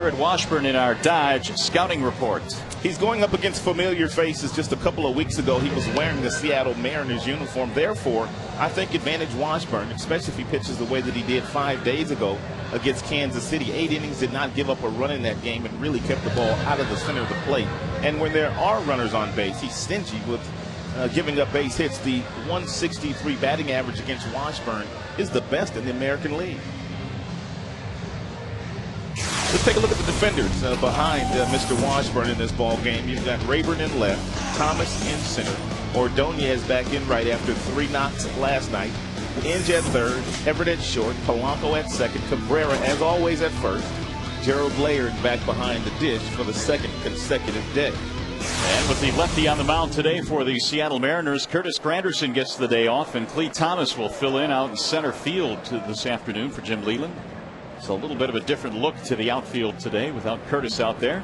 At Washburn in our Dodge scouting report. He's going up against familiar faces. Just a couple of weeks ago, he was wearing the Seattle Mariners uniform. Therefore, I think advantage Washburn, especially if he pitches the way that he did 5 days ago against Kansas City. 8 innings, did not give up a run in that game and really kept the ball out of the center of the plate. And when there are runners on base, he's stingy with giving up base hits. The 163 batting average against Washburn is the best in the American League. Let's take a look at the defenders behind Mr. Washburn in this ball game. You've got Rayburn in left, Thomas in center, Ordonez back in right after 3 knocks last night, Inge at third, Everett at short, Polanco at second, Cabrera as always at first, Gerald Laird back behind the dish for the second consecutive day. And with the lefty on the mound today for the Seattle Mariners, Curtis Granderson gets the day off, and Clee Thomas will fill in out in center field this afternoon for Jim Leland. So a little bit of a different look to the outfield today without Curtis out there.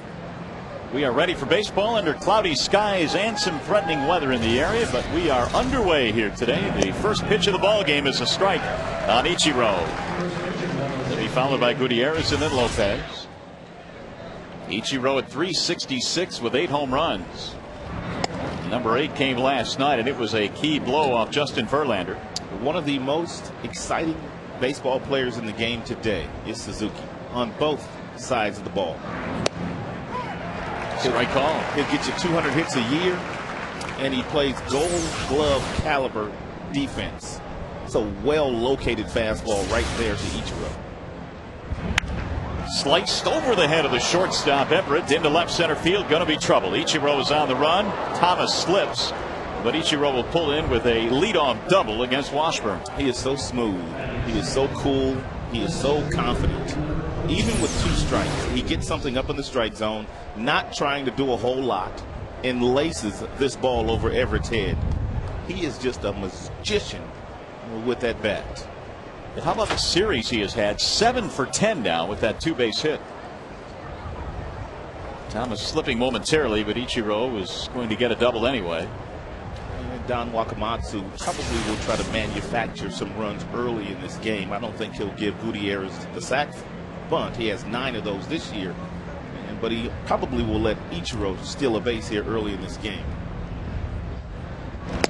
We are ready for baseball under cloudy skies and some threatening weather in the area, but we are underway here today. The first pitch of the ball game is a strike on Ichiro. They'll be followed by Gutierrez and then Lopez. Ichiro at 366 with 8 home runs. Number 8 came last night, and it was a key blow off Justin Verlander. One of the most exciting baseball players in the game today is Suzuki on both sides of the ball. Strike call. He'll get you 200 hits a year, and he plays gold glove caliber defense. It's a well located fastball right there to Ichiro. Sliced over the head of the shortstop Everett into left center field. Going to be trouble. Ichiro is on the run. Thomas slips, but Ichiro will pull in with a leadoff double against Washburn. He is so smooth. He is so cool. He is so confident. Even with 2 strikes, he gets something up in the strike zone, not trying to do a whole lot, and laces this ball over Everett's head. He is just a magician with that bat. And how about the series he has had? 7 for 10 now with that 2-base hit. Thomas slipping momentarily, but Ichiro was going to get a double anyway. Don Wakamatsu probably will try to manufacture some runs early in this game. I don't think he'll give Gutierrez the sac bunt. He has 9 of those this year, but he probably will let Ichiro steal a base here early in this game.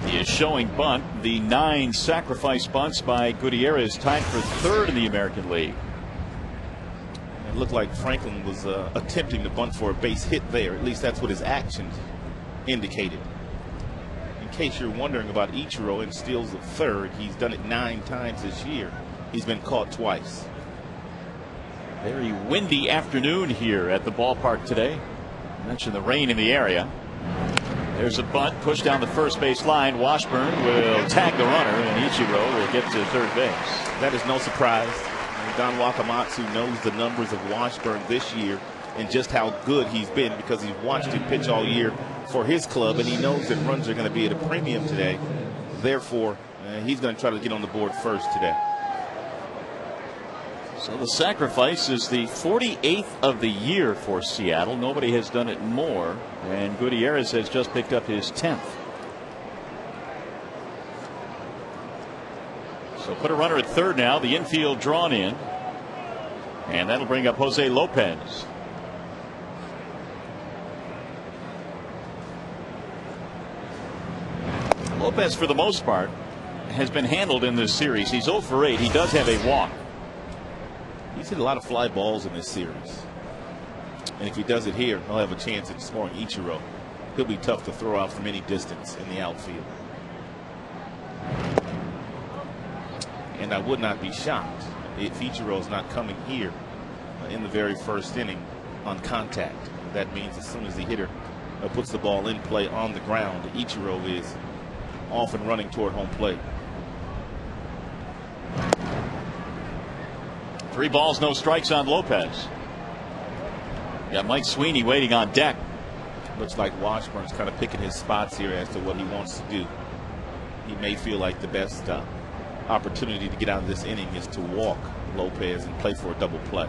He is showing bunt. The 9 sacrifice bunts by Gutierrez tied for 3rd in the American League. It looked like Franklin was attempting to bunt for a base hit there. At least that's what his actions indicated. In case you're wondering about Ichiro and steals of 3rd, he's done it 9 times this year. He's been caught twice. Very windy afternoon here at the ballpark today. I mentioned the rain in the area. There's a bunt pushed down the first base line. Washburn will tag the runner, and Ichiro will get to 3rd base. That is no surprise. Don Wakamatsu knows the numbers of Washburn this year and just how good he's been, because he's watched him pitch all year for his club, and he knows that runs are going to be at a premium today. Therefore, he's going to try to get on the board first today. So the sacrifice is the 48th of the year for Seattle. Nobody has done it more, and Gutierrez has just picked up his 10th. So put a runner at 3rd now. The infield drawn in, and that'll bring up Jose Lopez. Lopez, for the most part, has been handled in this series. He's 0 for 8. He does have a walk. He's hit a lot of fly balls in this series, and if he does it here, he'll have a chance at scoring Ichiro. He'll be tough to throw out from any distance in the outfield. And I would not be shocked if Ichiro's not coming here in the very first inning on contact. That means as soon as the hitter puts the ball in play on the ground, Ichiro is off and running toward home plate. 3 balls, no strikes on Lopez. Got Mike Sweeney waiting on deck. Looks like Washburn's kind of picking his spots here as to what he wants to do. He may feel like the best opportunity to get out of this inning is to walk Lopez and play for a double play.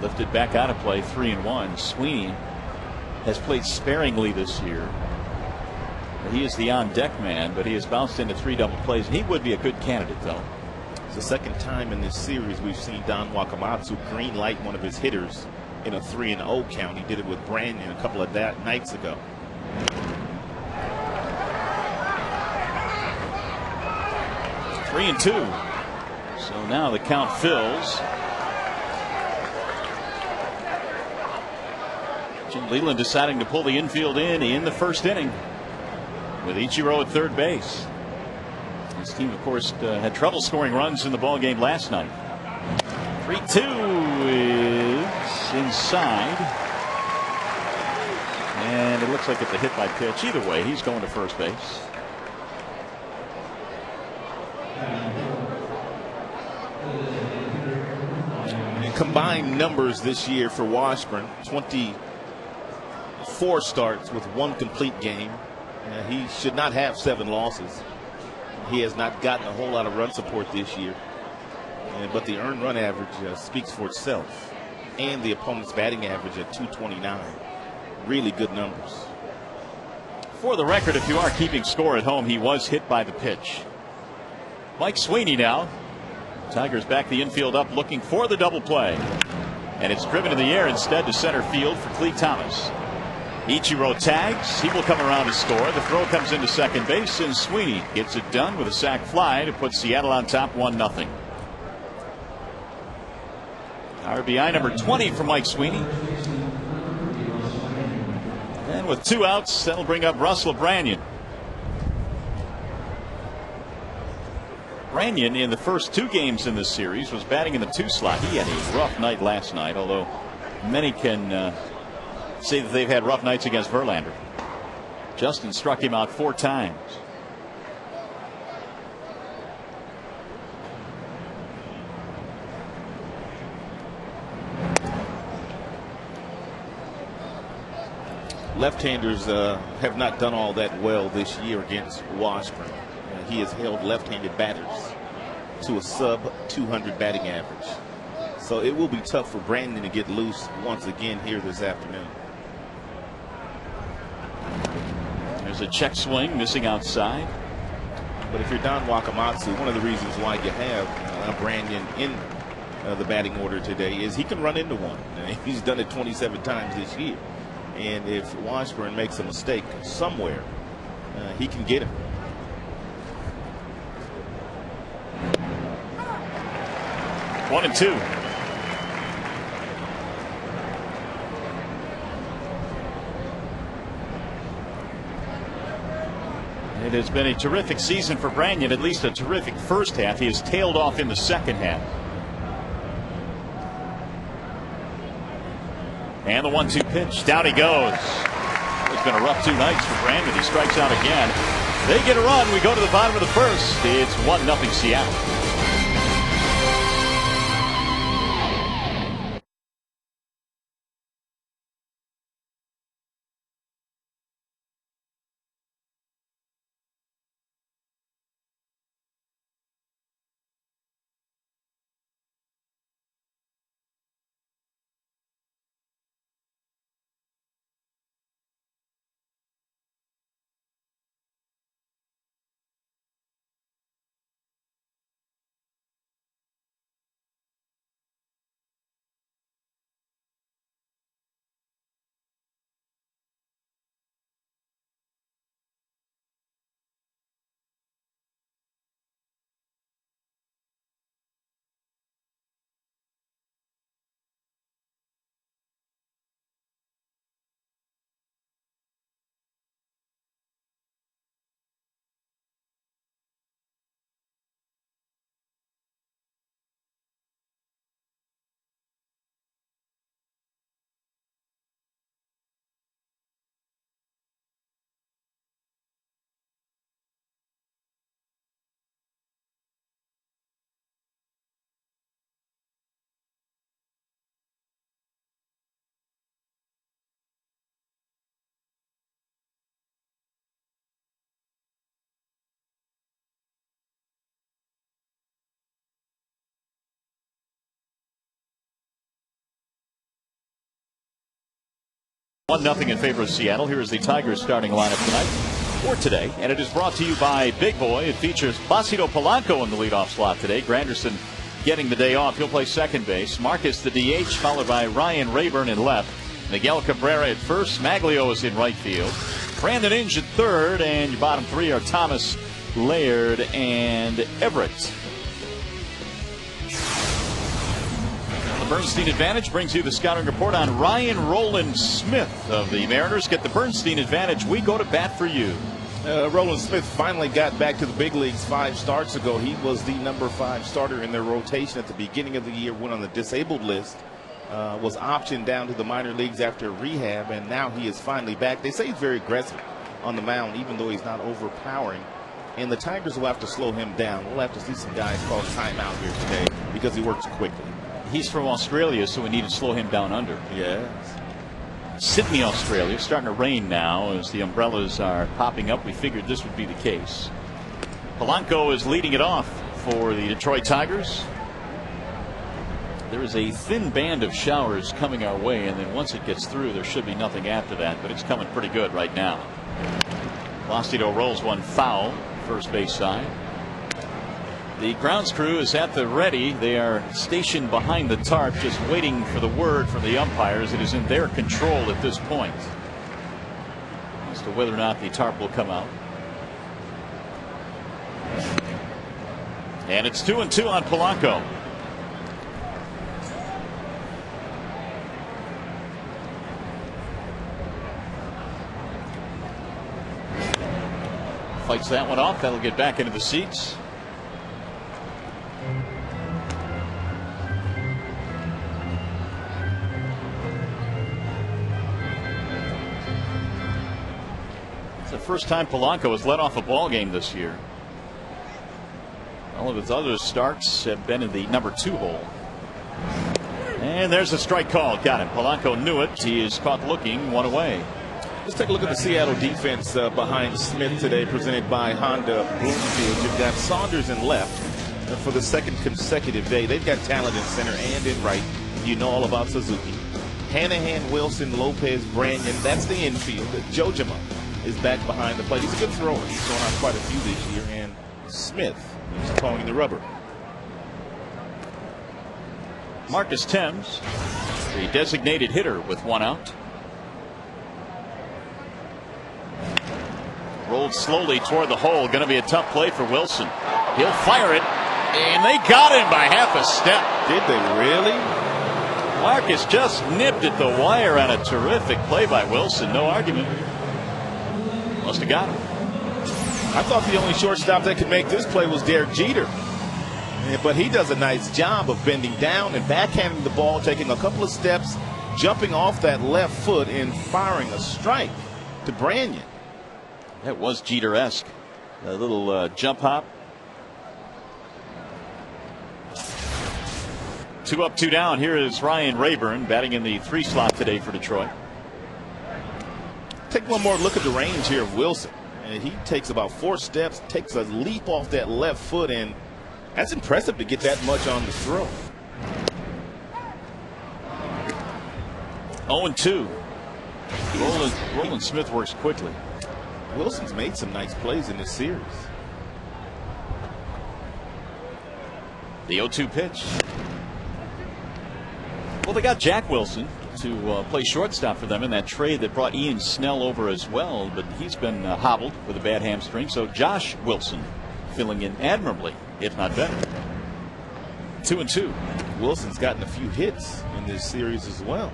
Lifted back out of play, 3-1. Sweeney has played sparingly this year. He is the on deck man, but he has bounced into 3 double plays. He would be a good candidate, though. It's the second time in this series we've seen Don Wakamatsu green light one of his hitters in a 3-0 count. He did it with Brandon a couple of nights ago. Three and two. So now the count fills. Jim Leland deciding to pull the infield in the first inning with Ichiro at third base. His team, of course, had trouble scoring runs in the ball game last night. 3-2 is inside. And it looks like it's a hit by pitch. Either way, he's going to first base. Combined numbers this year for Washburn: 24 starts with 1 complete game. He should not have 7 losses. He has not gotten a whole lot of run support this year. But the earned run average speaks for itself. And the opponent's batting average at 229. Really good numbers. For the record, if you are keeping score at home, he was hit by the pitch. Mike Sweeney now. Tigers back the infield up, looking for the double play. And it's driven in the air instead to center field for Clee Thomas. Ichiro tags. He will come around to score. The throw comes into second base, and Sweeney gets it done with a sac fly to put Seattle on top 1-0. RBI number 20 for Mike Sweeney. And with 2 outs, that'll bring up Russell Branyan. Branyan, in the first 2 games in this series, was batting in the 2 slot. He had a rough night last night, although many can say that they've had rough nights against Verlander. Justin struck him out 4 times. Left-handers have not done all that well this year against Washburn. He has held left-handed batters to a sub-200 batting average. So it will be tough for Brandon to get loose once again here this afternoon. There's a check swing missing outside. But if you're Don Wakamatsu, one of the reasons why you have Brandon in the batting order today is he can run into one. He's done it 27 times this year. And if Washburn makes a mistake somewhere, he can get him. One and 2. It has been a terrific season for Branyan, at least a terrific first half. He has tailed off in the second half. And the 1-2 pitch. Down he goes. It's been a rough 2 nights for Brandon. He strikes out again. They get a run. We go to the bottom of the first. It's 1-0 Seattle. One nothing in favor of Seattle. Here is the Tigers starting lineup tonight. for today. And it is brought to you by Big Boy. It features Placido Polanco in the leadoff slot today. Granderson getting the day off. He'll play second base. Marcus the DH, followed by Ryan Rayburn in left. Miguel Cabrera at first. Maglio is in right field. Brandon Inge at third. And your bottom three are Thomas, Laird, and Everett. The Bernstein Advantage brings you the scouting report on Ryan Roland Smith of the Mariners. Get the Bernstein Advantage. We go to bat for you. Roland Smith finally got back to the big leagues 5 starts ago. He was the number 5 starter in their rotation at the beginning of the year, went on the disabled list, was optioned down to the minor leagues after rehab, and now he is finally back. They say he's very aggressive on the mound, even though he's not overpowering. And the Tigers will have to slow him down. We'll have to see some guys call timeout here today because he works quickly. He's from Australia, so we need to slow him down under. Yes. Sydney, Australia. Starting to rain now as the umbrellas are popping up. We figured this would be the case. Polanco is leading it off for the Detroit Tigers. There is a thin band of showers coming our way, and then once it gets through, there should be nothing after that, but it's coming pretty good right now. Placido rolls one foul, first base side. The grounds crew is at the ready. They are stationed behind the tarp, just waiting for the word from the umpires. It is in their control at this point as to whether or not the tarp will come out. And it's 2-2 on Polanco. Fights that one off. That'll get back into the seats. First time Polanco has led off a ball game this year. All of his other starts have been in the number 2 hole. And there's a strike call. Got him. Polanco knew it. He is caught looking one away. Let's take a look at the Seattle defense behind Smith today, presented by Honda Bloomfield. You've got Saunders in left for the second consecutive day. They've got talent in center and in right. You know all about Suzuki. Hanahan, Wilson, Lopez, Branyan. That's the infield. Jojima is back behind the plate. He's a good thrower. He's thrown out quite a few this year. And Smith is towing the rubber. Marcus Thames, the designated hitter with one out. Rolled slowly toward the hole. Going to be a tough play for Wilson. He'll fire it. And they got him by half a step. Did they really? Marcus just nipped at the wire on a terrific play by Wilson. No argument. Must have got him. I thought the only shortstop that could make this play was Derek Jeter. But he does a nice job of bending down and backhanding the ball, taking a couple of steps, jumping off that left foot and firing a strike to Branyan. That was Jeter-esque. A little jump hop. 2 up, 2 down. Here is Ryan Rayburn batting in the 3 slot today for Detroit. Take one more look at the range here of Wilson. And he takes about 4 steps, takes a leap off that left foot, and that's impressive to get that much on the throw. 0-2. Roland Smith works quickly. Wilson's made some nice plays in this series. The 0-2 pitch. Well, they got Jack Wilson to play shortstop for them in that trade that brought Ian Snell over as well, but he's been hobbled with a bad hamstring. So Josh Wilson filling in admirably, if not better. 2-2. Wilson's gotten a few hits in this series as well.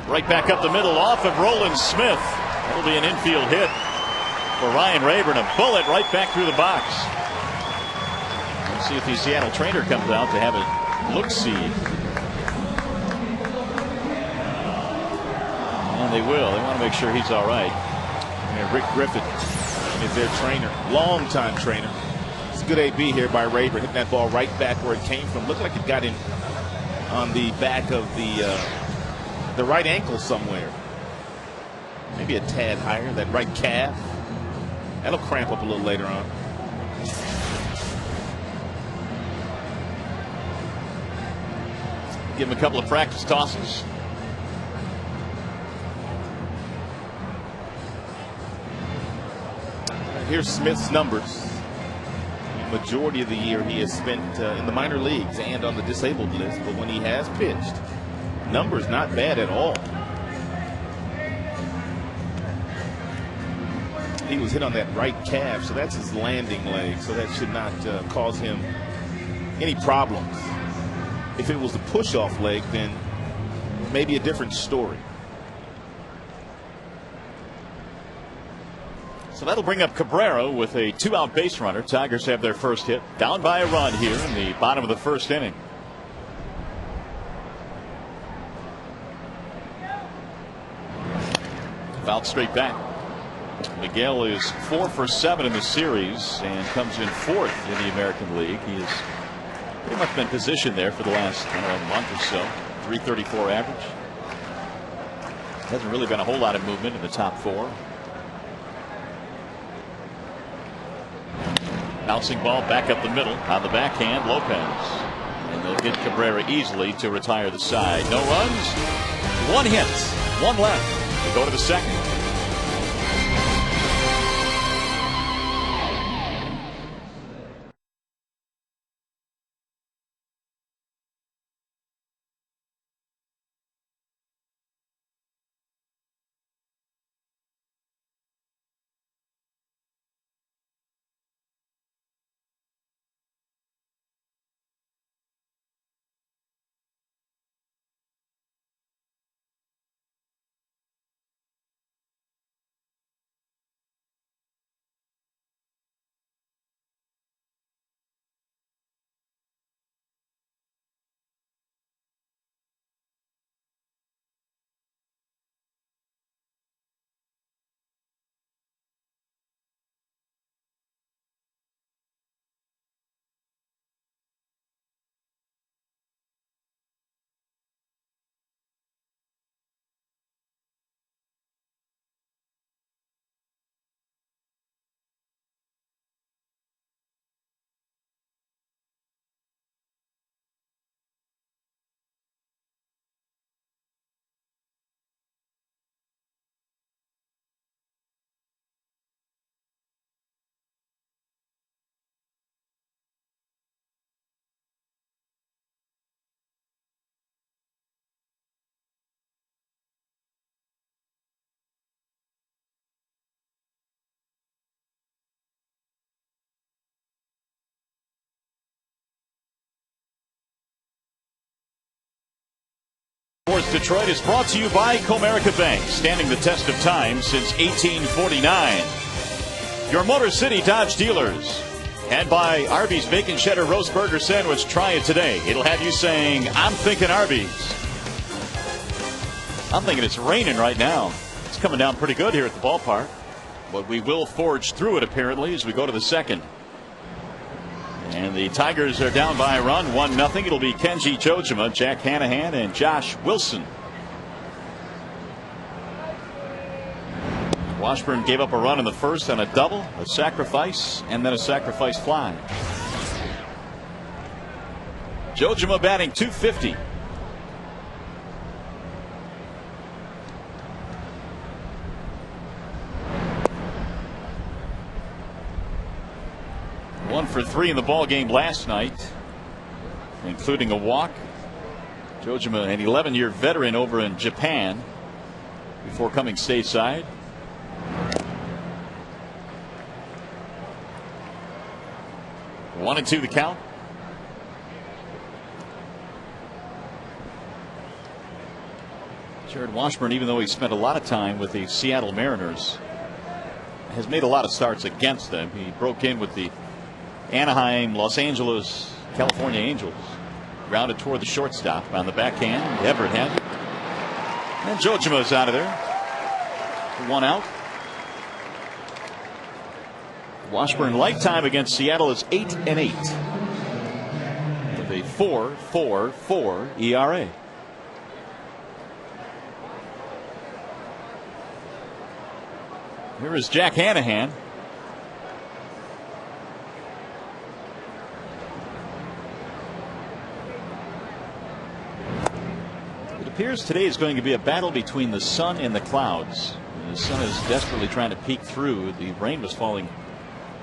Right back up the middle off of Roland Smith. That'll be an infield hit for Ryan Rayburn. A bullet right back through the box. Let's see if the Seattle trainer comes out to have a look-see. And they will. They want to make sure he's all right. And Rick Griffin is their trainer, longtime trainer. It's a good AB here by Rayburn, hitting that ball right back where it came from. Looked like it got in on the back of the right ankle somewhere. Maybe a tad higher, that right calf. That'll cramp up a little later on. Give him a couple of practice tosses. Here's Smith's numbers. The majority of the year he has spent in the minor leagues and on the disabled list, but when he has pitched, numbers not bad at all. He was hit on that right calf, so that's his landing leg, so that should not cause him any problems. If it was the push-off leg, then maybe a different story. So that'll bring up Cabrera with a 2-out base runner. Tigers have their first hit, down by a run here in the bottom of the first inning. Fouled straight back. Miguel is 4 for 7 in the series and comes in 4th in the American League. He has pretty much been positioned there for the last month or so. 334 average. Hasn't really been a whole lot of movement in the top 4. Bouncing ball back up the middle on the backhand, Lopez. And they'll get Cabrera easily to retire the side. No runs, 1 hit, 1 left. They go to the second. Sports Detroit is brought to you by Comerica Bank, standing the test of time since 1849. Your Motor City Dodge dealers. And by Arby's Bacon Cheddar Roast Burger Sandwich. Try it today. It'll have you saying, I'm thinking Arby's. I'm thinking it's raining right now. It's coming down pretty good here at the ballpark. But we will forge through it apparently as we go to the second. And the Tigers are down by a run, 1-0. It'll be Kenji Jojima, Jack Hanahan, and Josh Wilson. Washburn gave up a run in the first on a double, a sacrifice, and then a sacrifice fly. Jojima batting .250. One for 3 in the ball game last night, including a walk. Jojima, an 11-year veteran over in Japan before coming stateside. One and 2 the count. Jared Washburn, even though he spent a lot of time with the Seattle Mariners, has made a lot of starts against them. He broke in with the Anaheim, Los Angeles, California Angels. Grounded toward the shortstop on the backhand. Everett had it. And Jojima's out of there. 1 out. Washburn lifetime against Seattle is 8-8 with a 4.44 ERA. Here is Jack Hanahan. appears today is going to be a battle between the sun and the clouds. The sun is desperately trying to peek through. The rain was falling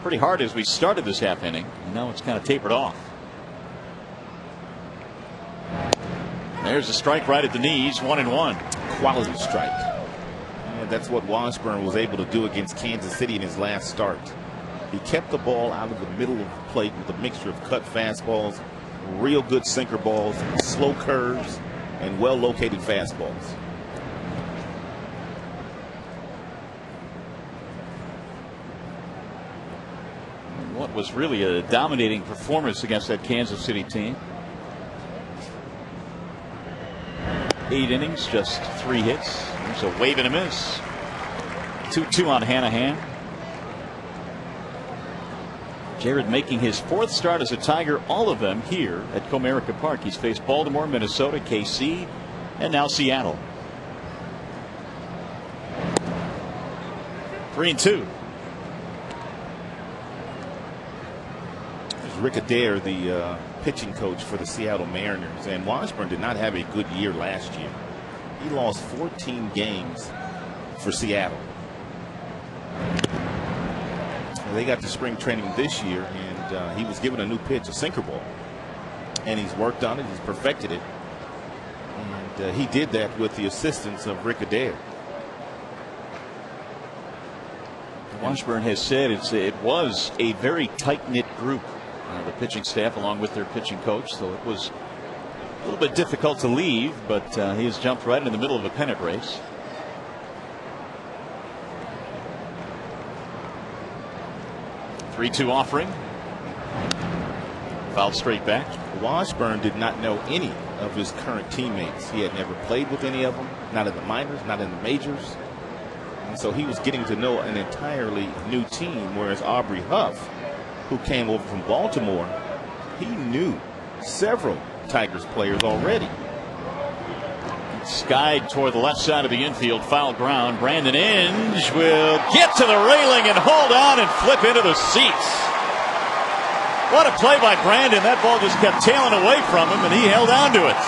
pretty hard as we started this half inning, and now it's kind of tapered off. There's a strike right at the knees, 1-1. Quality strike. And that's what Washburn was able to do against Kansas City in his last start. He kept the ball out of the middle of the plate with a mixture of cut fastballs, real good sinker balls, slow curves, and well-located fastballs. What was really a dominating performance against that Kansas City team. 8 innings, just 3 hits. There's a wave and a miss. 2-2 on Hanahan. Jared making his 4th start as a Tiger, all of them here at Comerica Park. He's faced Baltimore, Minnesota, KC, and now Seattle. 3-2. Rick Adair, the pitching coach for the Seattle Mariners, and Washburn did not have a good year last year. He lost 14 games for Seattle. They got to spring training this year, and he was given a new pitch, a sinker ball, and he's worked on it, he's perfected it, and he did that with the assistance of Rick Adair. Washburn has said it was a very tight-knit group, the pitching staff along with their pitching coach, so it was a little bit difficult to leave, but he has jumped right in the middle of a pennant race. Three-two offering. Fouled straight back. Washburn did not know any of his current teammates. He had never played with any of them, not in the minors, not in the majors. And so he was getting to know an entirely new team, whereas Aubrey Huff, who came over from Baltimore, he knew several Tigers players already. Skied toward the left side of the infield, foul ground. Brandon Inge will get to the railing and hold on and flip into the seats. What a play by Brandon. That ball just kept tailing away from him, and he held on to it.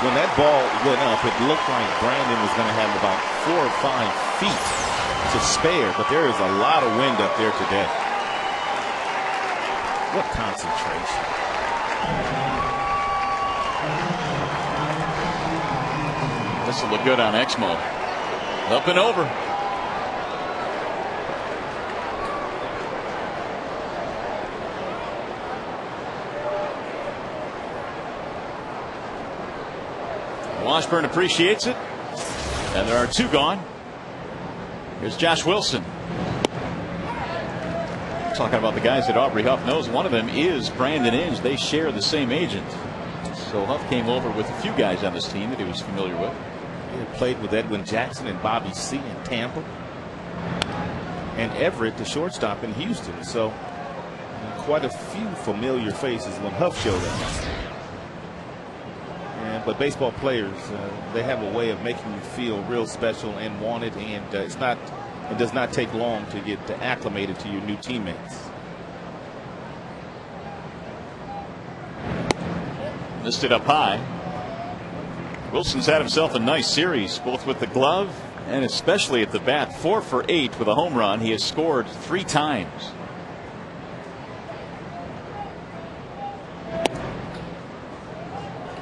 When that ball went up, it looked like Brandon was going to have about 4 or 5 feet to spare, but there is a lot of wind up there today. What concentration. This will look good on Exmo. Up and over. Washburn appreciates it, and there are 2 gone. Here's Josh Wilson. Talking about the guys that Aubrey Huff knows, one of them is Brandon Inge. They share the same agent. So Huff came over with a few guys on this team that he was familiar with. He had played with Edwin Jackson and Bobby C. in Tampa, and Everett, the shortstop, in Houston. So quite a few familiar faces when Huff showed up. But baseball players, they have a way of making you feel real special and wanted, and it does not take long to get acclimated to your new teammates. Listed up high. Wilson's had himself a nice series, both with the glove and especially at the bat. 4 for 8 with a home run. He has scored 3 times.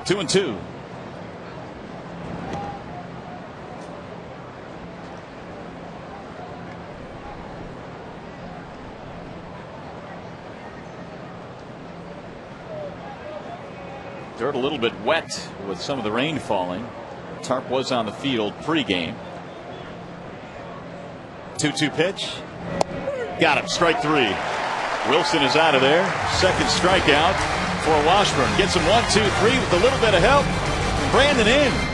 Two and two. Dirt a little bit wet with some of the rain falling. Tarp was on the field pregame. 2-2 pitch. Got him. Strike 3. Wilson is out of there. Second strikeout for Washburn. Gets him 1-2-3 with a little bit of help. Brandon in.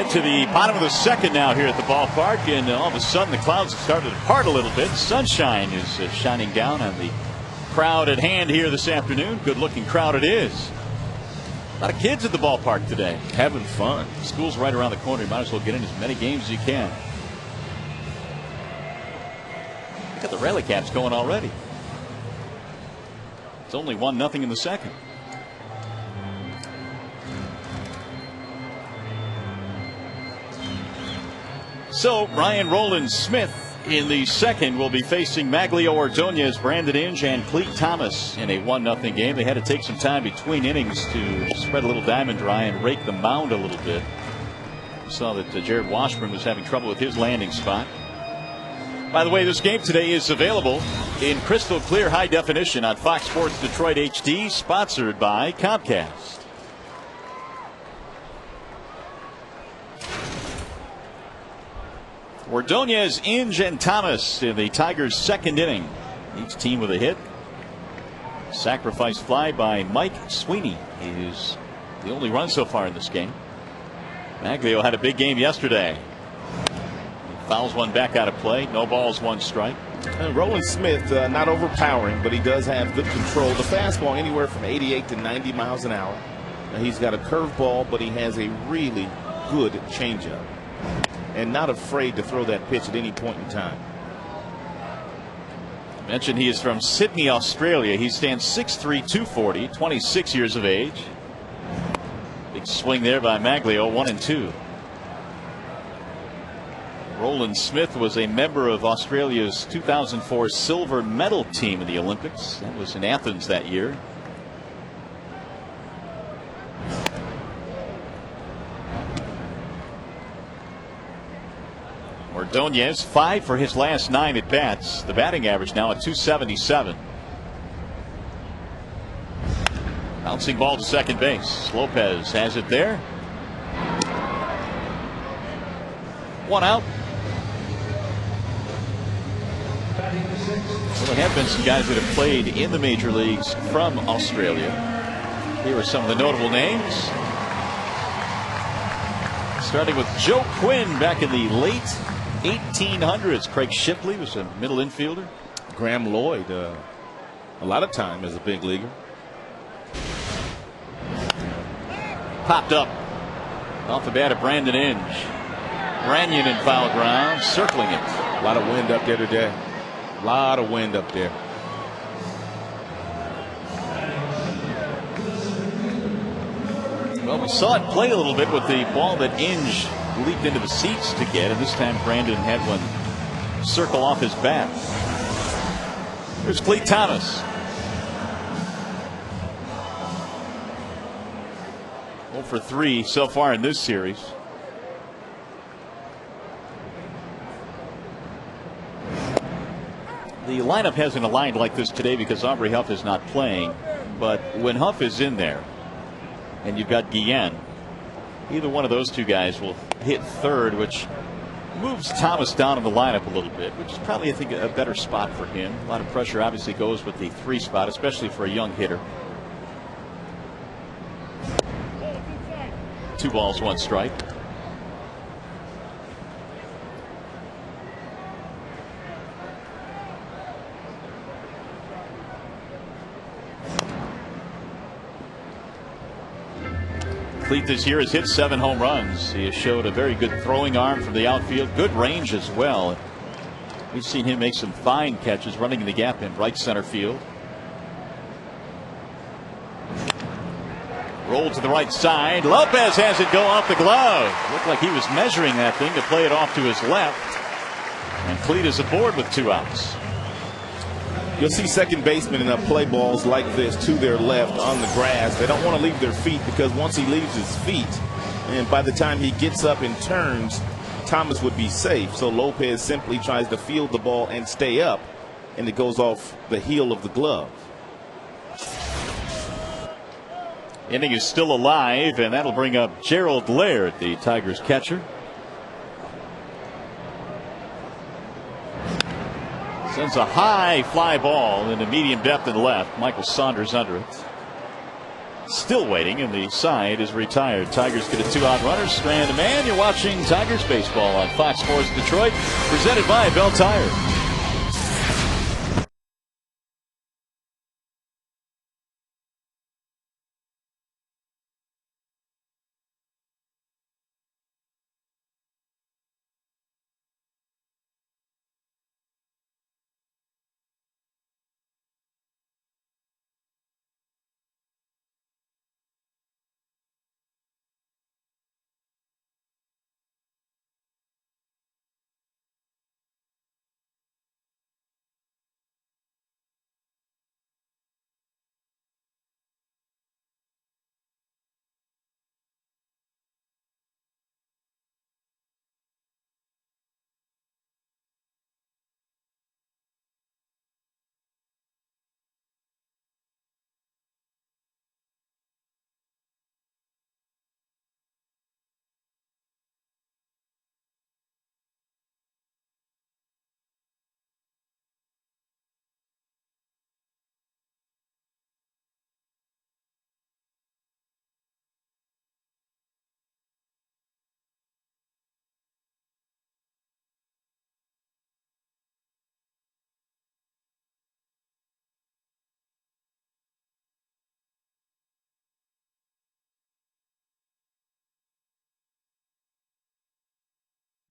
to the bottom of the second now here at the ballpark, and all of a sudden the clouds have started to part a little bit. Sunshine is shining down on the crowd at hand here this afternoon. Good looking crowd it is. A lot of kids at the ballpark today. Having fun. School's right around the corner. You might as well get in as many games as you can. Look at the rally caps going already. It's only 1-0 in the second. So Ryan Roland Smith in the second will be facing Maglio Ordonez, Brandon Inge, and Cleet Thomas in a 1-0 game. They had to take some time between innings to spread a little diamond dry and rake the mound a little bit. We saw that Jared Washburn was having trouble with his landing spot. By the way, this game today is available in crystal clear high definition on Fox Sports Detroit HD, sponsored by Comcast. Ordonez, Inge, and Thomas in the Tigers' second inning. Each team with a hit. Sacrifice fly by Mike Sweeney is the only run so far in this game. Maglio had a big game yesterday. He fouls one back out of play. No balls, 1 strike. Roland Smith, not overpowering, but he does have good control. The fastball anywhere from 88 to 90 miles an hour. Now, he's got a curveball, but he has a really good changeup. And not afraid to throw that pitch at any point in time. I mentioned he is from Sydney, Australia. He stands 6'3", 240, 26 years of age. Big swing there by Maglio, 1-2. Roland Smith was a member of Australia's 2004 silver medal team in the Olympics. That was in Athens that year. Ordonez 5 for his last 9 at bats. The batting average now at 277. Bouncing ball to second base. Lopez has it there. 1 out. Well, there have been some guys that have played in the major leagues from Australia. Here are some of the notable names. Starting with Joe Quinn back in the late 1800s. Craig Shipley was a middle infielder. Graham Lloyd, a lot of time as a big leaguer. Popped up off the bat of Brandon Inge. Branyan in foul ground, circling it. A lot of wind up there today. A lot of wind up there. Well, we saw it play a little bit with the ball that Inge leaped into the seats to get, and this time Brandon had one circle off his bat. Here's Cleet Thomas. 0 for 3 so far in this series. The lineup hasn't aligned like this today because Aubrey Huff is not playing, but when Huff is in there and you've got Guillen, either one of those two guys will hit third, which moves Thomas down in the lineup a little bit, which is probably, I think, a better spot for him. A lot of pressure obviously goes with the 3 spot, especially for a young hitter. 2 balls, 1 strike. Cleet this year has hit 7 home runs. He has showed a very good throwing arm from the outfield, good range as well. We've seen him make some fine catches running in the gap in right center field. Roll to the right side. Lopez has it go off the glove. Looked like he was measuring that thing to play it off to his left. And Cleet is aboard with 2 outs. You'll see second basemen play balls like this to their left on the grass. They don't want to leave their feet, because once he leaves his feet, and by the time he gets up and turns, Thomas would be safe. So Lopez simply tries to field the ball and stay up, and it goes off the heel of the glove. Inning is still alive, and that'll bring up Gerald Laird, the Tigers catcher. Sends a high fly ball into medium depth and left. Michael Saunders under it. still waiting, and the side is retired. Tigers get a 2-out runner, strand a man. You're watching Tigers baseball on Fox Sports Detroit, presented by Bell Tire.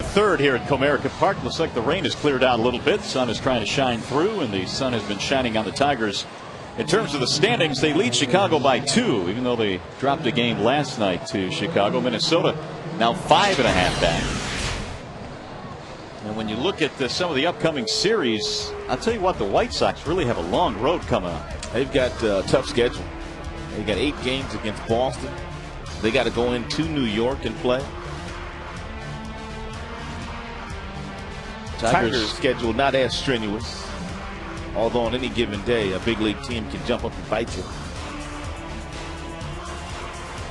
Third here at Comerica Park. Looks like the rain has cleared out a little bit. The sun is trying to shine through, and the sun has been shining on the Tigers. In terms of the standings, they lead Chicago by 2, even though they dropped a game last night to Chicago. Minnesota now 5.5 back. And when you look at some of the upcoming series, I'll tell you what, the White Sox really have a long road coming up. They've got a tough schedule. They got 8 games against Boston. They got to go into New York and play. Tigers' schedule not as strenuous, although on any given day a big league team can jump up and bite you.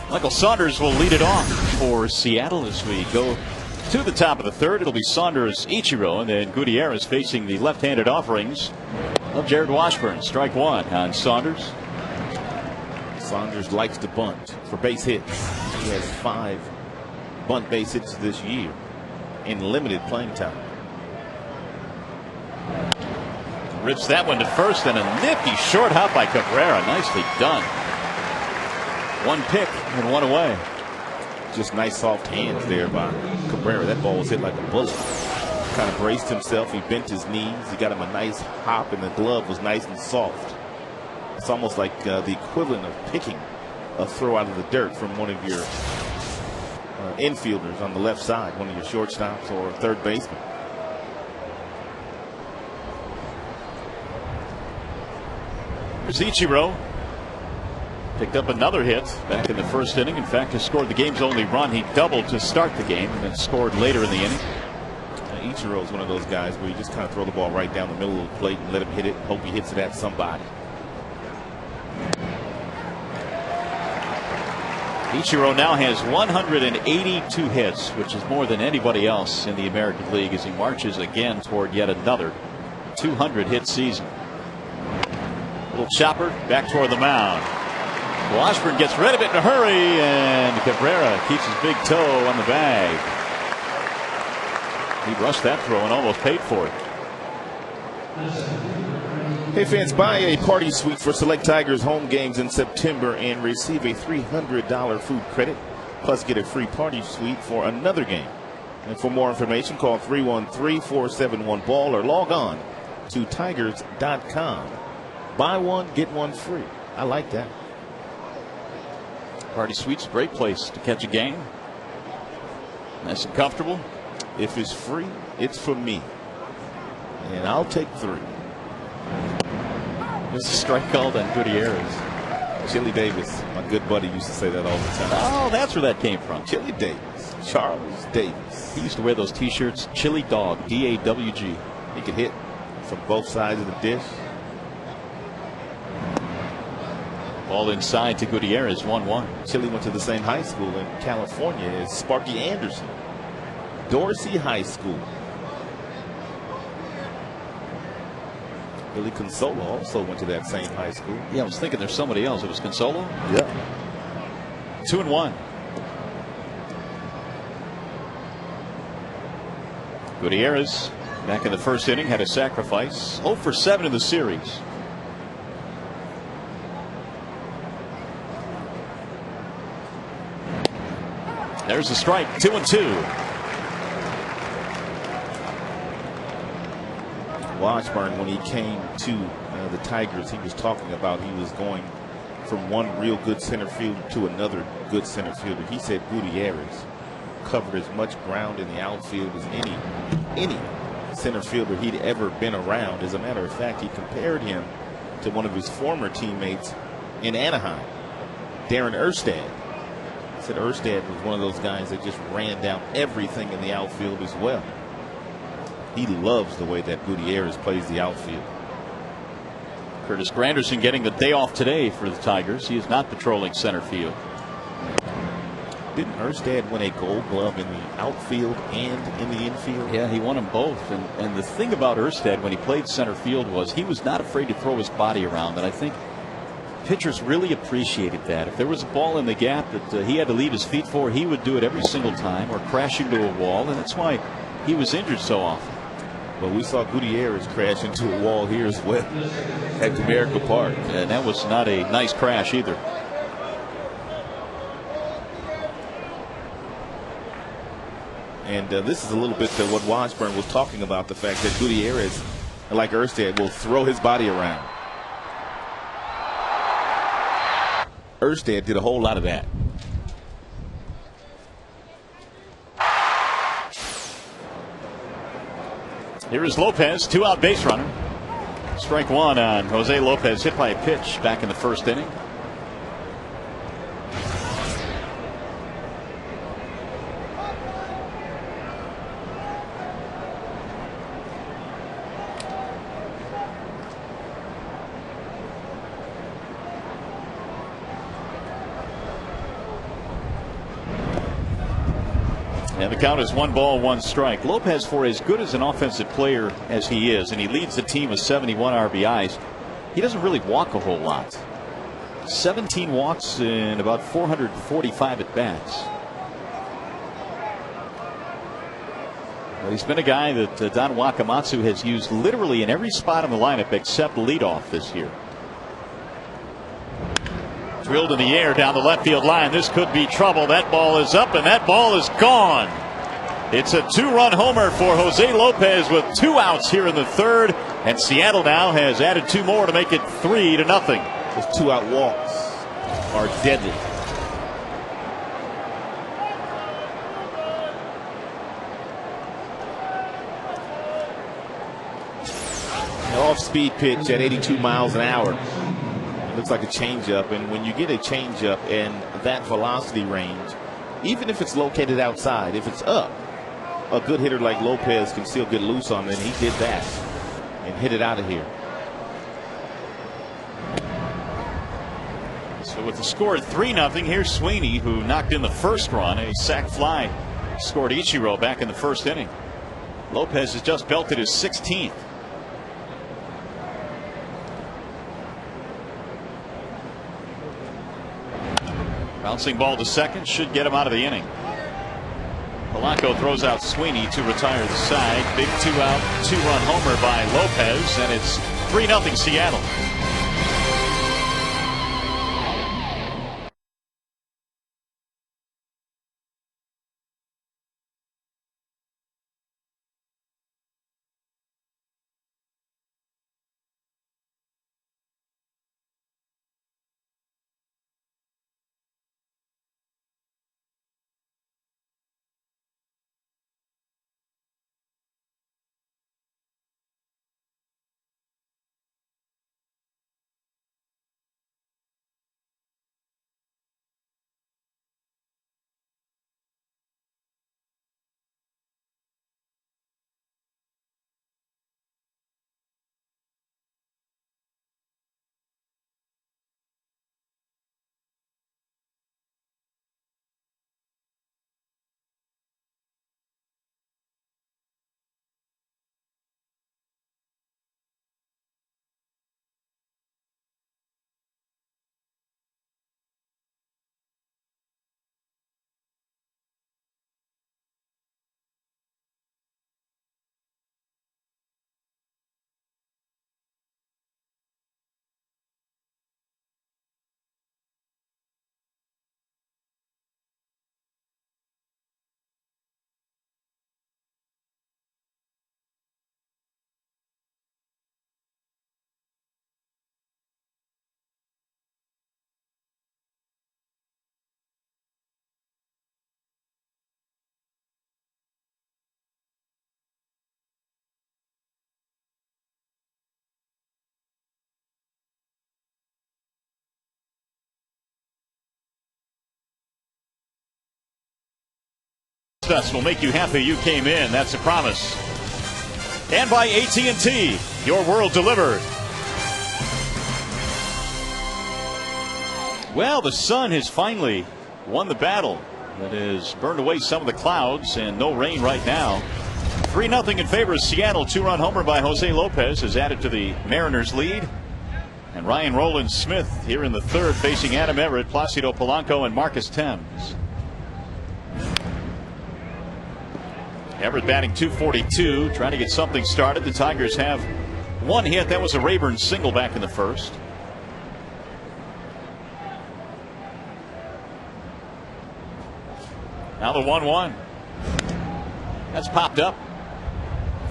Michael Saunders will lead it off for Seattle as we go to the top of the third. It'll be Saunders, Ichiro, and then Gutierrez facing the left-handed offerings of Jared Washburn. Strike one on Saunders. Saunders likes to bunt for base hits. He has 5 bunt base hits this year in limited playing time. Rips that one to first, and a nifty short hop by Cabrera. Nicely done. 1 pick and 1 away. Just nice soft hands there by Cabrera. That ball was hit like a bullet. Kind of braced himself. He bent his knees. He got him a nice hop, and the glove was nice and soft. It's almost like the equivalent of picking a throw out of the dirt from one of your infielders on the left side, one of your shortstops or third baseman. Here's Ichiro. Picked up another hit back in the first inning. In fact, he scored the game's only run. He doubled to start the game and then scored later in the inning. Ichiro is one of those guys where you just kind of throw the ball right down the middle of the plate and let him hit it. Hope he hits it at somebody. Ichiro now has 182 hits, which is more than anybody else in the American League as he marches again toward yet another 200-hit season. Little chopper back toward the mound. Washburn gets rid of it in a hurry, and Cabrera keeps his big toe on the bag. He rushed that throw and almost paid for it. Hey fans, buy a party suite for select Tigers home games in September and receive a $300 food credit, plus get a free party suite for another game. And for more information, call 313-471-BALL or log on to tigers.com. Buy one, get one free. I like that. Party Suite's a great place to catch a game. Nice and comfortable. If it's free, it's for me. And I'll take 3. There's a strike called on Gutierrez. Chili Davis, my good buddy, used to say that all the time. Oh, that's where that came from. Chili Davis. Charles Davis. He used to wear those T-shirts. Chili Dog, D-A-W-G. He could hit from both sides of the dish. Ball inside to Gutierrez, 1-1. Chili went to the same high school in California as Sparky Anderson. Dorsey High School. Billy Consolo also went to that same high school. Yeah, I was thinking there's somebody else. It was Consolo. Yeah. 2-1. Gutierrez back in the first inning had a sacrifice. 0 for 7 in the series. There's the strike. 2-2. Washburn, when he came to the Tigers, he was talking about he was going from one real good center field to another good center fielder. He said Gutierrez covered as much ground in the outfield as any center fielder he'd ever been around. As a matter of fact, he compared him to one of his former teammates in Anaheim, Darren Erstad. He said Erstad was one of those guys that just ran down everything in the outfield as well. He loves the way that Gutierrez plays the outfield. Curtis Granderson getting the day off today for the Tigers. He is not patrolling center field. Didn't Erstad win a Gold Glove in the outfield and in the infield? Yeah, he won them both. And the thing about Erstad when he played center field was he was not afraid to throw his body around. And I think pitchers really appreciated that. If there was a ball in the gap that he had to leave his feet for, he would do it every single time or crash into a wall. And that's why he was injured so often. Well, we saw Gutierrez crash into a wall here as well at Comerica Park. And that was not a nice crash either. And this is a little bit to what Washburn was talking about, the fact that Gutierrez, like Erstad, will throw his body around. Erstad did a whole lot of that. Here is Lopez, 2-out base runner. Strike 1 on Jose Lopez, hit by a pitch back in the first inning. And the count is 1-1 Lopez, for as good as an offensive player as he is, and he leads the team with 71 RBIs, he doesn't really walk a whole lot. 17 walks in about 445 at bats. Well, he's been a guy that Don Wakamatsu has used literally in every spot in the lineup except leadoff this year. Drilled in the air down the left field line. This could be trouble. That ball is up and that ball is gone. It's a 2-run homer for Jose Lopez with 2 outs here in the third. And Seattle now has added 2 more to make it 3-0. Those 2-out walks are deadly. An off-speed pitch at 82 miles an hour. Looks like a changeup, and when you get a changeup and that velocity range, even if it's located outside, if it's up, a good hitter like Lopez can still get loose on it, and he did that and hit it out of here. So with the score at 3-0, here's Sweeney, who knocked in the first run. A sac fly scored Ichiro back in the first inning. Lopez has just belted his 16th. Bouncing ball to second should get him out of the inning. Polanco throws out Sweeney to retire the side. Big 2-out, 2-run homer by Lopez, and it's 3-0 Seattle. Us will make you happy you came in. That's a promise. And by AT&T, your world delivered. Well, the sun has finally won the battle. That has burned away some of the clouds, and no rain right now. 3-0 in favor of Seattle. 2-run homer by Jose Lopez has added to the Mariners' lead. And Ryan Roland Smith here in the third, facing Adam Everett, Placido Polanco, and Marcus Thames. Everett batting .242, trying to get something started. The Tigers have one hit. That was a Rayburn single back in the first. Now the 1-1. That's popped up.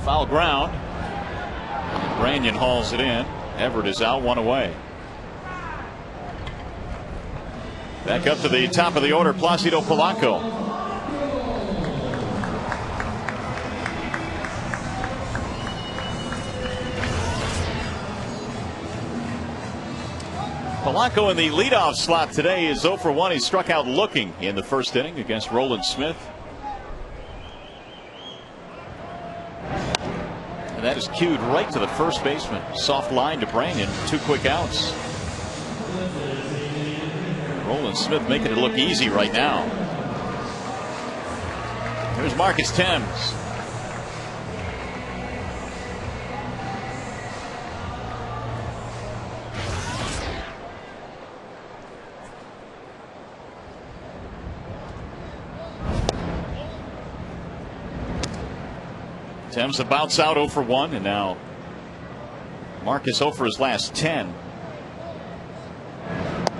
Foul ground. Branyan hauls it in. Everett is out, one away. Back up to the top of the order, Placido Polanco. Polanco in the leadoff slot today is 0 for 1. He struck out looking in the first inning against Roland Smith. And that is cued right to the first baseman. Soft line to Branyan. 2 quick outs. Roland Smith making it look easy right now. Here's Marcus Thames. Thames bounce out 0 for 1, and now Marcus 0 for his last 10.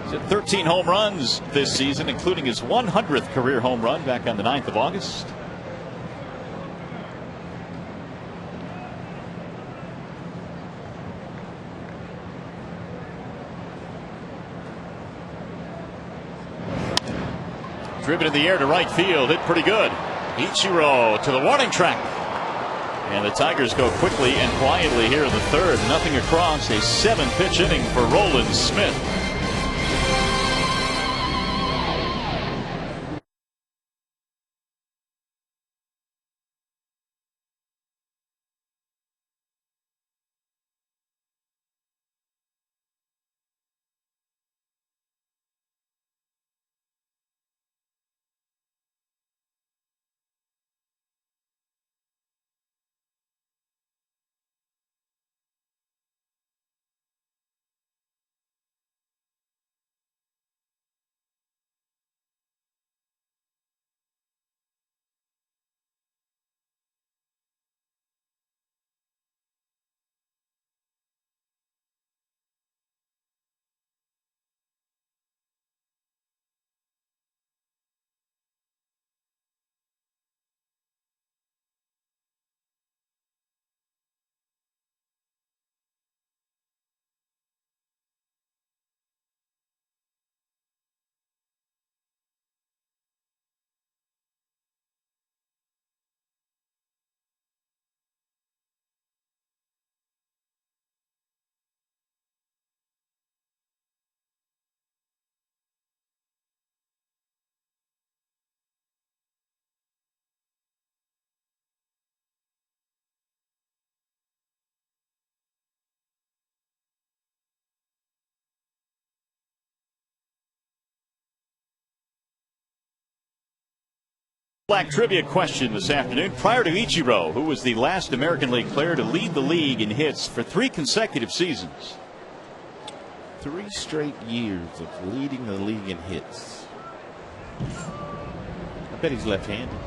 He's hit 13 home runs this season, including his 100th career home run back on the 9th of August. Driven in the air to right field, hit pretty good. Ichiro to the warning track. And the Tigers go quickly and quietly here in the third. Nothing across. A 7-pitch inning for Roland Smith. Black trivia question this afternoon. Prior to Ichiro, who was the last American League player to lead the league in hits for 3 consecutive seasons? 3 straight years of leading the league in hits. I bet he's left-handed.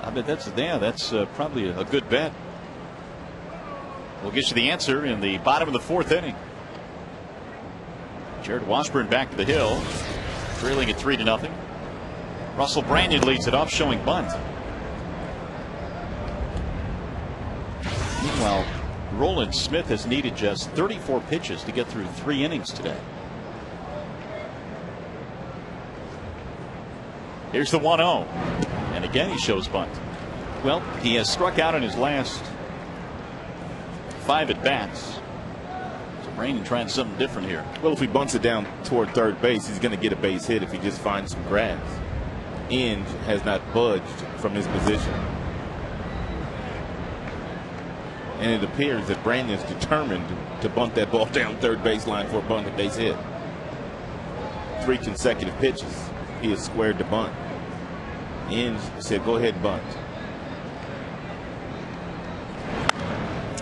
I bet that's probably a good bet. We'll get you the answer in the bottom of the 4th inning. Jared Washburn back to the hill, trailing at 3-0. Russell Branyan leads it off, showing bunt. Meanwhile, Roland Smith has needed just 34 pitches to get through 3 innings today. Here's the 1-0. And again he shows bunt. Well, he has struck out in his last 5 at-bats. So Branyan trying something different here. Well, if he bunts it down toward third base, he's going to get a base hit if he just finds some grass. Inge has not budged from his position. And it appears that Brandon's determined to bunt that ball down third baseline for a bunted base hit. 3 consecutive pitches, he has squared the bunt. Inge said, go ahead and bunt.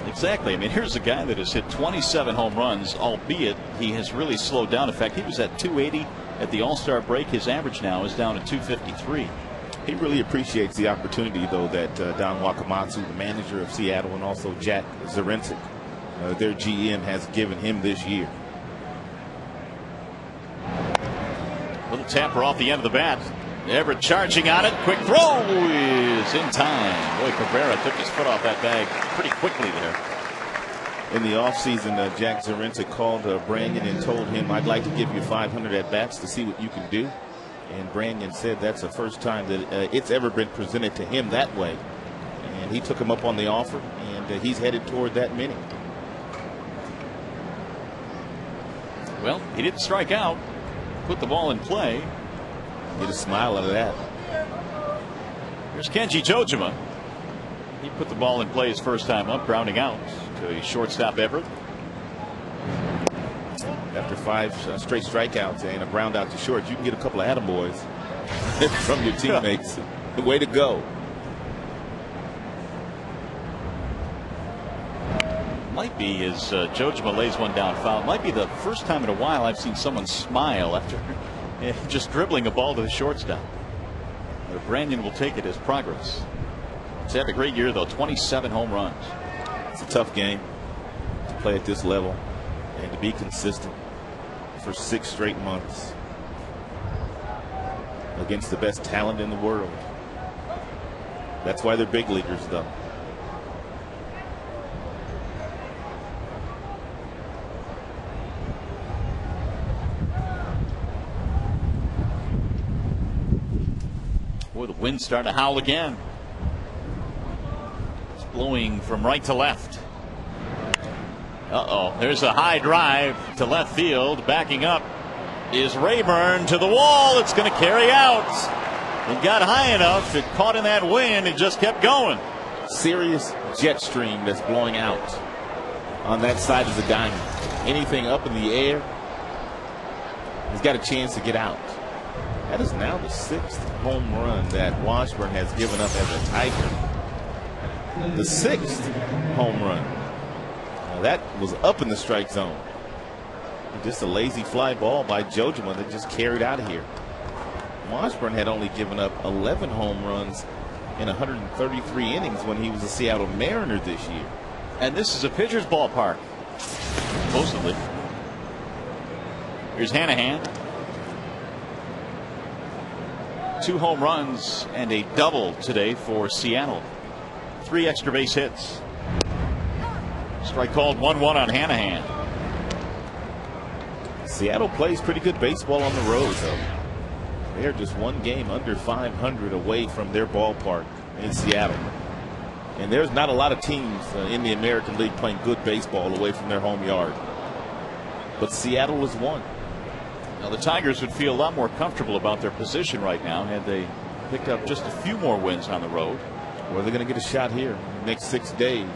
Exactly. I mean, here's a guy that has hit 27 home runs, albeit he has really slowed down. In fact, he was at 280 at the All-Star break. His average now is down to 253. He really appreciates the opportunity, though, that Don Wakamatsu, the manager of Seattle, and also Jack Zarensik, their GM, has given him this year. Little tapper off the end of the bat. Everett charging on it. Quick throw is in time. Boy, Cabrera took his foot off that bag pretty quickly there. In the offseason, Jack Zarensik called Brandon and told him, I'd like to give you 500 at-bats to see what you can do. And Brandon said that's the first time that it's ever been presented to him that way. And he took him up on the offer, and he's headed toward that many. Well, he didn't strike out. Put the ball in play. Get a smile out of that. Here's Kenji Jojima. He put the ball in play his first time up, grounding out to shortstop Everett. After 5 straight strikeouts and a ground out to short, you can get a couple of attaboys from your teammates. Way to go. Might be, as Jojima lays one down foul, might be the first time in a while I've seen someone smile after just dribbling a ball to the shortstop. But Brandon will take it as progress. He's had a great year, though. 27 home runs. It's a tough game to play at this level and to be consistent for 6 straight months against the best talent in the world. That's why they're big leaguers, though. Boy, the wind's starting to howl again. It's blowing from right to left. There's a high drive to left field. Backing up is Rayburn to the wall. It's going to carry out. It got high enough. It caught in that wind. It just kept going. Serious jet stream that's blowing out on that side of the diamond. Anything up in the air has got a chance to get out. That is now the 6th home run that Washburn has given up as a Tiger. The 6th home run. Now that was up in the strike zone. Just a lazy fly ball by Jojima that just carried out of here. Washburn had only given up 11 home runs in 133 innings when he was a Seattle Mariner this year. And this is a pitcher's ballpark, supposedly. Here's Hanahan. 2 home runs and a double today for Seattle. 3 extra base hits. Strike called 1-1 on Hanahan. Seattle plays pretty good baseball on the road, though. They're just 1 game under 500 away from their ballpark in Seattle. And there's not a lot of teams in the American League playing good baseball away from their home yard. But Seattle is one. Now the Tigers would feel a lot more comfortable about their position right now had they picked up just a few more wins on the road. Well, they're going to get a shot here in the next 6 days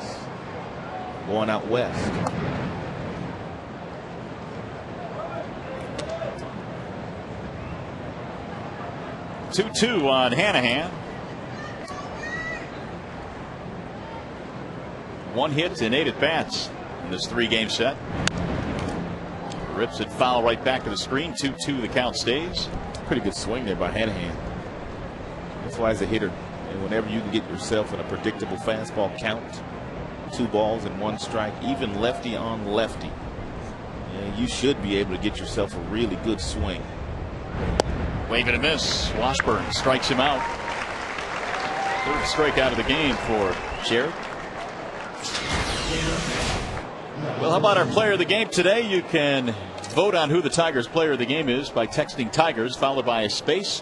going out west. Two on Hanahan. 1 hit and 8 at bats in this 3-game set. Rips it foul right back to the screen. 2-2 the count stays. Pretty good swing there by Hanahan. That's why as a hitter, and whenever you can get yourself in a predictable fastball count, 2 balls and 1 strike, even lefty on lefty, you should be able to get yourself a really good swing. Wave and a miss. Washburn strikes him out. 3rd strikeout of the game for Jared. Well, how about our player of the game today? You can vote on who the Tigers player of the game is by texting Tigers followed by a space.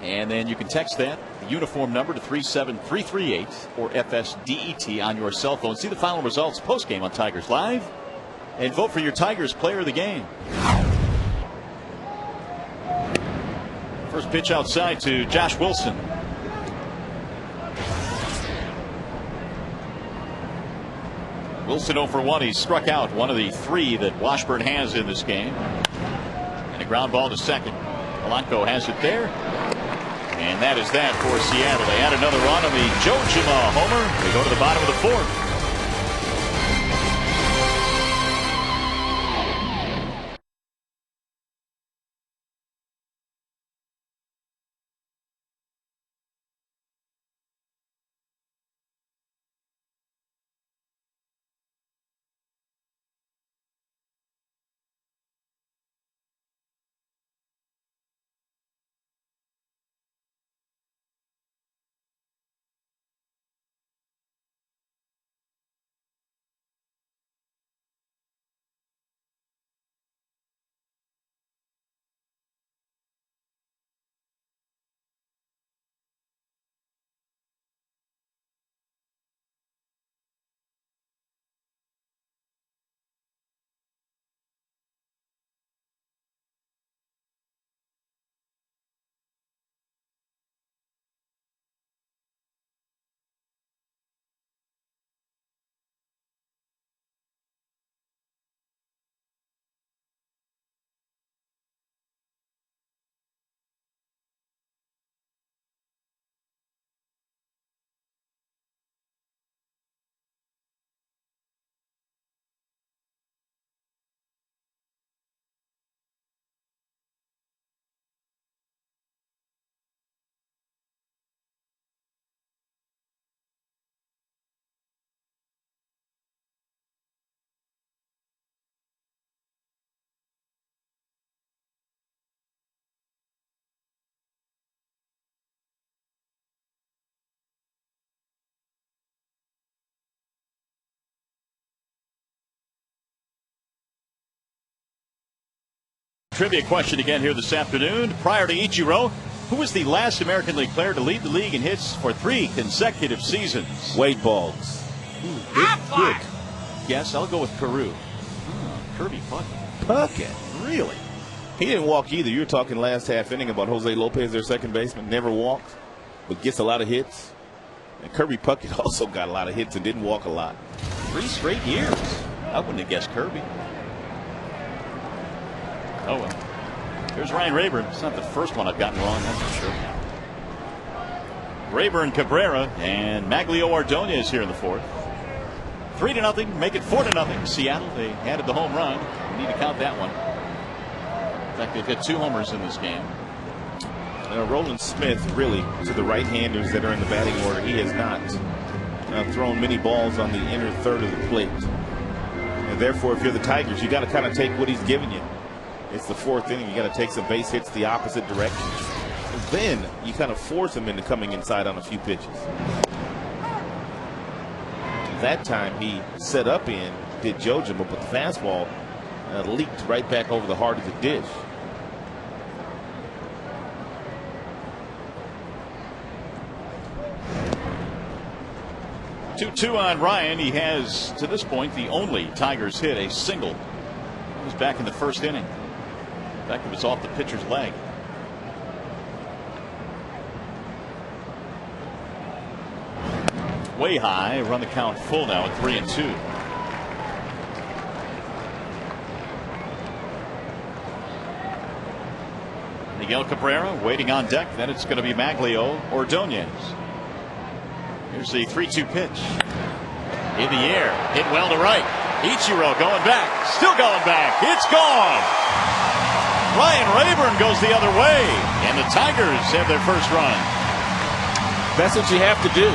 And then you can text that uniform number to 37338 or FSDET on your cell phone. See the final results post game on Tigers Live and vote for your Tigers player of the game. First pitch outside to Josh Wilson. Wilson 0 for 1. He struck out one of the 3 that Washburn has in this game. And a ground ball to second. Polanco has it there. And that is that for Seattle. They add another run on the Jojima homer. They go to the bottom of the 4th. Trivia question again here this afternoon. Prior to Ichiro, who was the last American League player to lead the league in hits for 3 consecutive seasons? Wade Boggs. Good. Yes, I'll go with Carew. Kirby Puckett. Really? He didn't walk either. You were talking last half inning about Jose Lopez, their second baseman. Never walks, but gets a lot of hits. And Kirby Puckett also got a lot of hits and didn't walk a lot. 3 straight years. I wouldn't have guessed Kirby. Oh well. Here's Ryan Rayburn. It's not the first one I've gotten wrong, that's for sure. Rayburn, Cabrera, and Maglio Ordonez here in the 4th. 3-0. Make it 4-0. Seattle, they added the home run. We need to count that one. In fact, they've hit 2 homers in this game. Roland Smith, really, to the right-handers that are in the batting order, he has not thrown many balls on the inner third of the plate. And therefore, if you're the Tigers, you got to kind of take what he's giving you. It's the 4th inning. You got to take some base hits the opposite direction. And then you kind of force him into coming inside on a few pitches. That time he set up in, did Jojima, but the fastball leaked right back over the heart of the dish. Two on Ryan. He has, to this point, the only Tigers hit, a single. It was back in the 1st inning. In fact, it was off the pitcher's leg. Way high. Run the count full now at 3-2. Miguel Cabrera waiting on deck. Then it's going to be Maglio Ordonez. Here's the 3-2 pitch. In the air. Hit well to right. Ichiro going back. Still going back. It's gone. Ryan Rayburn goes the other way. And the Tigers have their first run. That's what you have to do.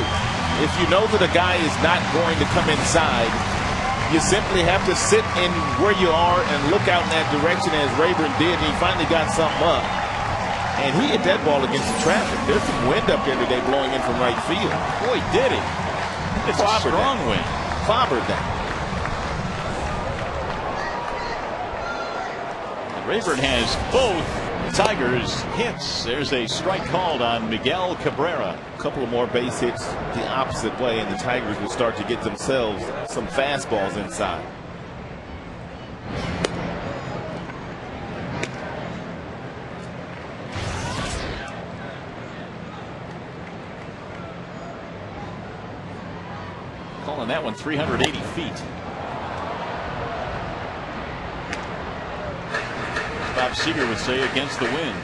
If you know that a guy is not going to come inside, you simply have to sit in where you are and look out in that direction as Rayburn did. And he finally got something up. And he hit that ball against the traffic. There's some wind up there today blowing in from right field. Boy, did he. It's a strong wind. Clobbered that. And Rayburn has both Tigers hits. There's a strike called on Miguel Cabrera. A couple of more base hits the opposite way, and the Tigers will start to get themselves some fastballs inside. Calling that one 380 feet. Bob Seeger would say against the wind.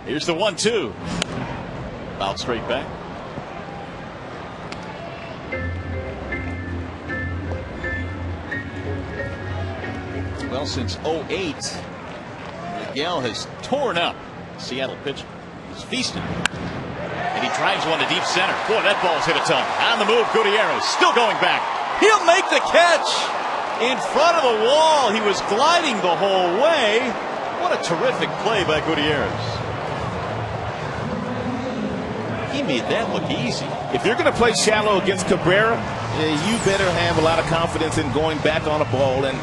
Here's the 1-2. Fouled straight back. Well, since 08, Miguel has torn up Seattle pitcher. He's feasting. And he drives one to deep center. Boy, that ball's hit a ton. On the move, Gutierrez still going back. He'll make the catch in front of the wall. He was gliding the whole way. What a terrific play by Gutierrez. He made that look easy. If you're going to play shallow against Cabrera, you better have a lot of confidence in going back on a ball. And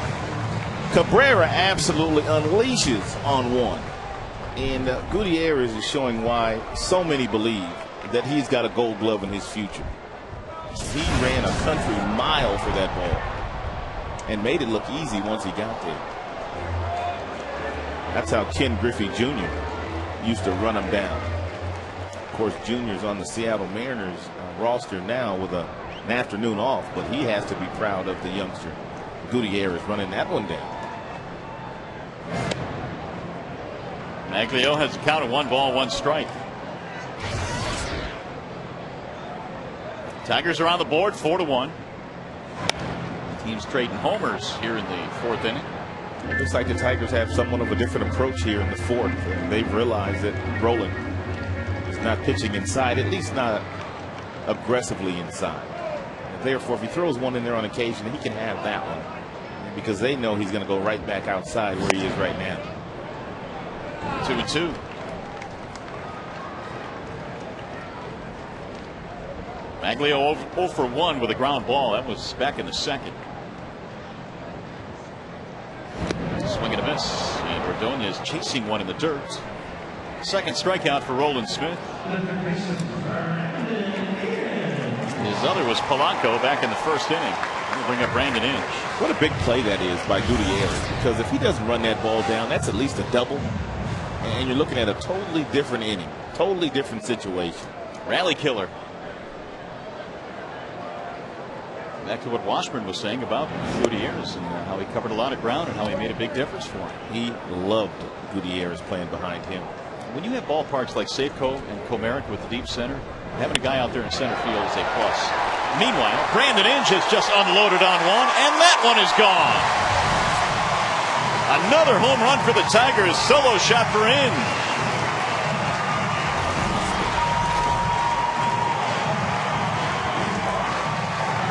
Cabrera absolutely unleashes on one. And Gutierrez is showing why so many believe that he's got a gold glove in his future. He ran a country mile for that ball and made it look easy once he got there. That's how Ken Griffey Jr. used to run him down. Of course, Jr.'s on the Seattle Mariners roster now with an afternoon off, but he has to be proud of the youngster Gutierrez running that one down. Maglio has a count of 1 ball, 1 strike. Tigers are on the board 4-1. Teams trading homers here in the 4th inning. It looks like the Tigers have somewhat of a different approach here in the 4th. And they've realized that Roland is not pitching inside, at least not aggressively inside. And therefore, if he throws one in there on occasion, he can have that one because they know he's going to go right back outside where he is right now. 2-2. Maglio 0 for 1 with a ground ball. That was back in the 2nd. Swing and a miss. And Ordonez chasing one in the dirt. 2nd strikeout for Roland Smith. His other was Polanco back in the 1st inning. He'll bring up Brandon Inge. What a big play that is by Gutierrez, because if he doesn't run that ball down, that's at least a double. And you're looking at a totally different inning, totally different situation. Rally killer. Back to what Washburn was saying about Gutierrez and how he covered a lot of ground and how he made a big difference for him. He loved Gutierrez playing behind him. When you have ballparks like Safeco and Comerica with the deep center, having a guy out there in center field is a plus. Meanwhile, Brandon Inge has just unloaded on one, and that one is gone. Another home run for the Tigers. Solo shot for Inge.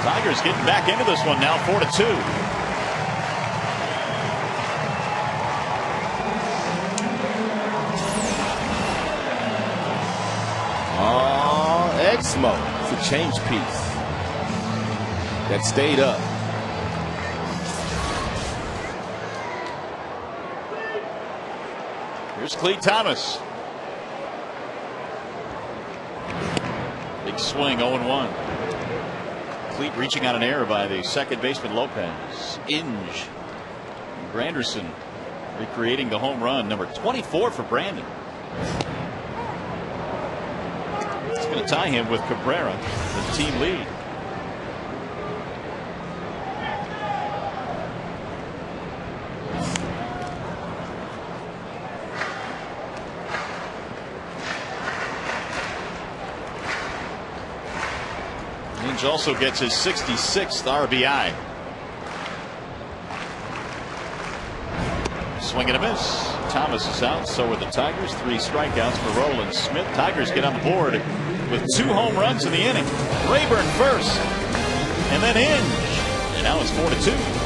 Tigers getting back into this one now, 4-2. Exmo. It's a change piece that stayed up. Here's Clete Thomas. Big swing, 0-1. Clete reaching on an error by the 2nd baseman Lopez. Inge. Granderson recreating the home run, number 24 for Brandon. It's going to tie him with Cabrera, the team lead. Inge also gets his 66th RBI. Swing and a miss. Thomas is out. So are the Tigers. 3 strikeouts for Roland Smith. Tigers get on the board with 2 home runs in the inning. Rayburn first, and then Inge, and now it's 4-2.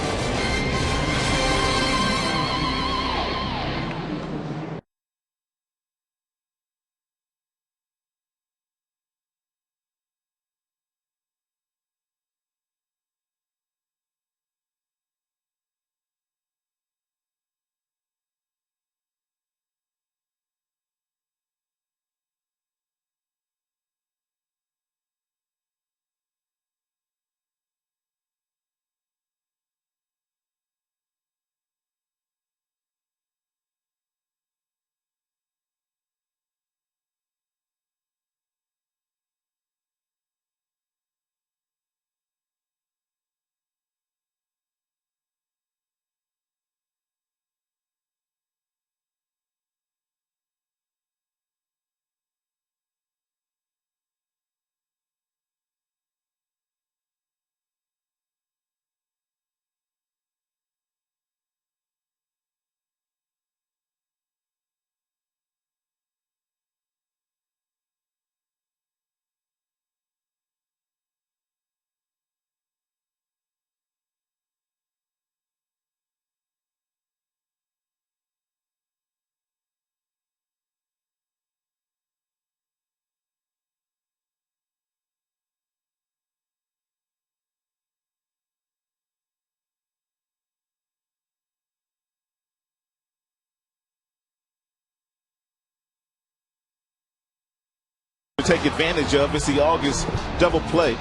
take advantage of. It's the August double play.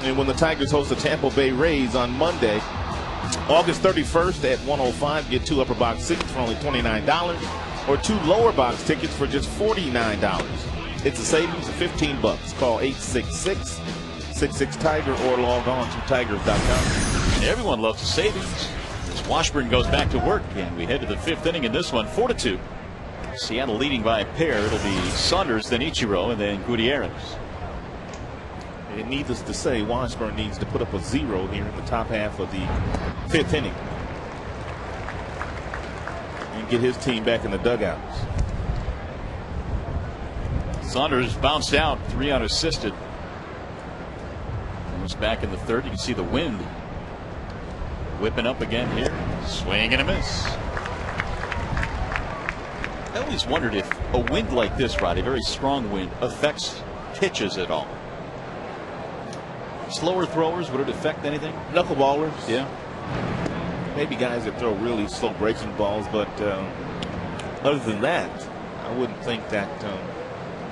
And when the Tigers host the Tampa Bay Rays on Monday, August 31st at 1:05, get 2 upper box tickets for only $29 or 2 lower box tickets for just $49. It's a savings of $15. Call 866-66-TIGER or log on to tigers.com. Everyone loves the savings. As Washburn goes back to work, and we head to the 5th inning in this one, 4-2. Seattle leading by a pair. It'll be Saunders, then Ichiro, and then Gutierrez. And needless to say, Washburn needs to put up a 0 here in the top half of the 5th inning and get his team back in the dugouts. Saunders bounced out, 3 unassisted. Comes back in the 3rd. You can see the wind whipping up again here. Swing and a miss. I always wondered if a wind like this, Rod, a very strong wind, affects pitches at all. Slower throwers, would it affect anything? Knuckleballers. Yeah. Maybe guys that throw really slow breaking balls, but other than that, I wouldn't think that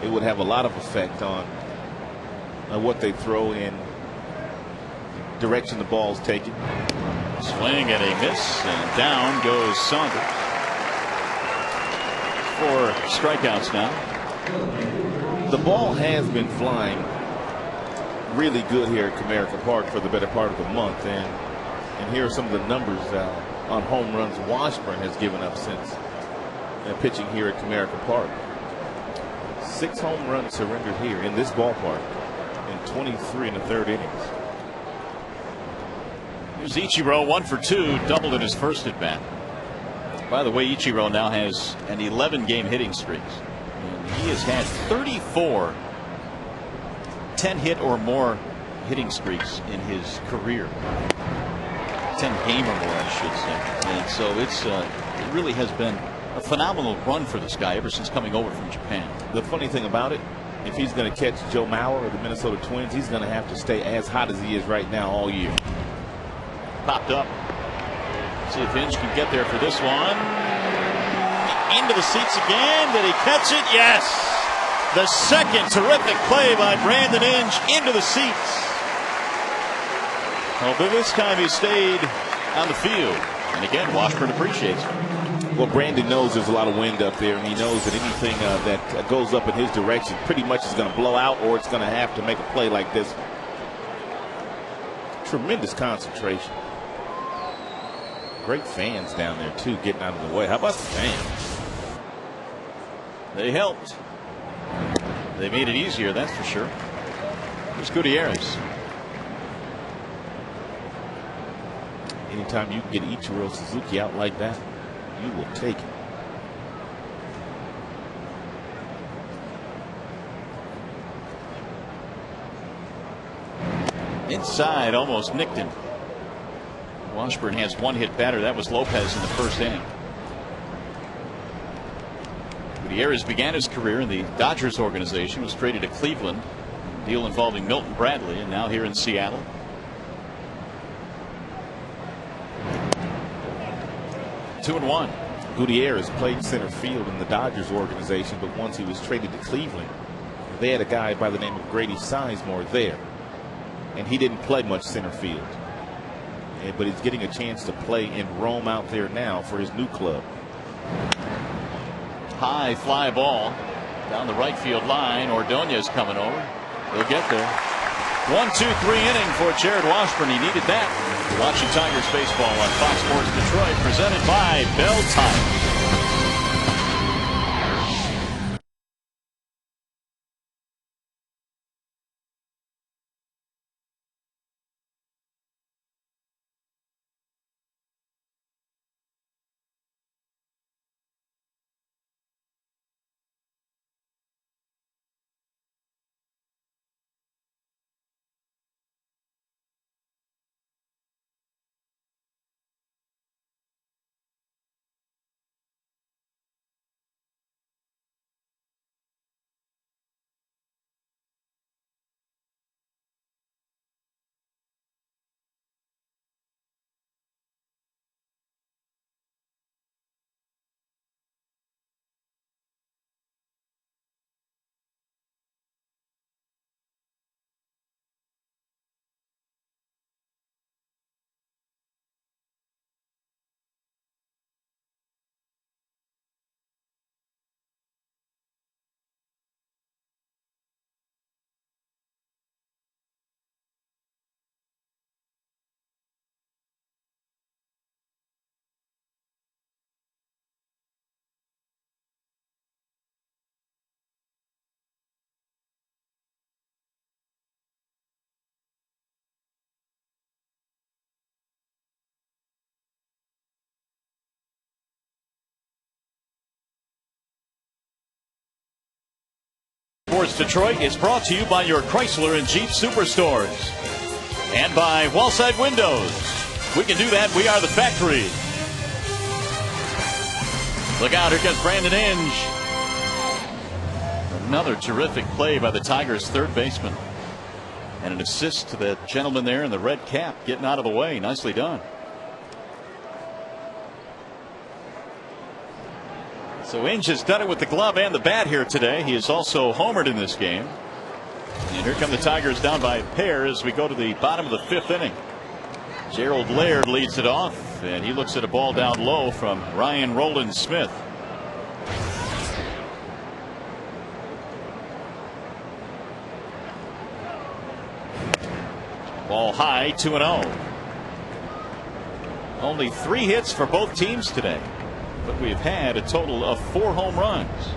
it would have a lot of effect on what they throw in direction the ball's taken. Swing and a miss, and down goes Saunders. 4 strikeouts now. The ball has been flying really good here at Comerica Park for the better part of the month, and here are some of the numbers on home runs Washburn has given up since pitching here at Comerica Park. 6 home runs surrendered here in this ballpark in 23 in the 3rd innings. Here's Ichiro, 1 for 2, doubled in his first at bat. By the way, Ichiro now has an 11-game hitting streak, and he has had 34 10-hit or more hitting streaks in his career. 10-game or more, I should say. And so it really has been a phenomenal run for this guy ever since coming over from Japan. The funny thing about it, if he's going to catch Joe Mauer or the Minnesota Twins, he's going to have to stay as hot as he is right now all year. Popped up. See if Inge can get there for this one. Into the seats again. Did he catch it? Yes. The second terrific play by Brandon Inge into the seats. Well, but this time he stayed on the field. And again, Washburn appreciates it. Well, Brandon knows there's a lot of wind up there, and he knows that anything that goes up in his direction pretty much is going to blow out, or it's going to have to make a play like this. Tremendous concentration. Great fans down there, too, getting out of the way. How about the fans? They helped. They made it easier, that's for sure. Here's Gutierrez. Anytime you can get Ichiro Suzuki out like that, you will take it. Inside, almost nicked him. Washburn has 1 hit batter. That was Lopez in the 1st inning. Gutierrez began his career in the Dodgers organization, was traded to Cleveland, deal involving Milton Bradley, and now here in Seattle. Two and one. Gutierrez played center field in the Dodgers organization, but once he was traded to Cleveland, they had a guy by the name of Grady Sizemore there, and he didn't play much center field. But he's getting a chance to play and roam out there now for his new club. High fly ball down the right field line. Ordonez coming over. He'll get there. 1-2-3 inning for Jared Washburn. He needed that. Watching Tigers baseball on Fox Sports Detroit, presented by Bell Tire. Detroit is brought to you by your Chrysler and Jeep Superstores and by Wallside Windows. We can do that. We are the factory. Look out, here comes Brandon Inge. Another terrific play by the Tigers' third baseman. And an assist to that gentleman there in the red cap getting out of the way. Nicely done. So Inge has done it with the glove and the bat here today. He is also homered in this game. And here come the Tigers down by a pair as we go to the bottom of the fifth inning. Gerald Laird leads it off, and he looks at a ball down low from Ryan Roland Smith. Ball high, 2-0. Only 3 hits for both teams today, but we've had a total of 4 home runs.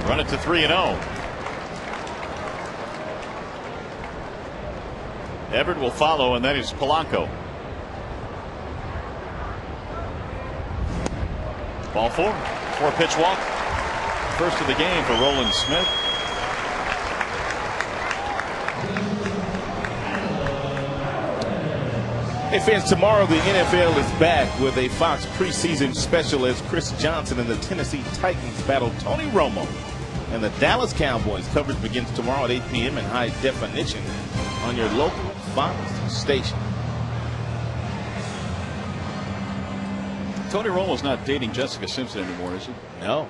Run it to 3-0. Everett will follow, and that is Polanco. Ball 4. 4-pitch walk. First of the game for Roland Smith. Hey fans, tomorrow the NFL is back with a Fox preseason special as Chris Johnson and the Tennessee Titans battle Tony Romo and the Dallas Cowboys. Coverage begins tomorrow at 8 p.m. in high definition on your local Fox station. Tony Romo's not dating Jessica Simpson anymore, is he? No.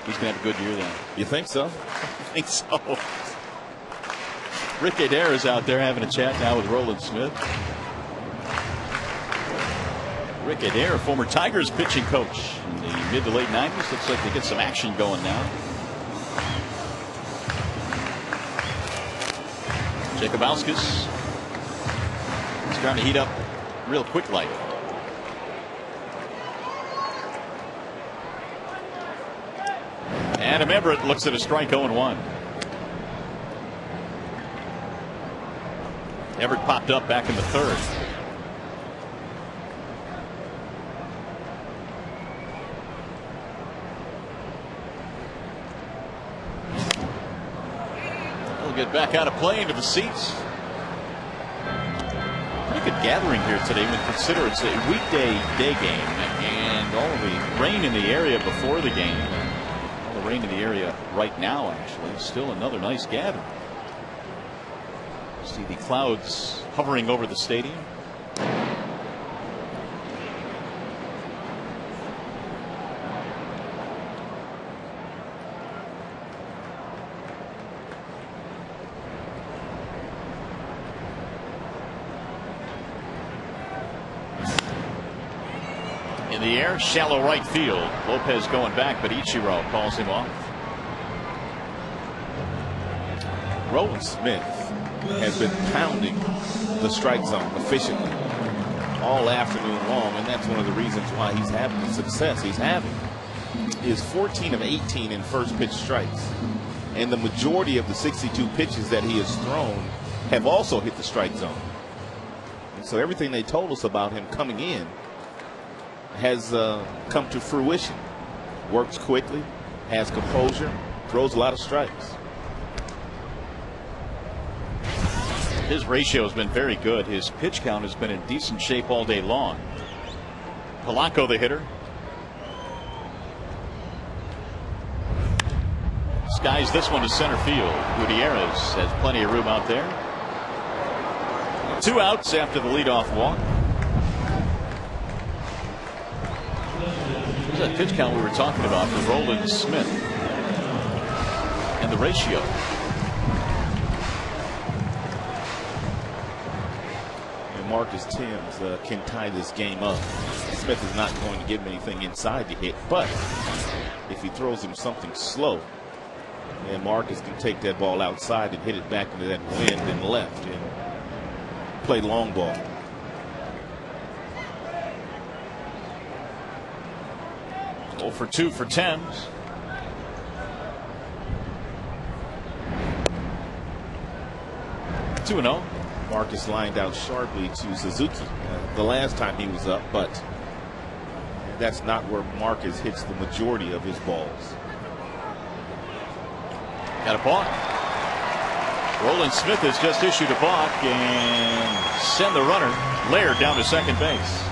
He's going to have a good year then. You think so? I think so. Rick Adair is out there having a chat now with Roland Smith. Rick Adair, former Tigers pitching coach in the mid to late 90s. Looks like they get some action going now. Jacobowskis starting to heat up real quick like. Adam Everett looks at a strike 0-1. Everett popped up back in the third. We'll get back out of play into the seats. Pretty good gathering here today when consider it's a weekday day game and all of the rain in the area before the game. All the rain in the area right now, actually. Still another nice gathering. See the clouds hovering over the stadium. In the air, shallow right field. Lopez going back, but Ichiro calls him off. Roland Smith has been pounding the strike zone efficiently all afternoon long, and that's one of the reasons why he's having the success he's having. Is 14 of 18 in first pitch strikes, and the majority of the 62 pitches that he has thrown have also hit the strike zone. And so everything they told us about him coming in has come to fruition. Works quickly, has composure, throws a lot of strikes. His ratio has been very good. His pitch count has been in decent shape all day long. Polanco, the hitter. Skies this one to center field. Gutierrez has plenty of room out there. 2 outs after the leadoff walk. Here's that pitch count we were talking about for Roland Smith. And the ratio. Marcus Timms can tie this game up. Smith is not going to give him anything inside to hit, but if he throws him something slow, then Marcus can take that ball outside and hit it back into that wind and left and play long ball. Oh for 2 for Timms. Two and 0. Marcus lined out sharply to Suzuki the last time he was up, but that's not where Marcus hits the majority of his balls. Got a balk. Roland Smith has just issued a balk and send the runner Laird down to second base.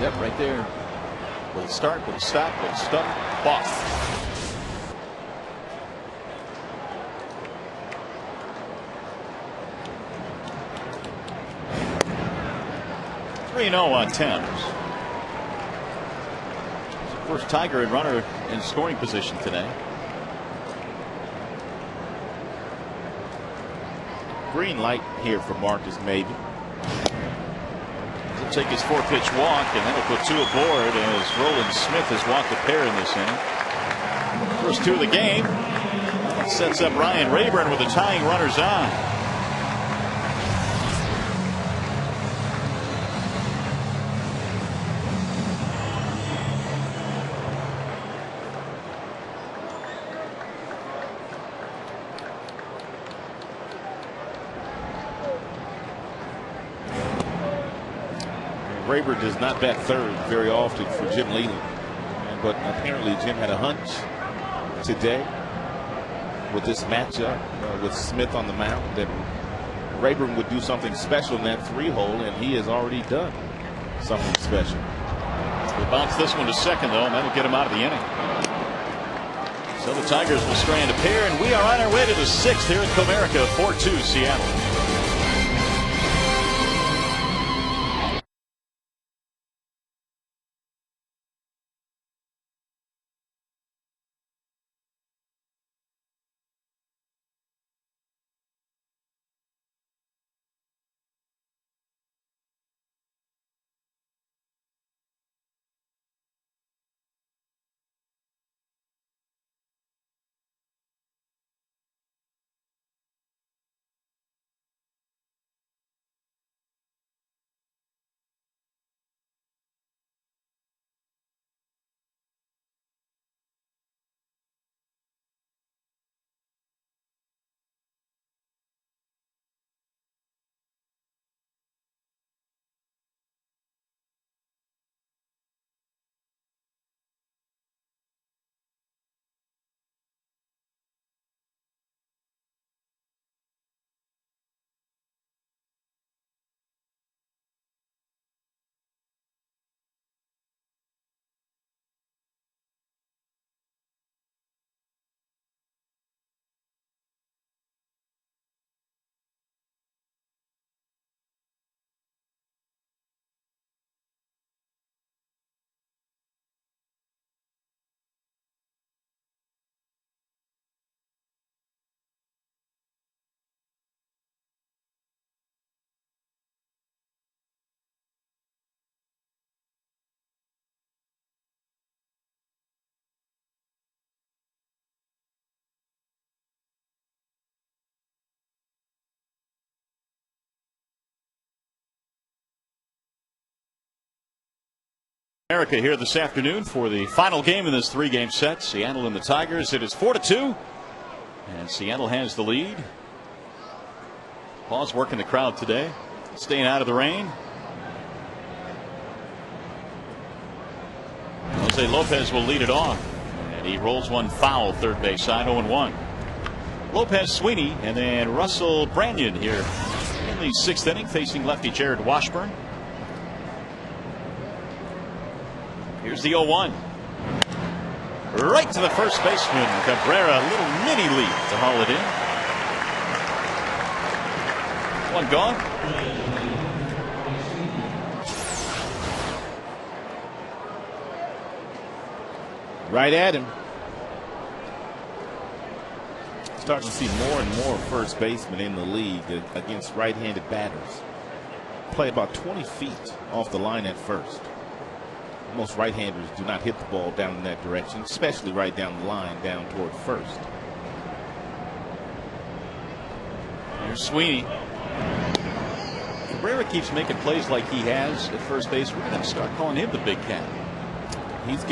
Yep, right there. Little start, little stop, little stop, balk. On Thames. First Tiger and runner in scoring position today. Green light here for Marcus, maybe. He'll take his 4-pitch walk, and then he'll put 2 aboard as Roland Smith has walked a pair in this inning. First 2 of the game. Sets up Ryan Rayburn with the tying runners on. Rayburn does not bat third very often for Jim Leland, but apparently Jim had a hunch today with this matchup with Smith on the mound that Rayburn would do something special in that 3-hole, and he has already done something special. We'll bounce this one to second, though, and that'll get him out of the inning. So the Tigers will strand a pair, and we are on our way to the 6th here at Comerica. 4-2 Seattle. America here this afternoon for the final game in this 3-game set. Seattle and the Tigers. It is 4-2, and Seattle has the lead. Paul's working the crowd today, staying out of the rain. Jose Lopez will lead it off, and he rolls one foul, third base side, 0-1. Lopez, Sweeney, and then Russell Branyan here in the 6th inning, facing lefty Jared Washburn. Here's the 0-1. Right to the first baseman. Cabrera, a little mini leap to haul it in. One gone. Right at him. Starting to see more and more first basemen in the league against right-handed batters. Play about 20 feet off the line at first. Most right-handers do not hit the ball down in that direction, especially right down the line, down toward first. Here's Sweeney. Cabrera keeps making plays like he has at first base. We're going to start calling him the big cat. he's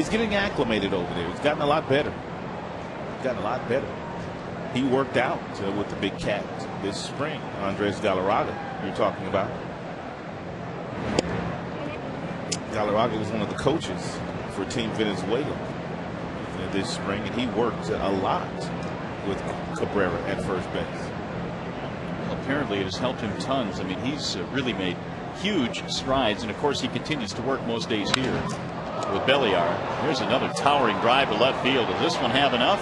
getting acclimated over there. He's gotten a lot better. He worked out with the big cat this spring. Andres Galarraga, you're talking about. Galarraga was one of the coaches for Team Venezuela this spring, and he worked a lot with Cabrera at first base. Apparently it has helped him tons. I mean, he's really made huge strides, and of course he continues to work most days here with Belliar. Here's another towering drive to left field. Does this one have enough?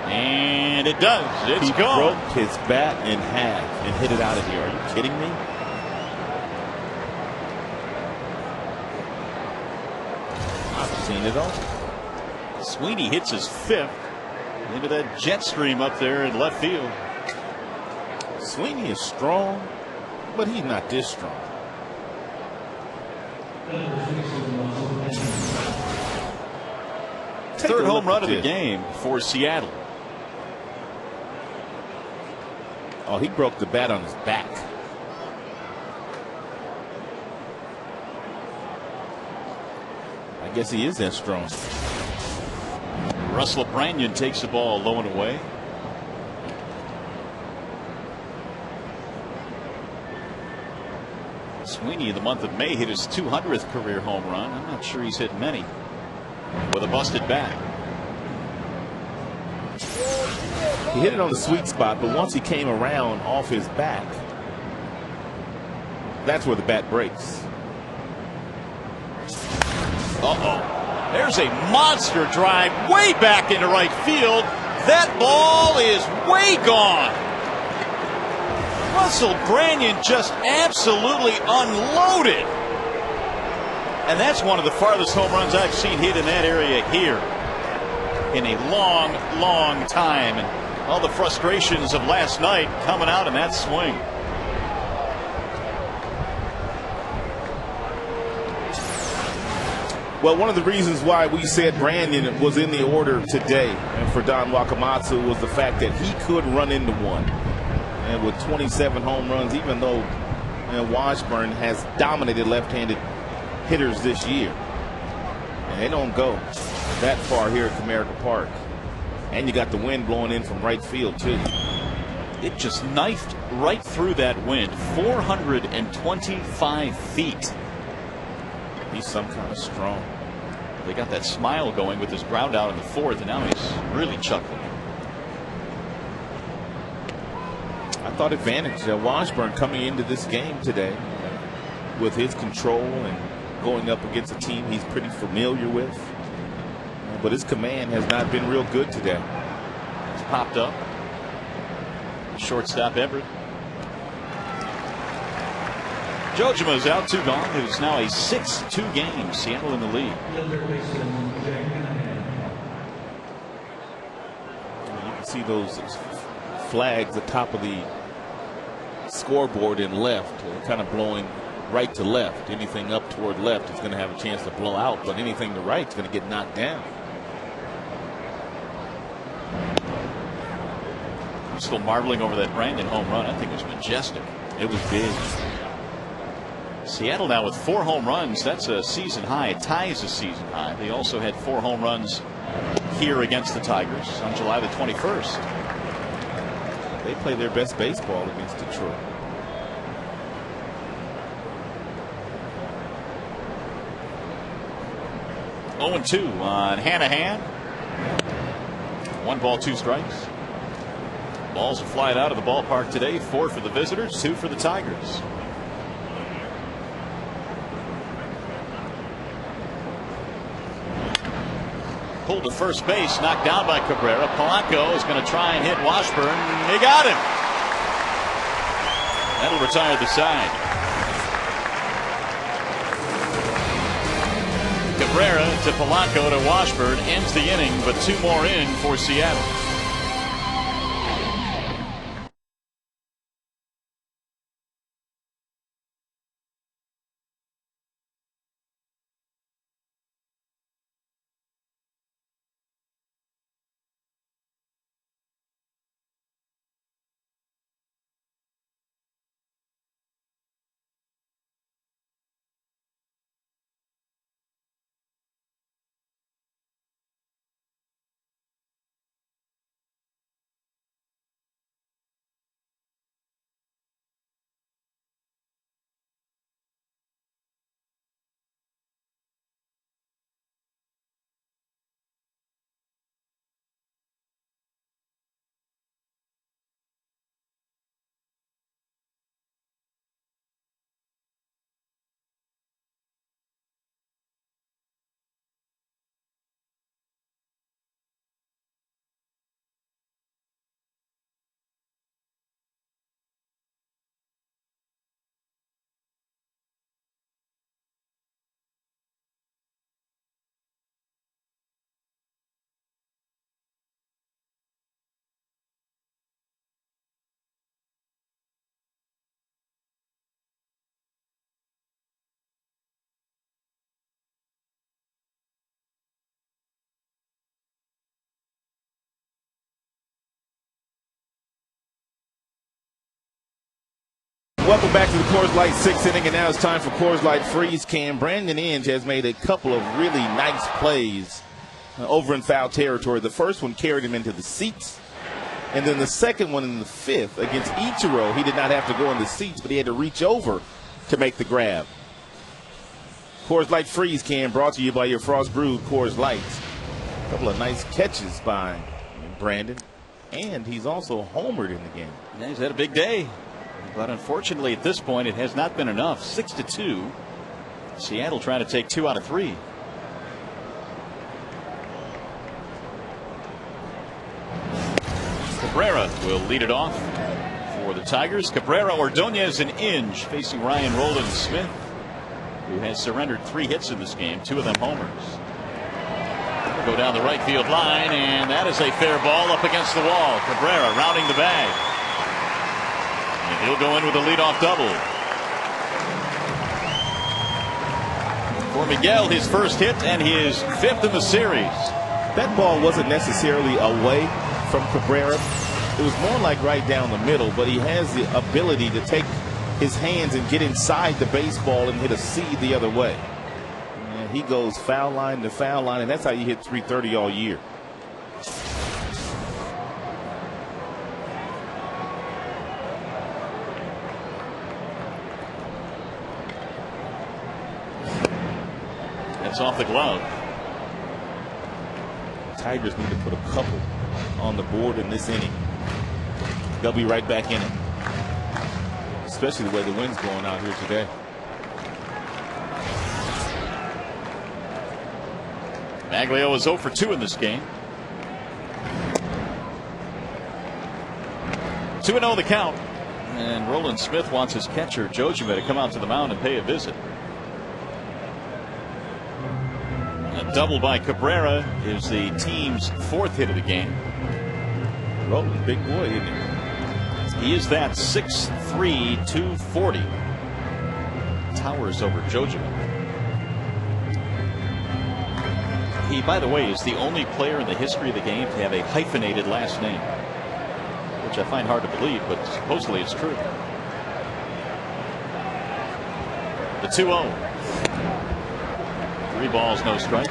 And it does. It's gone. Broke his bat in half and hit it out of here. Are you kidding me? I've seen it all. Sweeney hits his fifth into that jet stream up there in left field. Sweeney is strong, but he's not this strong. Third home run of the game for Seattle. Oh, he broke the bat on his back. I guess he is that strong. Russell Branyan takes the ball low and away. Sweeney in the month of May hit his 200th career home run. I'm not sure he's hit many with a busted bat. He hit it on the sweet spot, but once he came around off his back, that's where the bat breaks. There's a monster drive way back into right field. That ball is way gone. Russell Branyan just absolutely unloaded. And that's one of the farthest home runs I've seen hit in that area here in a long, long time. And all the frustrations of last night coming out in that swing. Well, one of the reasons why we said Branyan was in the order today and for Don Wakamatsu was the fact that he could run into one. And with 27 home runs, even though Washburn has dominated left-handed hitters this year, and they don't go that far here at Comerica Park. And you got the wind blowing in from right field, too. It just knifed right through that wind, 425 feet. He's some kind of strong. They got that smile going with his ground out in the fourth, and now he's really chuckling. I thought advantage. Washburn coming into this game today with his control and going up against a team he's pretty familiar with. But his command has not been real good today. It's popped up. Shortstop Everett. Jojima's out, 2 gone. It is now a 6-2 game. Seattle in the lead. You can see those flags at the top of the scoreboard in left, kind of blowing right to left. Anything up toward left is going to have a chance to blow out, but anything to right is going to get knocked down. I'm still marveling over that Branyan home run. I think it was majestic. It was big. Seattle now with 4 home runs. That's a season high. It ties a season high. They also had 4 home runs here against the Tigers on July the 21st. They play their best baseball against Detroit. Oh, 0-2 on Hanahan. 1 ball, 2 strikes. Balls are flying out of the ballpark today. 4 for the visitors, 2 for the Tigers. Pulled to first base, knocked down by Cabrera. Polanco is going to try and hit Washburn. He got him. That'll retire the side. Cabrera to Polanco to Washburn ends the inning, but 2 more in for Seattle. Welcome back to the Coors Light 6th inning, and now it's time for Coors Light Freeze Can. Brandon Inge has made a couple of really nice plays over in foul territory. The first one carried him into the seats, and then the second one in the fifth against Ichiro, he did not have to go in the seats, but he had to reach over to make the grab. Coors Light Freeze Can brought to you by your Frost Brewed Coors Lights. A couple of nice catches by Brandon, and he's also homered in the game. Yeah, he's had a big day. But unfortunately, at this point, it has not been enough. 6-2. Seattle trying to take 2 out of 3. Cabrera will lead it off for the Tigers. Cabrera, Ordonez, and Inge facing Ryan Roland Smith, who has surrendered 3 hits in this game, 2 of them homers. Go down the right field line, and that is a fair ball up against the wall. Cabrera rounding the bag. And he'll go in with a leadoff double. For Miguel, his first hit and his 5th in the series. That ball wasn't necessarily away from Cabrera. It was more like right down the middle, but he has the ability to take his hands and get inside the baseball and hit a seed the other way. And he goes foul line to foul line, and that's how you hit 330 all year. That's off the glove. Tigers need to put a couple on the board in this inning. They'll be right back in it, especially the way the wind's blowing out here today. Maglio is 0 for 2 in this game. 2-0 the count. And Roland Smith wants his catcher, Jojima, to come out to the mound and pay a visit. A double by Cabrera is the team's 4th hit of the game. Roland, big boy, isn't he? He is that 6'3", 240. Towers over Jojima. He, by the way, is the only player in the history of the game to have a hyphenated last name, which I find hard to believe, but supposedly it's true. The 2-0. 3 balls, no strikes.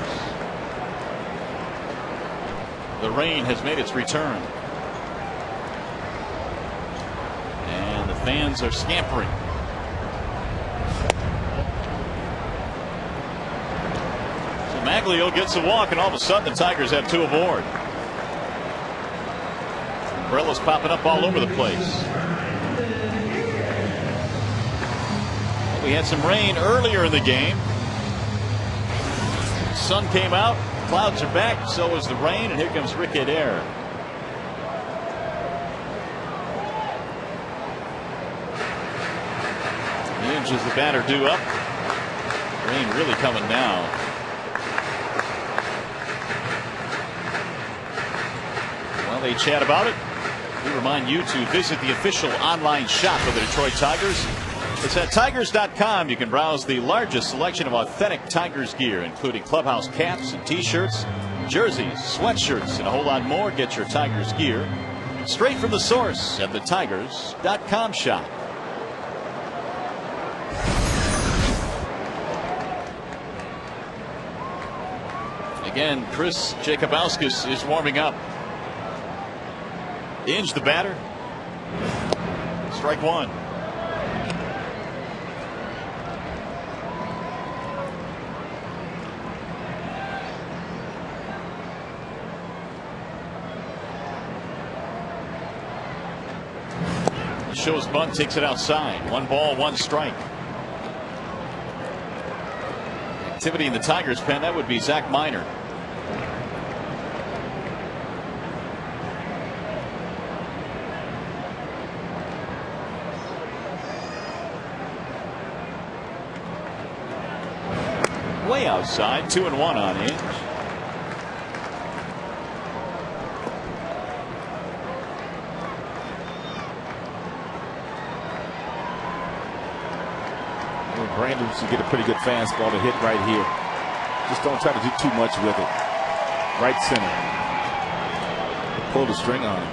The rain has made its return, and the fans are scampering. So Maglio gets a walk, and all of a sudden the Tigers have 2 aboard. Umbrellas popping up all over the place. We had some rain earlier in the game. Sun came out, clouds are back, so is the rain, and here comes Rick Adair. Inge is the batter due up. Rain really coming down. While they chat about it, we remind you to visit the official online shop of the Detroit Tigers. It's at Tigers.com. You can browse the largest selection of authentic Tigers gear, including clubhouse caps and t-shirts, jerseys, sweatshirts, and a whole lot more. Get your Tigers gear straight from the source at the Tigers.com shop. Again, Chris Jacobowskis is warming up. Inge the batter. Strike 1. Shows bunt, takes it outside. 1 ball, 1 strike. Activity in the Tigers pen, that would be Zach Miner. Way outside, 2-1 on Inge. Brandon should get a pretty good fastball to hit right here. Just don't try to do too much with it. Right center. Pull the string on him.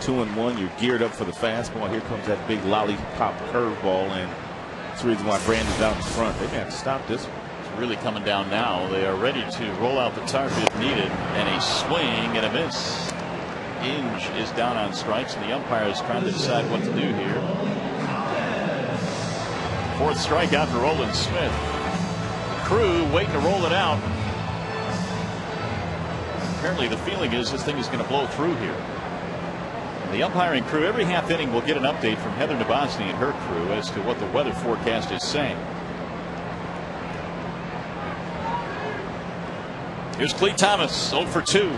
2-1. You're geared up for the fastball. Here comes that big lollipop curveball, and that's the reason why Brandon's out in front. They may have to stop this one. It's really coming down now. They are ready to roll out the target if needed, and a swing and a miss. Inge is down on strikes, and the umpire is trying to decide what to do here. Fourth strikeout for Roland Smith. The crew waiting to roll it out. Apparently the feeling is this thing is going to blow through here. The umpiring crew every half inning will get an update from Heather Nabosny and her crew as to what the weather forecast is saying. Here's Clee Thomas, 0 for 2.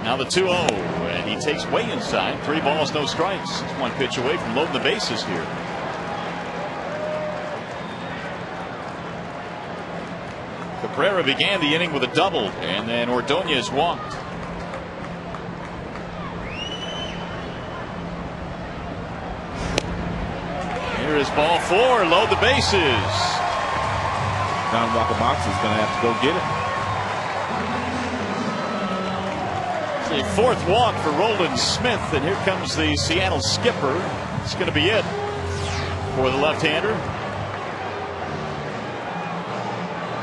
Now the 2-0, and he takes way inside. 3 balls, no strikes. It's 1 pitch away from loading the bases here. Cabrera began the inning with a double, and then Ordonez walked. Here is ball 4, load the bases. Don Wakamox is going to have to go get it. A 4th walk for Roland Smith, and here comes the Seattle skipper. It's going to be it for the left-hander.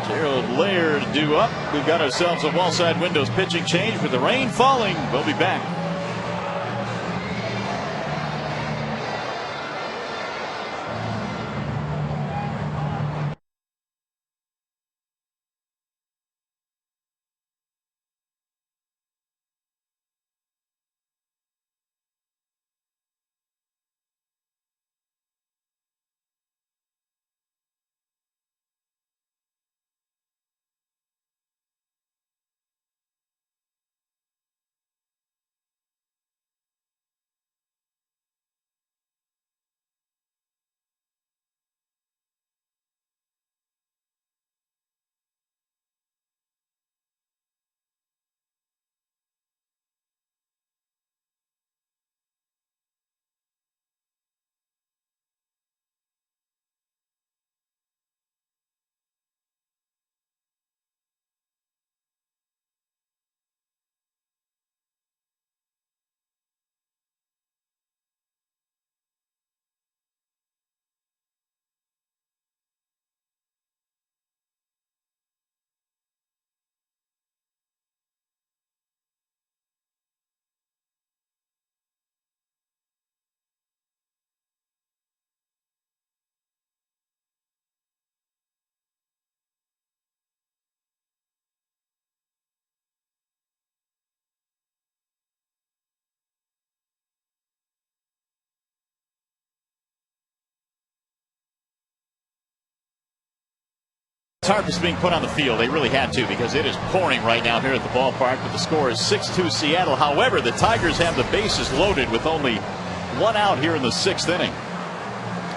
Gerald Laird due up. We've got ourselves a wall side windows pitching change with the rain falling. We'll be back. Tarp is being put on the field. They really had to, because it is pouring right now here at the ballpark. But the score is 6-2 Seattle. However, the Tigers have the bases loaded with only 1 out here in the 6th inning.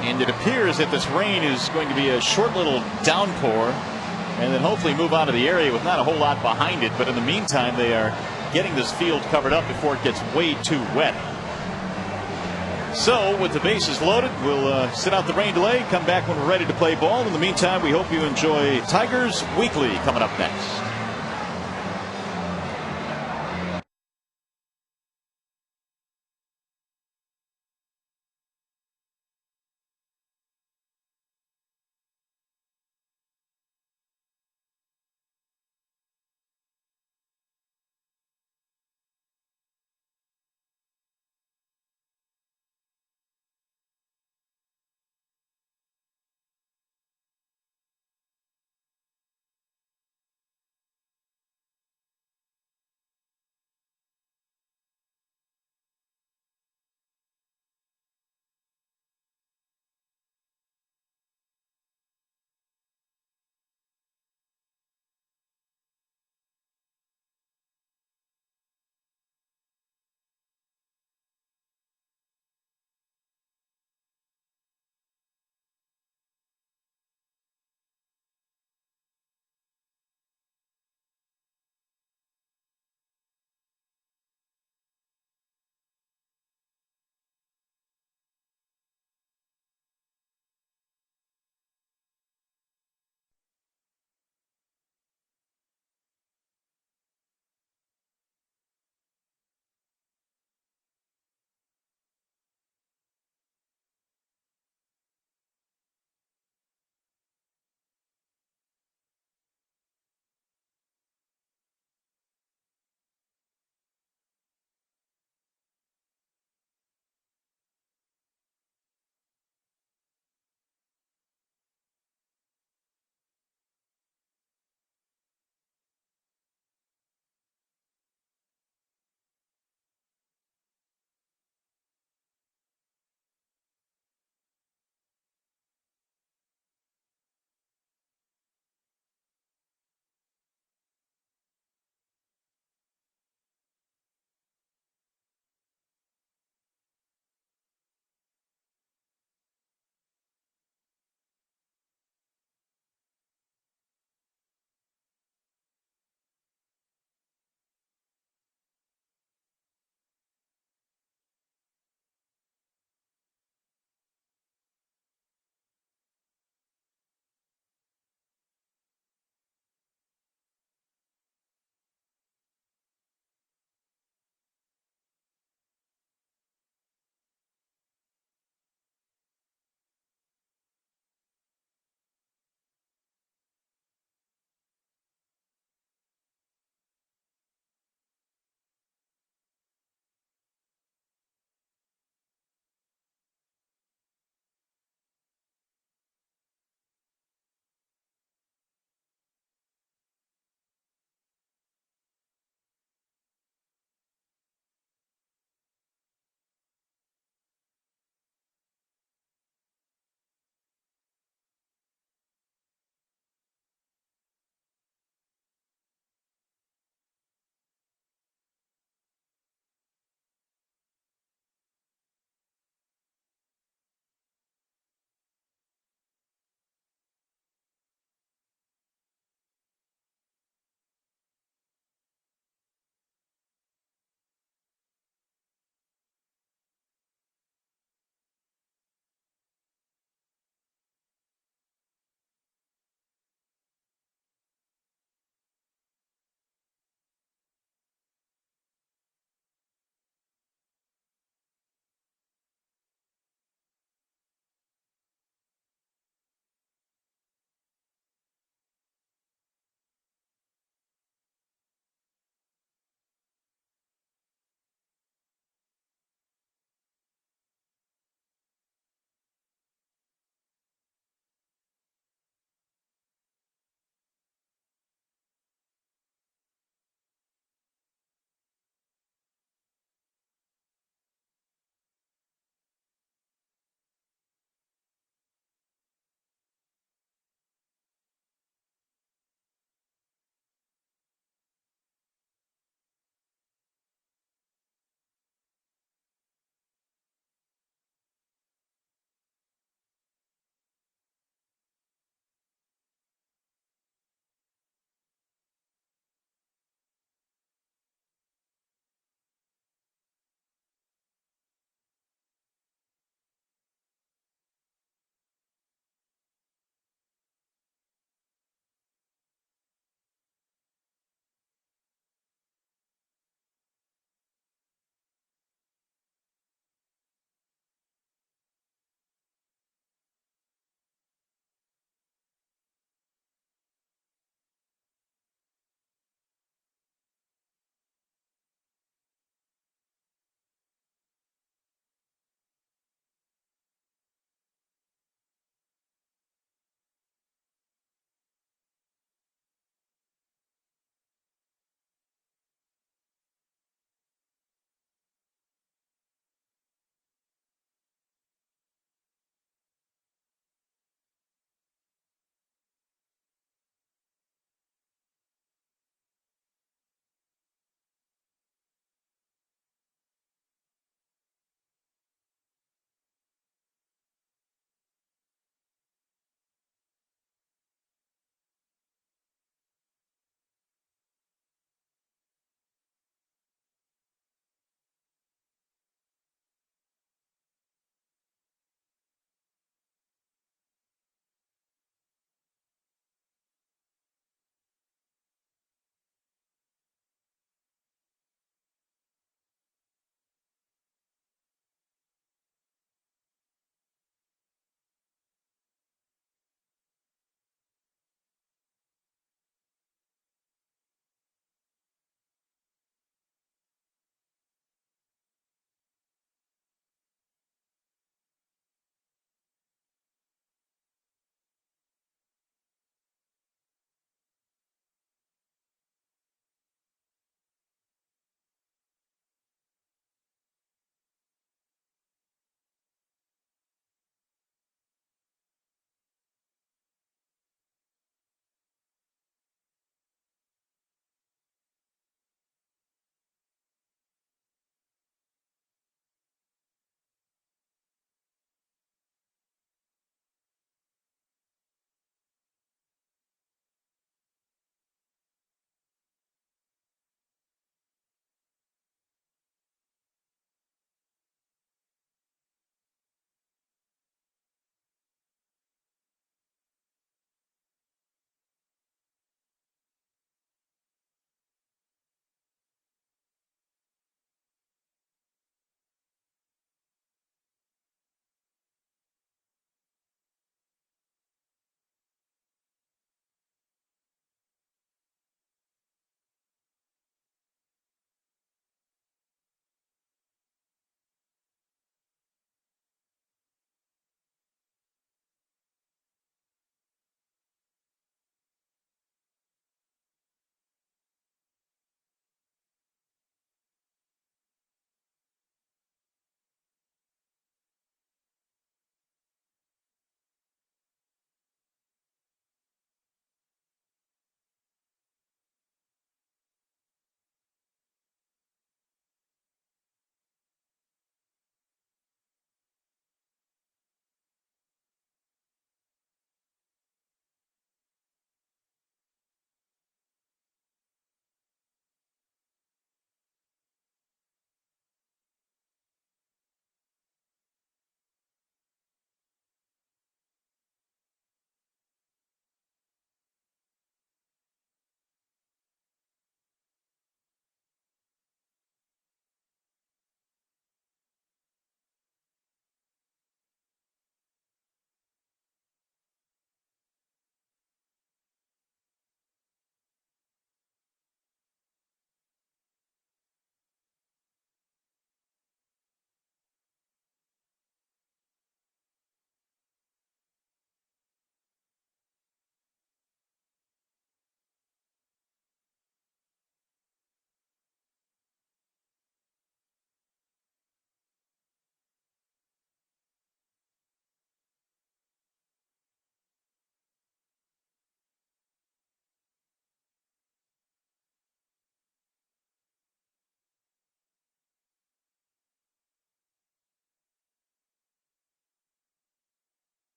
And it appears that this rain is going to be a short little downpour and then hopefully move out of the area with not a whole lot behind it. But in the meantime, they are getting this field covered up before it gets way too wet. So with the bases loaded, we'll sit out the rain delay, come back when we're ready to play ball. In the meantime, we hope you enjoy Tigers Weekly coming up next.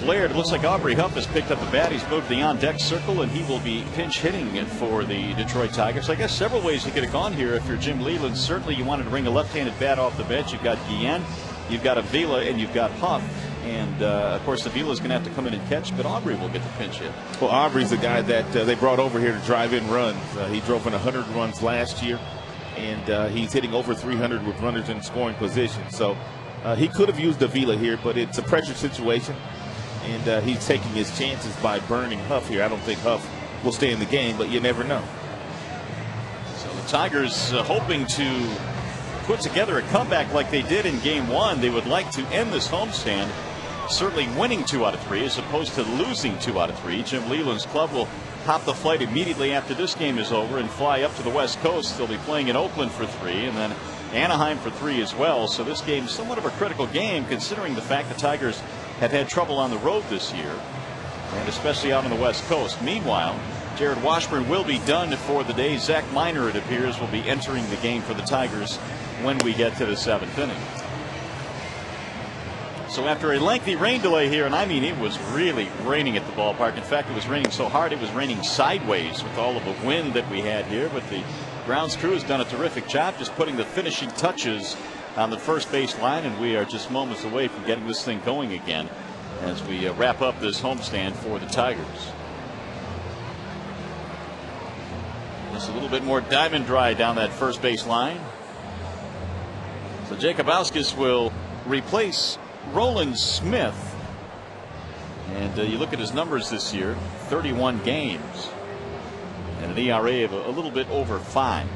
Laird. It looks like Aubrey Huff has picked up the bat. He's moved to the on-deck circle, and he will be pinch hitting for the Detroit Tigers. I guess several ways you could have gone here if you're Jim Leland. Certainly you wanted to bring a left-handed bat off the bench. You've got Guillen, you've got Avila, and you've got Huff. And, of course, Avila's going to have to come in and catch, but Aubrey will get the pinch hit. Well, Aubrey's a guy that they brought over here to drive in runs. He drove in 100 runs last year, and he's hitting over 300 with runners in scoring position. So he could have used Avila here, but it's a pressure situation, and he's taking his chances by burning Huff here. I don't think Huff will stay in the game, but you never know. So the Tigers hoping to put together a comeback like they did in Game 1. They would like to end this homestand certainly winning 2 out of 3 as opposed to losing 2 out of 3. Jim Leland's club will hop the flight immediately after this game is over and fly up to the West Coast. They'll be playing in Oakland for 3 and then Anaheim for 3 as well. So this game is somewhat of a critical game considering the fact the Tigers have had trouble on the road this year, and especially out on the West Coast. Meanwhile, Jared Washburn will be done for the day. Zach Miner, it appears, will be entering the game for the Tigers when we get to the 7th inning. So after a lengthy rain delay here, and I mean it was really raining at the ballpark. In fact, it was raining so hard it was raining sideways with all of the wind that we had here. But the grounds crew has done a terrific job just putting the finishing touches on the first base line, and we are just moments away from getting this thing going again as we wrap up this homestand for the Tigers. Just a little bit more diamond dry down that first base line. So Jacobowskis will replace Roland Smith, and you look at his numbers this year: 31 games and an ERA of a little bit over 5.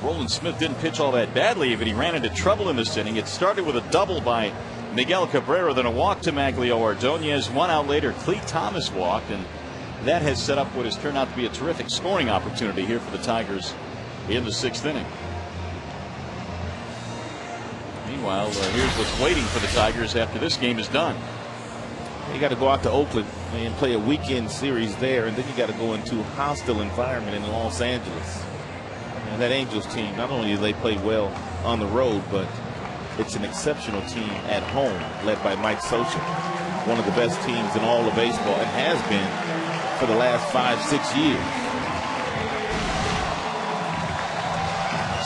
Roland Smith didn't pitch all that badly, but he ran into trouble in this inning. It started with a double by Miguel Cabrera, then a walk to Maglio Ordonez. 1 out later, Clete Thomas walked, and that has set up what has turned out to be a terrific scoring opportunity here for the Tigers in the 6th inning. Meanwhile, here's what's waiting for the Tigers after this game is done. You got to go out to Oakland and play a weekend series there, and then you got to go into a hostile environment in Los Angeles. And that Angels team, not only do they play well on the road, but it's an exceptional team at home, led by Mike Scioscia, one of the best teams in all of baseball, and has been for the last 5-6 years.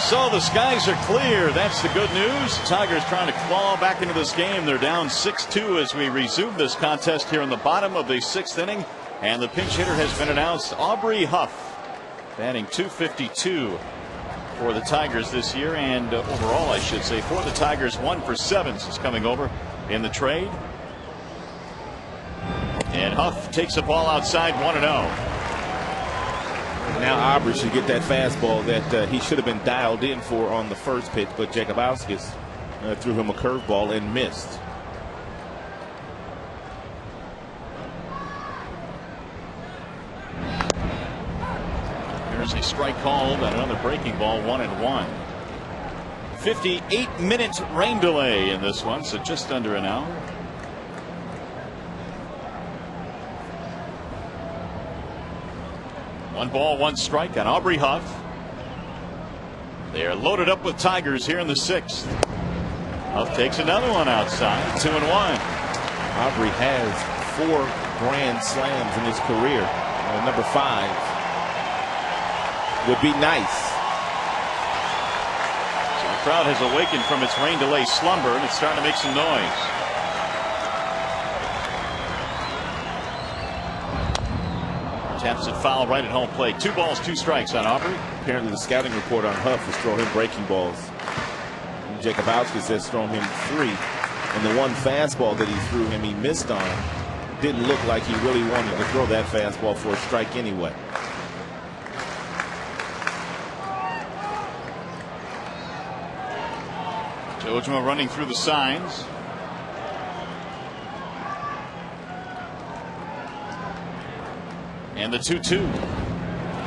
So the skies are clear. That's the good news. Tigers trying to claw back into this game. They're down 6-2 as we resume this contest here in the bottom of the 6th inning. And the pinch hitter has been announced, Aubrey Huff, batting .252 for the Tigers this year. And overall, I should say, for the Tigers, 1 for 7 since coming over in the trade. And Huff takes a ball outside, 1-0. Now Aubrey should get that fastball that he should have been dialed in for on the first pitch, but Jacobowskis threw him a curveball and missed. There's a strike called on another breaking ball, 1-1. 58-minute rain delay in this one, so just under an hour. One ball, one strike on Aubrey Huff. They are loaded up with Tigers here in the 6th. Huff takes another one outside, 2-1. Aubrey has 4 grand slams in his career. Number 5 would be nice. So the crowd has awakened from its rain delay slumber, and it's starting to make some noise. Taps it foul right at home plate. 2 balls, 2 strikes on Aubrey. Apparently the scouting report on Huff has thrown him breaking balls. And Jacobowskis has thrown him 3. And the one fastball that he threw him, he missed on. Didn't look like he really wanted to throw that fastball for a strike anyway. Ojima running through the signs. And the 2-2.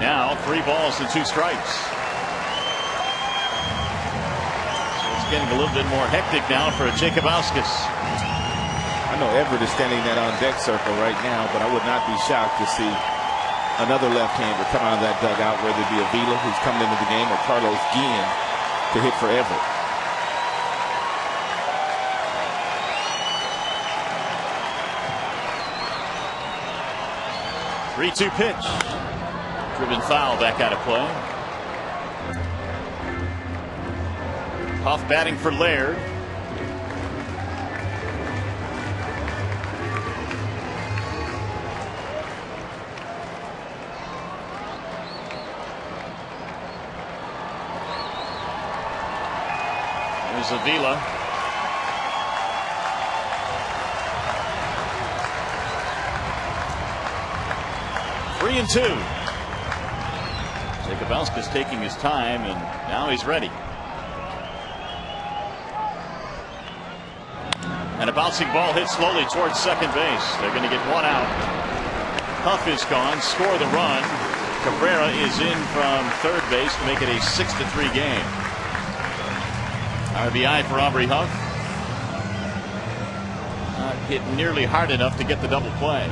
Now 3 balls and 2 strikes. So it's getting a little bit more hectic now for Jacobowskis. I know Everett is standing in that on deck circle right now, but I would not be shocked to see another left-hander come out of that dugout, whether it be Avila, who's coming into the game, or Carlos Guillen to hit for Everett. 3-2 pitch. Driven foul, back out of play. Huff batting for Laird. There's Avila. Three and two. Jacobowski's taking his time, and now he's ready. And a bouncing ball hit slowly towards second base. They're going to get one out. Huff is gone. Score the run. Cabrera is in from third base to make it a 6-3 game. RBI for Aubrey Huff. Not hit nearly hard enough to get the double play.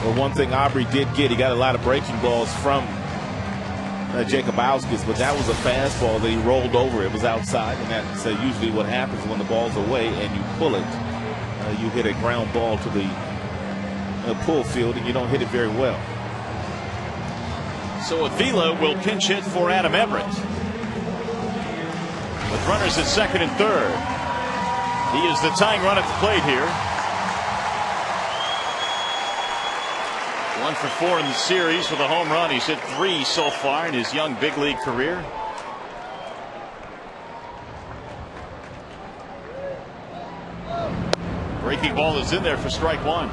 Well, one thing Aubrey did get, he got a lot of breaking balls from Jacobowski's, but that was a fastball that he rolled over. It was outside, and that's usually what happens when the ball's away and you pull it. You hit a ground ball to the pull field, and you don't hit it very well. So Avila will pinch hit for Adam Everett. With runners at second and third. He is the tying run at the plate here. 1 for 4 in the series with a home run. He's hit 3 so far in his young big league career. Breaking ball is in there for strike one.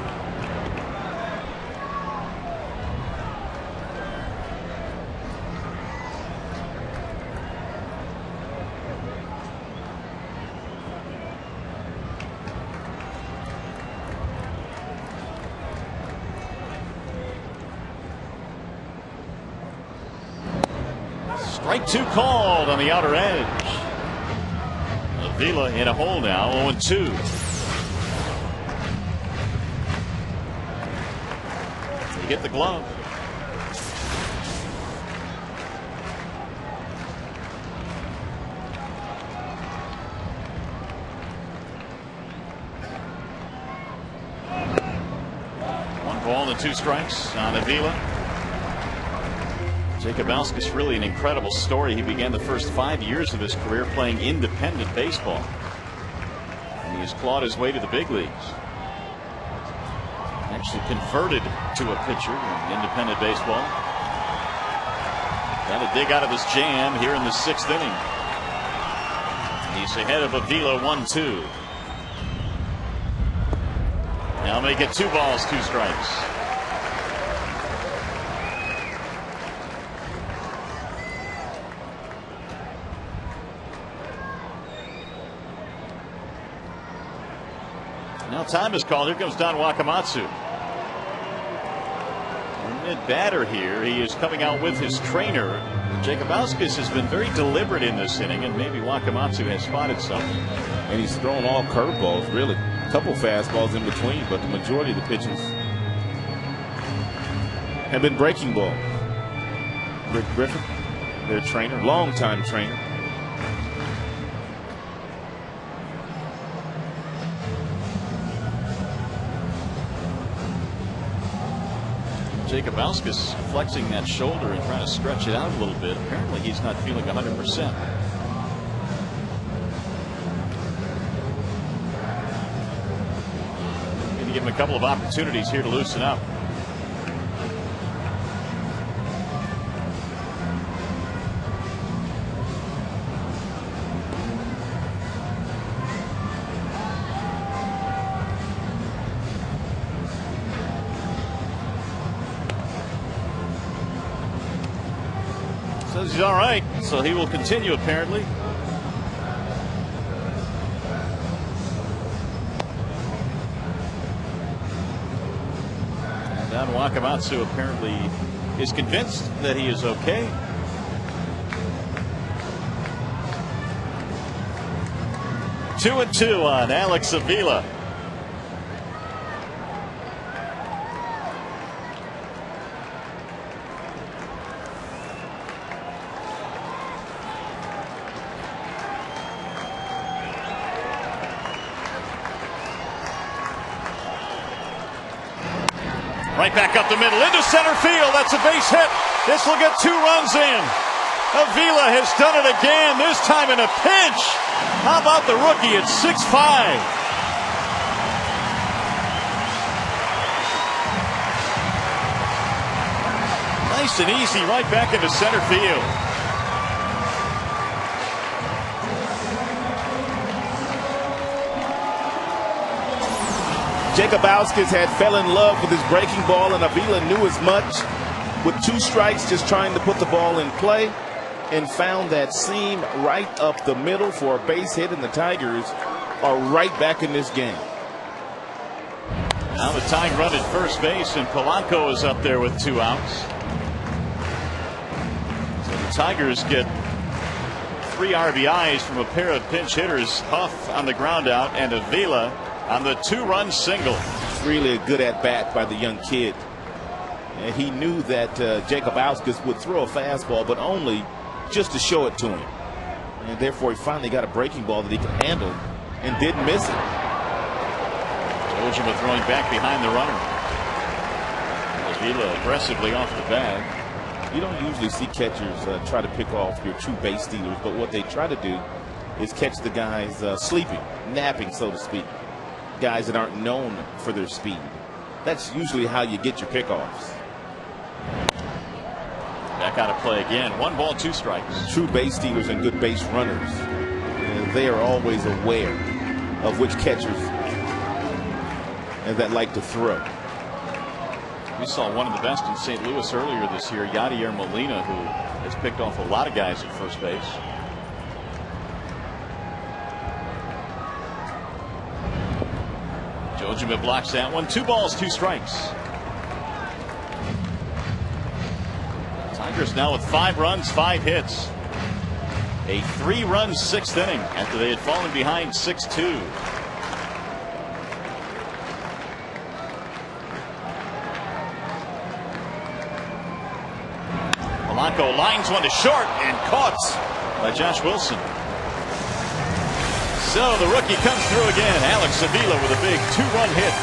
Strike two called on the outer edge. Avila in a hole now, 0-2. He hit the glove. One ball and 2 strikes on Avila. Jacobowski's really an incredible story. He began the first 5 years of his career playing independent baseball. And he has clawed his way to the big leagues. Actually converted to a pitcher in independent baseball. Trying to dig out of this jam here in the 6th inning. He's ahead of Avila 1-2. Now make it 2 balls, 2 strikes. Now time is called. Here comes Don Wakamatsu. Mid-batter here. He is coming out with his trainer. Jacobowski has been very deliberate in this inning, and maybe Wakamatsu has spotted something. And he's thrown all curveballs, really. A couple fastballs in between, but the majority of the pitches have been breaking ball. Rick Griffin, their trainer, longtime trainer. Jacobowski's flexing that shoulder and trying to stretch it out a little bit. Apparently he's not feeling 100%. Going to give him a couple of opportunities here to loosen up. Says he's all right, so he will continue apparently. And Don Wakamatsu apparently is convinced that he is okay. Two and 2 on Alex Avila. Right back up the middle into center field. That's a base hit. This will get 2 runs in. Avila has done it again, this time in a pinch. How about the rookie at 6'5"? Nice and easy right back into center field. Jacob Auskis had fell in love with his breaking ball, and Avila knew as much. With 2 strikes, just trying to put the ball in play, and found that seam right up the middle for a base hit, and the Tigers are right back in this game. Now the tying run at first base, and Polanco is up there with 2 outs. So the Tigers get 3 RBIs from a pair of pinch hitters, Huff on the ground out and Avila on the 2-run single. Really a good at-bat by the young kid. And he knew that Jacob Auskis would throw a fastball, but only just to show it to him. And therefore, he finally got a breaking ball that he could handle and didn't miss it. Ojima throwing back behind the runner. Avila aggressively off the bag. You don't usually see catchers try to pick off your true base stealers, but what they try to do is catch the guys sleeping, napping, so to speak. Guys that aren't known for their speed. That's usually how you get your pickoffs. Back out of play again. 1 ball, 2 strikes. True base stealers and good base runners, they are always aware of which catchers that like to throw. We saw one of the best in St. Louis earlier this year, Yadier Molina, who has picked off a lot of guys at first base. Ojima blocks that one. 2 balls, 2 strikes. Tigers now with 5 runs, 5 hits. A 3-run 6th inning after they had fallen behind 6-2. Polanco lines one to short and caught by Josh Wilson. So the rookie comes through again. Alex Avila with a big 2-run hit.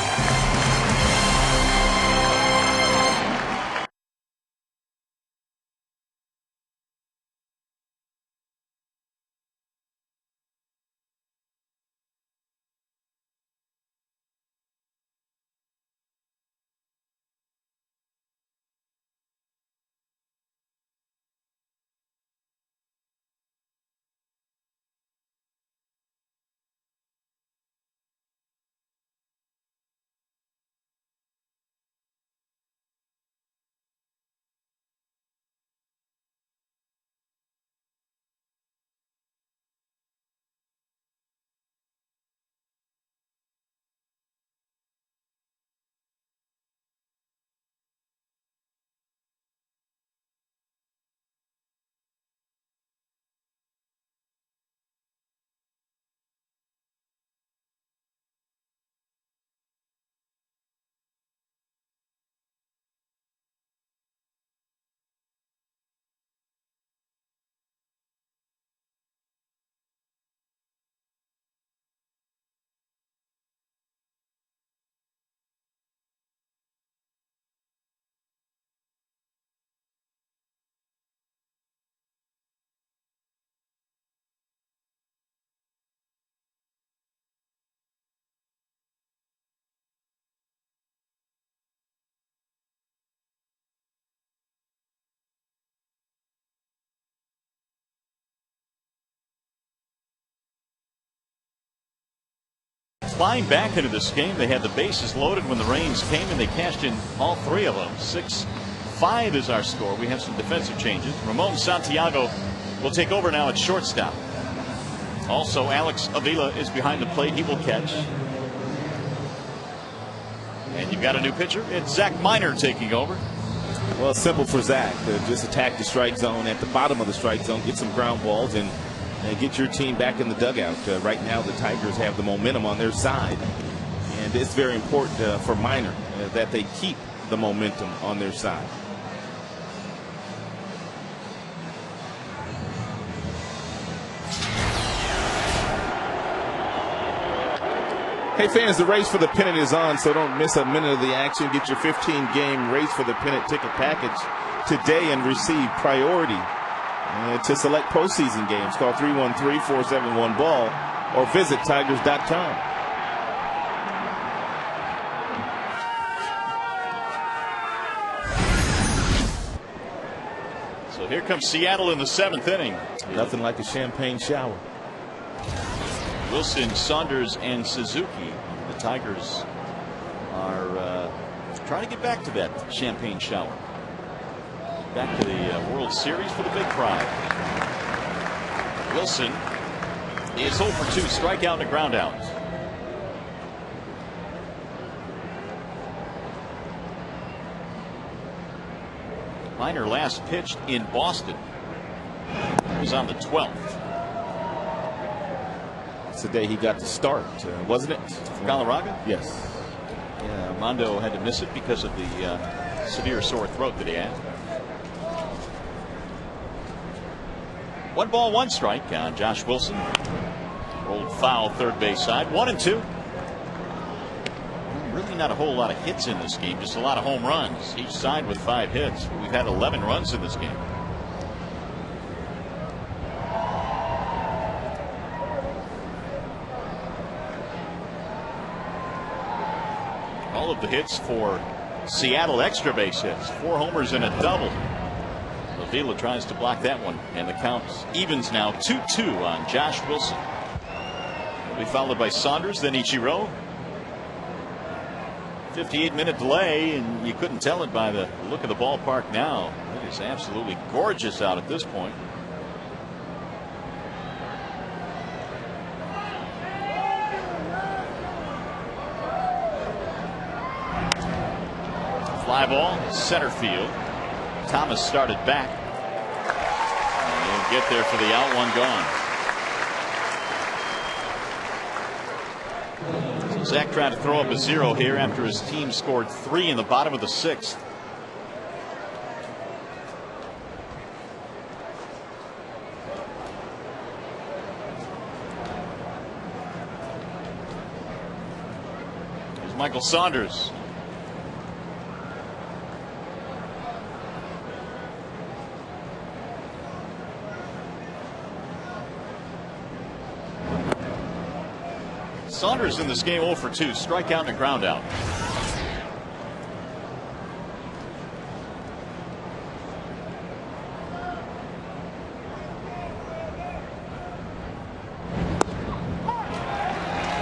Flying back into this game, they had the bases loaded when the rains came, and they cashed in all 3 of them. 6-5 is our score. We have some defensive changes. Ramon Santiago will take over now at shortstop. Also, Alex Avila is behind the plate. He will catch. And you've got a new pitcher. It's Zach Miner taking over. Well, it's simple for Zach. Just attack the strike zone at the bottom of the strike zone, get some ground balls, and get your team back in the dugout. Right now, the Tigers have the momentum on their side, and it's very important for Miner that they keep the momentum on their side. Hey fans, the race for the pennant is on, so don't miss a minute of the action. Get your 15-game race for the pennant ticket package today and receive priority to select postseason games. Call 313-471-BALL or visit Tigers.com. So here comes Seattle in the 7th inning. Nothing like a champagne shower. Wilson, Saunders, and Suzuki. The Tigers are trying to get back to that champagne shower. Back to the World Series for the big prize. Wilson is 0 for 2, strikeout and a ground out. Minor last pitched in Boston. It was on the 12th. It's the day he got to start, wasn't it? For Galarraga? Yes. Yeah, Armando had to miss it because of the severe sore throat that he had. 1 ball, 1 strike on Josh Wilson. Rolled foul third base side. 1-2. Really not a whole lot of hits in this game, just a lot of home runs. Each side with 5 hits. We've had 11 runs in this game. All of the hits for Seattle, extra base hits. 4 homers and a double. Avila tries to block that one, and the count evens now 2-2 on Josh Wilson. He'll be followed by Saunders, then Ichiro. 58-minute delay, and you couldn't tell it by the look of the ballpark now. It is absolutely gorgeous out at this point. Fly ball, center field. Thomas started back. And he'll get there for the out, 1 gone. So Zach tried to throw up a 0 here after his team scored 3 in the bottom of the 6th. Here's Michael Saunders. Saunders in this game 0 for 2, strikeout and a ground out.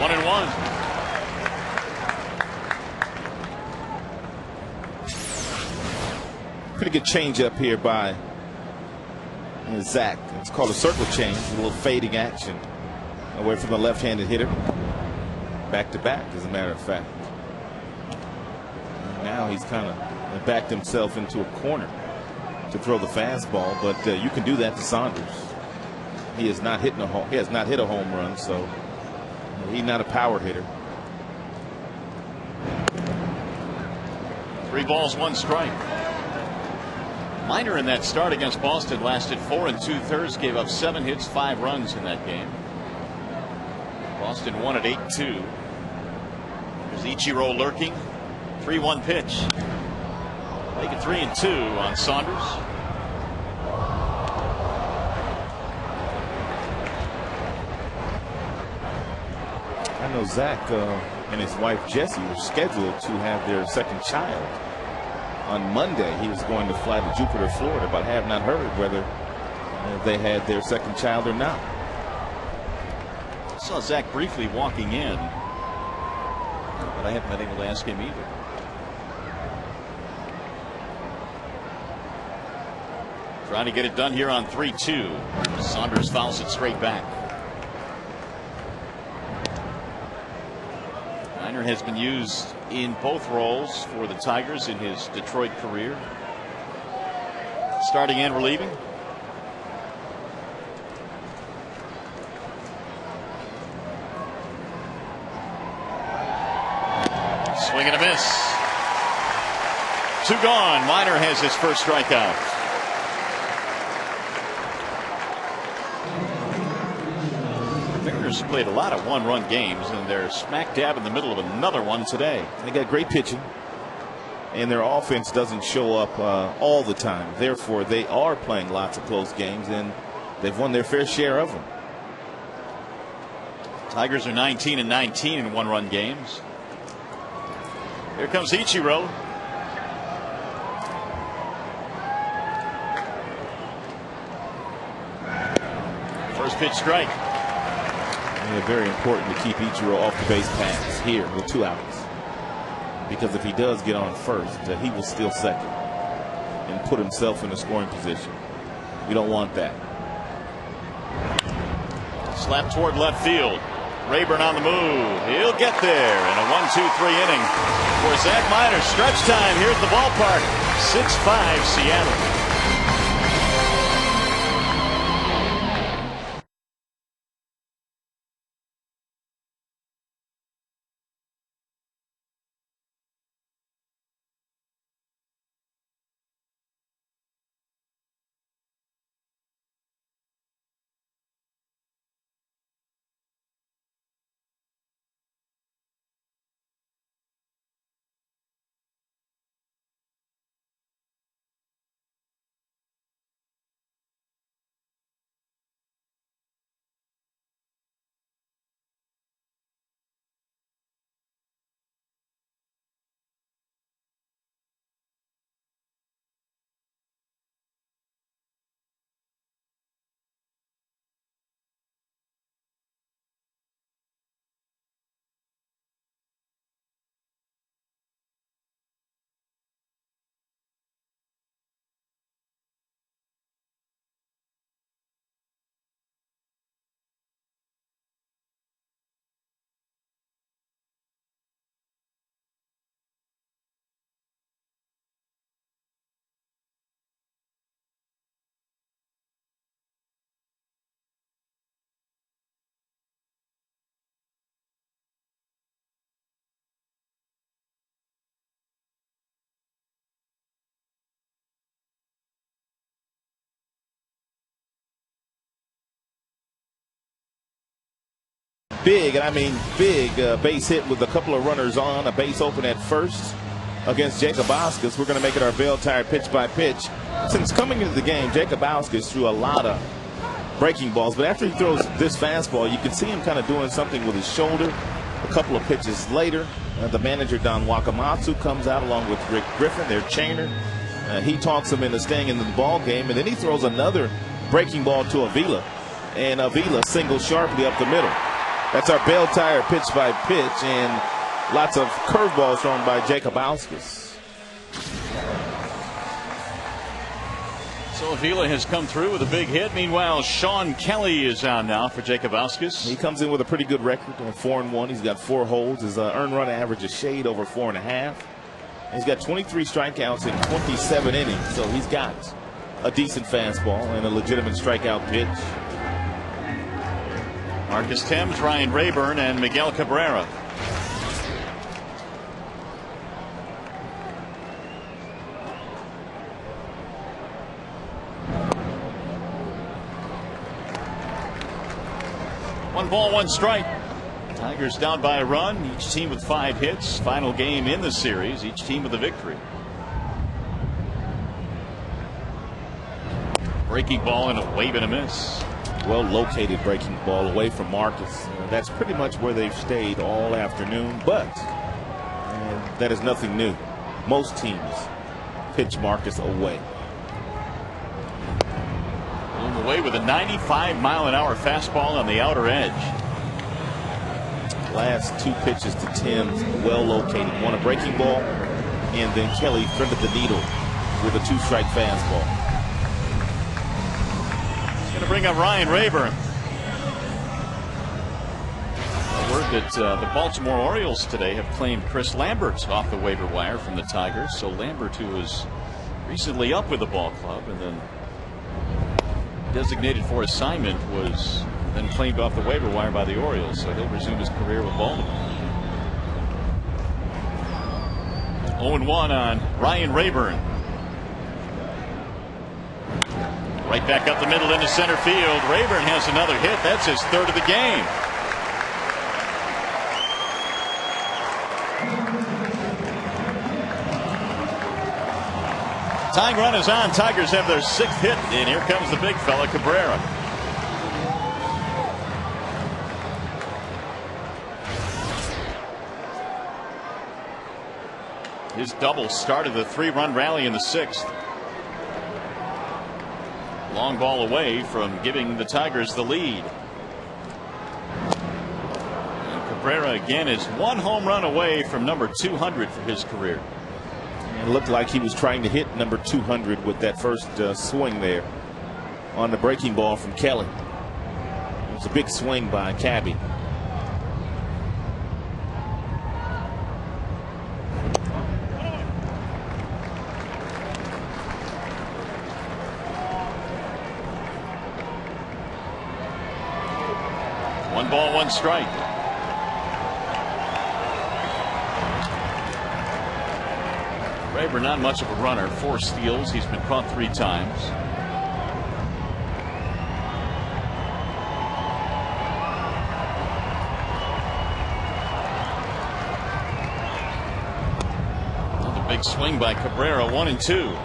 One and one. Pretty good change up here by Zach. It's called a circle change, a little fading action away from the left-handed hitter. Back to back, as a matter of fact. And now he's kind of backed himself into a corner to throw the fastball, but you can do that to Saunders. He has not hit a home run, so he's not a power hitter. 3 balls, 1 strike. Minor in that start against Boston lasted 4 2/3, gave up 7 hits, 5 runs in that game. Boston won at 8-2. There's Ichiro lurking. 3-1 pitch. Make it 3-2 on Saunders. I know Zach and his wife Jessie were scheduled to have their second child on Monday. He was going to fly to Jupiter, Florida, but I have not heard whether they had their second child or not. I saw Zach briefly walking in, but I haven't been able to ask him either. Trying to get it done here on 3-2. Saunders fouls it straight back. Minor has been used in both roles for the Tigers in his Detroit career. Starting and relieving. Swing and a miss. 2 gone. Minor has his first strikeout. Mariners have played a lot of one-run games, and they're smack dab in the middle of another one today. They got great pitching, and their offense doesn't show up all the time. Therefore, they are playing lots of close games, and they've won their fair share of them. Tigers are 19-19 in one-run games. Here comes Ichiro. First pitch strike. Yeah, very important to keep Ichiro off the base pass here with 2 outs. Because if he does get on first, he will steal second and put himself in a scoring position. We don't want that. Slap toward left field. Rayburn on the move. He'll get there in a 1-2-3 inning for Zach Minor. Stretch time here at the ballpark. 6-5 Seattle. Big, and I mean big, base hit with a couple of runners on, a base open at first against Jakubowskis. We're going to make it our bell tire pitch by pitch. Since coming into the game, Jakubowskis threw a lot of breaking balls, but after he throws this fastball, you can see him kind of doing something with his shoulder. A couple of pitches later, the manager Don Wakamatsu comes out along with Rick Griffin, their trainer. He talks him into staying in the ball game, and then he throws another breaking ball to Avila, and Avila singles sharply up the middle. That's our bell tire pitch by pitch, and lots of curveballs thrown by Jakubowskis. So Avila has come through with a big hit. Meanwhile, Sean Kelly is on now for Jakubowskis. He comes in with a pretty good record, 4-1. He's got 4 holds. His earned run average is shade over 4.5. He's got 23 strikeouts in 27 innings, so he's got a decent fastball and a legitimate strikeout pitch. Marcus Thames, Ryan Rayburn, and Miguel Cabrera. One ball, one strike. Tigers down by a run. Each team with 5 hits. Final game in the series. Each team with a victory. Breaking ball and a wave and a miss. Well located breaking ball away from Marcus. That's pretty much where they've stayed all afternoon, but that is nothing new. Most teams pitch Marcus away. Blown away with a 95-mile-an-hour fastball on the outer edge. Last 2 pitches to Thames, well located. One a breaking ball, and then Kelly threaded the needle with a 2-strike fastball. To bring up Ryan Rayburn. A word that the Baltimore Orioles today have claimed Chris Lambert off the waiver wire from the Tigers. So Lambert, who was recently up with the ball club and then designated for assignment, was then claimed off the waiver wire by the Orioles. So he'll resume his career with Baltimore. 0-1 on Ryan Rayburn. Right back up the middle into center field. Rayburn has another hit. That's his 3rd of the game. Tying run is on. Tigers have their 6th hit, and here comes the big fella, Cabrera. His double started the 3-run rally in the 6th. Long ball away from giving the Tigers the lead. And Cabrera again is 1 home run away from number 200 for his career. It looked like he was trying to hit number 200 with that first swing there on the breaking ball from Kelly. It was a big swing by Cabby. One ball, 1 strike. Rayburn not much of a runner. 4 steals. He's been caught 3 times. Another big swing by Cabrera. 1-2.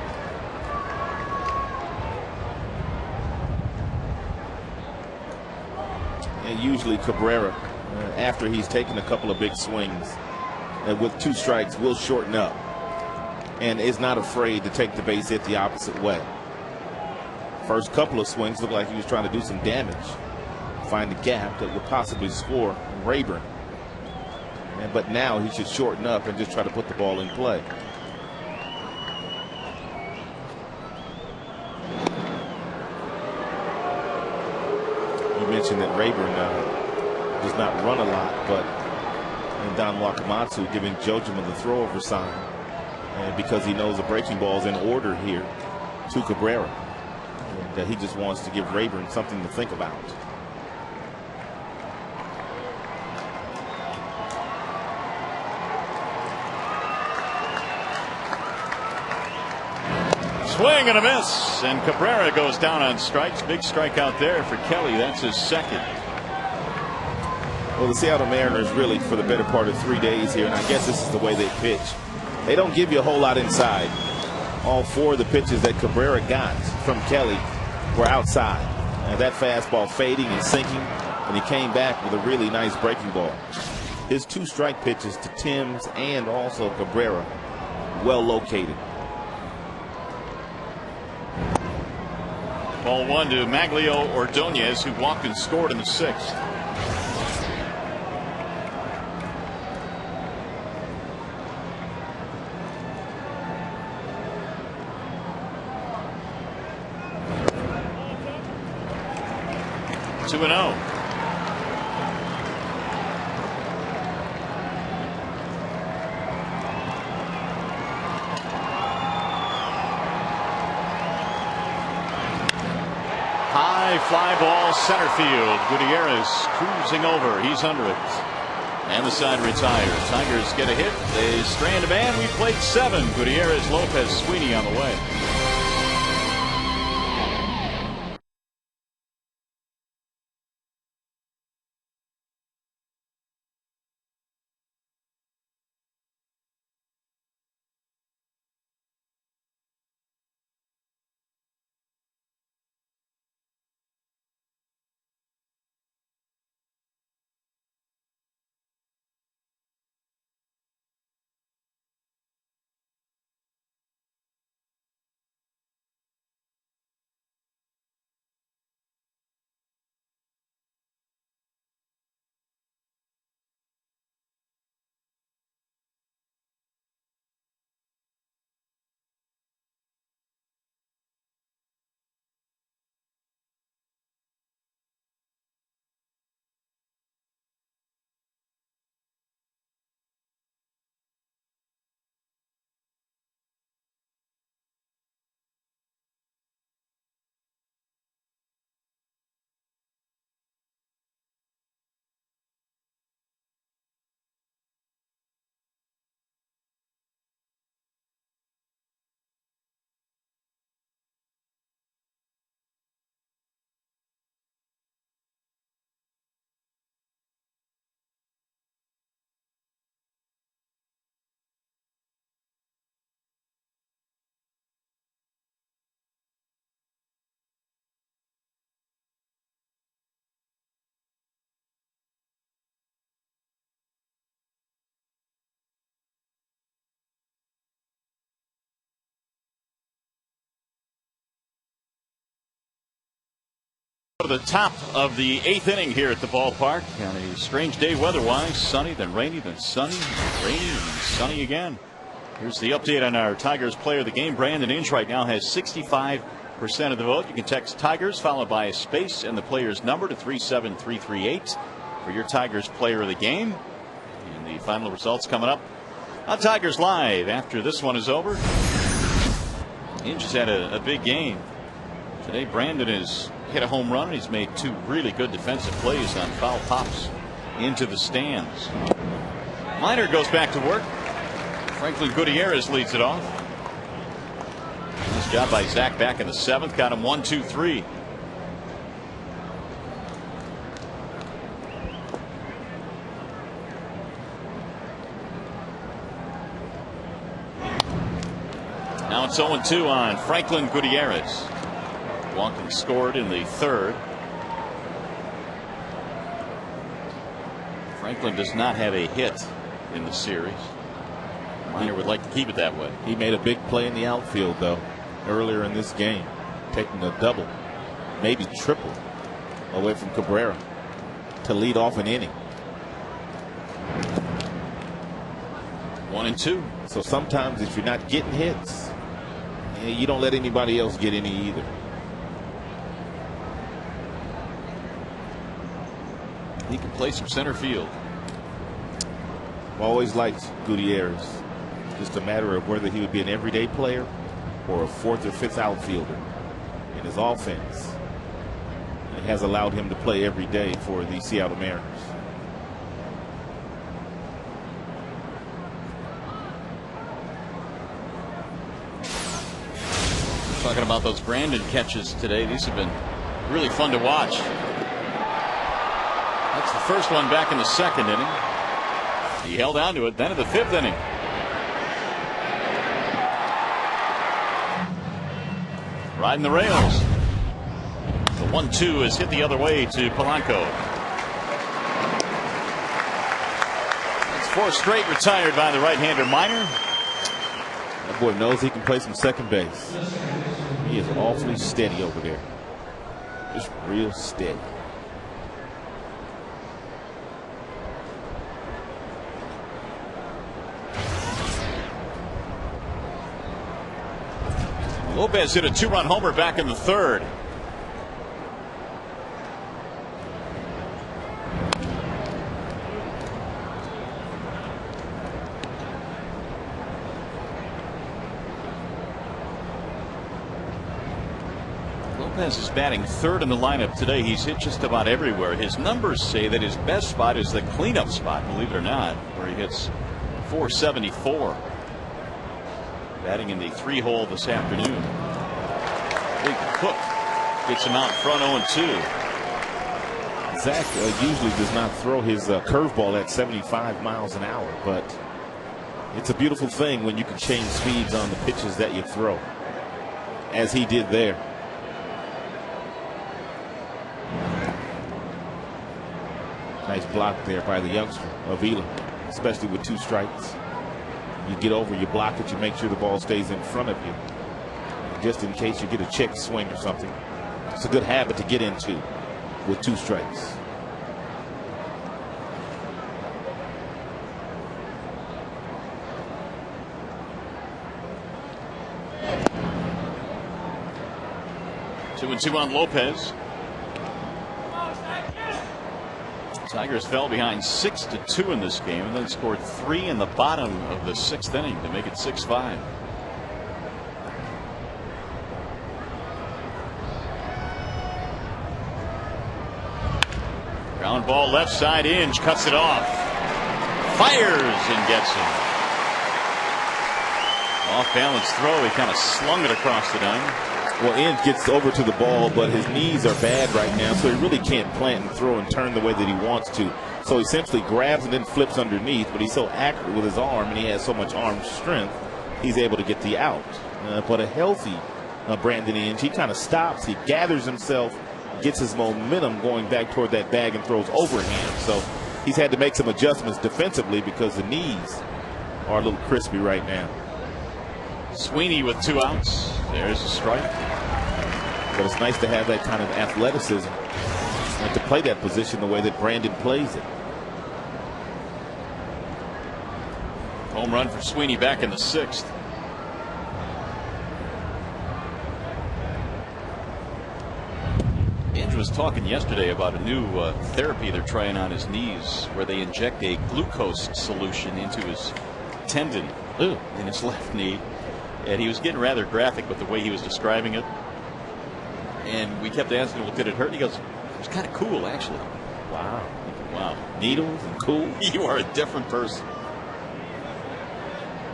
And usually Cabrera, after he's taken a couple of big swings, with 2 strikes, will shorten up and is not afraid to take the base hit the opposite way. First couple of swings looked like he was trying to do some damage, find a gap that would possibly score Rayburn. But now he should shorten up and just try to put the ball in play. You mentioned that Rayburn does not run a lot, but Don Wakamatsu giving Jojima the throwover sign, and because he knows the breaking ball is in order here to Cabrera, and he just wants to give Rayburn something to think about. Swing and a miss, and Cabrera goes down on strikes. Big strikeout there for Kelly. That's his 2nd. Well, the Seattle Mariners really, for the better part of 3 days here, and I guess this is the way they pitch, they don't give you a whole lot inside. All 4 of the pitches that Cabrera got from Kelly were outside. And that fastball fading and sinking, and he came back with a really nice breaking ball. His 2 strike pitches to Timms and also Cabrera, well located. Ball 1 to Maglio Ordonez, who walked and scored in the 6th. Two and 0. High fly ball center field. Gutierrez cruising over. He's under it. And the side retires. Tigers get a hit. They strand a man. We played 7. Gutierrez, Lopez, Sweeney on the way. To the top of the 8th inning here at the ballpark on a strange day weather-wise. Sunny, then rainy, then sunny, then rainy, and then sunny again. Here's the update on our Tigers player of the game. Brandon Inge right now has 65% of the vote. You can text Tigers followed by a space and the player's number to 37338 for your Tigers player of the game. And the final results coming up on Tigers Live after this one is over. Inge has had a big game today. Brandon has hit a home run. He's made 2 really good defensive plays on foul pops into the stands. Minor goes back to work. Franklin Gutierrez leads it off. Nice job by Zach back in the 7th. Got him 1, 2, 3. Now it's 0-2 on Franklin Gutierrez. Walken scored in the 3rd. Franklin does not have a hit in the series. Minor would like to keep it that way. He made a big play in the outfield, though, earlier in this game, taking a double, maybe triple, away from Cabrera to lead off an inning. 1-2. So sometimes if you're not getting hits, you don't let anybody else get any either. He can play some center field. I've always liked Gutierrez. Just a matter of whether he would be an everyday player or a 4th or 5th outfielder in his offense. It has allowed him to play every day for the Seattle Mariners. Talking about those Brandon catches today. These have been really fun to watch. That's the first one back in the 2nd inning. He held on to it. Then in the 5th inning. Riding the rails. The 1-2 is hit the other way to Polanco. That's 4 straight retired by the right-hander Minor. That boy knows he can play some second base. He is awfully steady over there. Just real steady. Lopez hit a 2-run homer back in the 3rd. Lopez is batting 3rd in the lineup today. He's hit just about everywhere. His numbers say that his best spot is the cleanup spot, believe it or not, where he hits .474. Batting in the 3-hole this afternoon. Big Cook gets him out front 0-2. Zach usually does not throw his curveball at 75 miles an hour, but it's a beautiful thing when you can change speeds on the pitches that you throw, as he did there. Nice block there by the youngster, Avila, especially with 2 strikes. You get over, you block it, you make sure the ball stays in front of you, just in case you get a check swing or something. It's a good habit to get into with 2 strikes. Two and 2 on Lopez. Tigers fell behind 6-2 in this game and then scored 3 in the bottom of the 6th inning to make it 6-5. Ground ball left side. Inge cuts it off. Fires and gets him. Off balance throw. He kind of slung it across the diamond. Well, Inge gets over to the ball, but his knees are bad right now, so he really can't plant and throw and turn the way that he wants to. So he simply grabs and then flips underneath, but he's so accurate with his arm and he has so much arm strength, he's able to get the out. But a healthy Brandon Inge, he kind of stops, he gathers himself, gets his momentum going back toward that bag and throws overhand. So he's had to make some adjustments defensively because the knees are a little crispy right now. Sweeney with 2 outs. There's a strike. But it's nice to have that kind of athleticism and to play that position the way that Brandon plays it. Home run for Sweeney back in the 6th. Andrew was talking yesterday about a new therapy they're trying on his knees where they inject a glucose solution into his tendon in his left knee. And he was getting rather graphic with the way he was describing it. And we kept asking, well, did it hurt? He goes, it was kind of cool, actually. Wow. Wow. Needles and cool. You are a different person.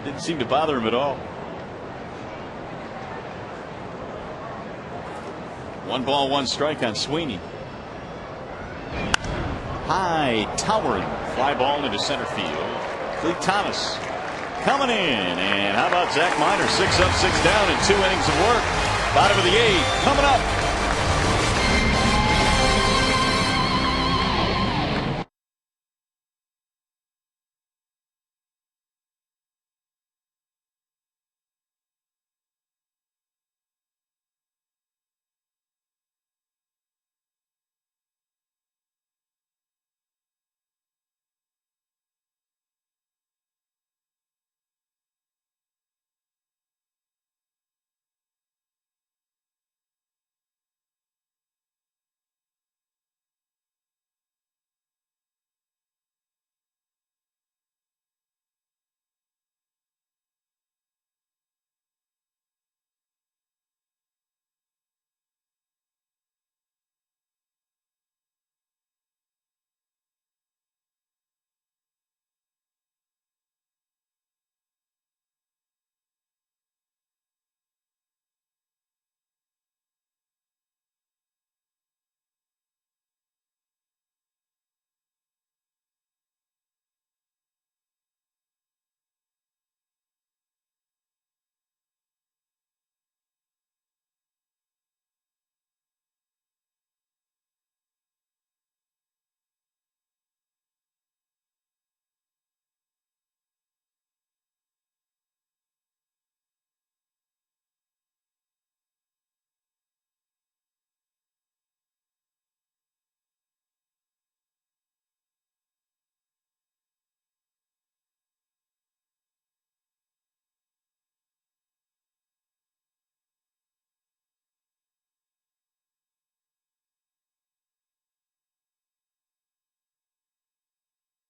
Didn't seem to bother him at all. 1 ball, 1 strike on Sweeney. High, towering fly ball into center field. Clete Thomas coming in. And how about Zach Miner? 6 up, 6 down in 2 innings of work. Bottom of the 8th coming up.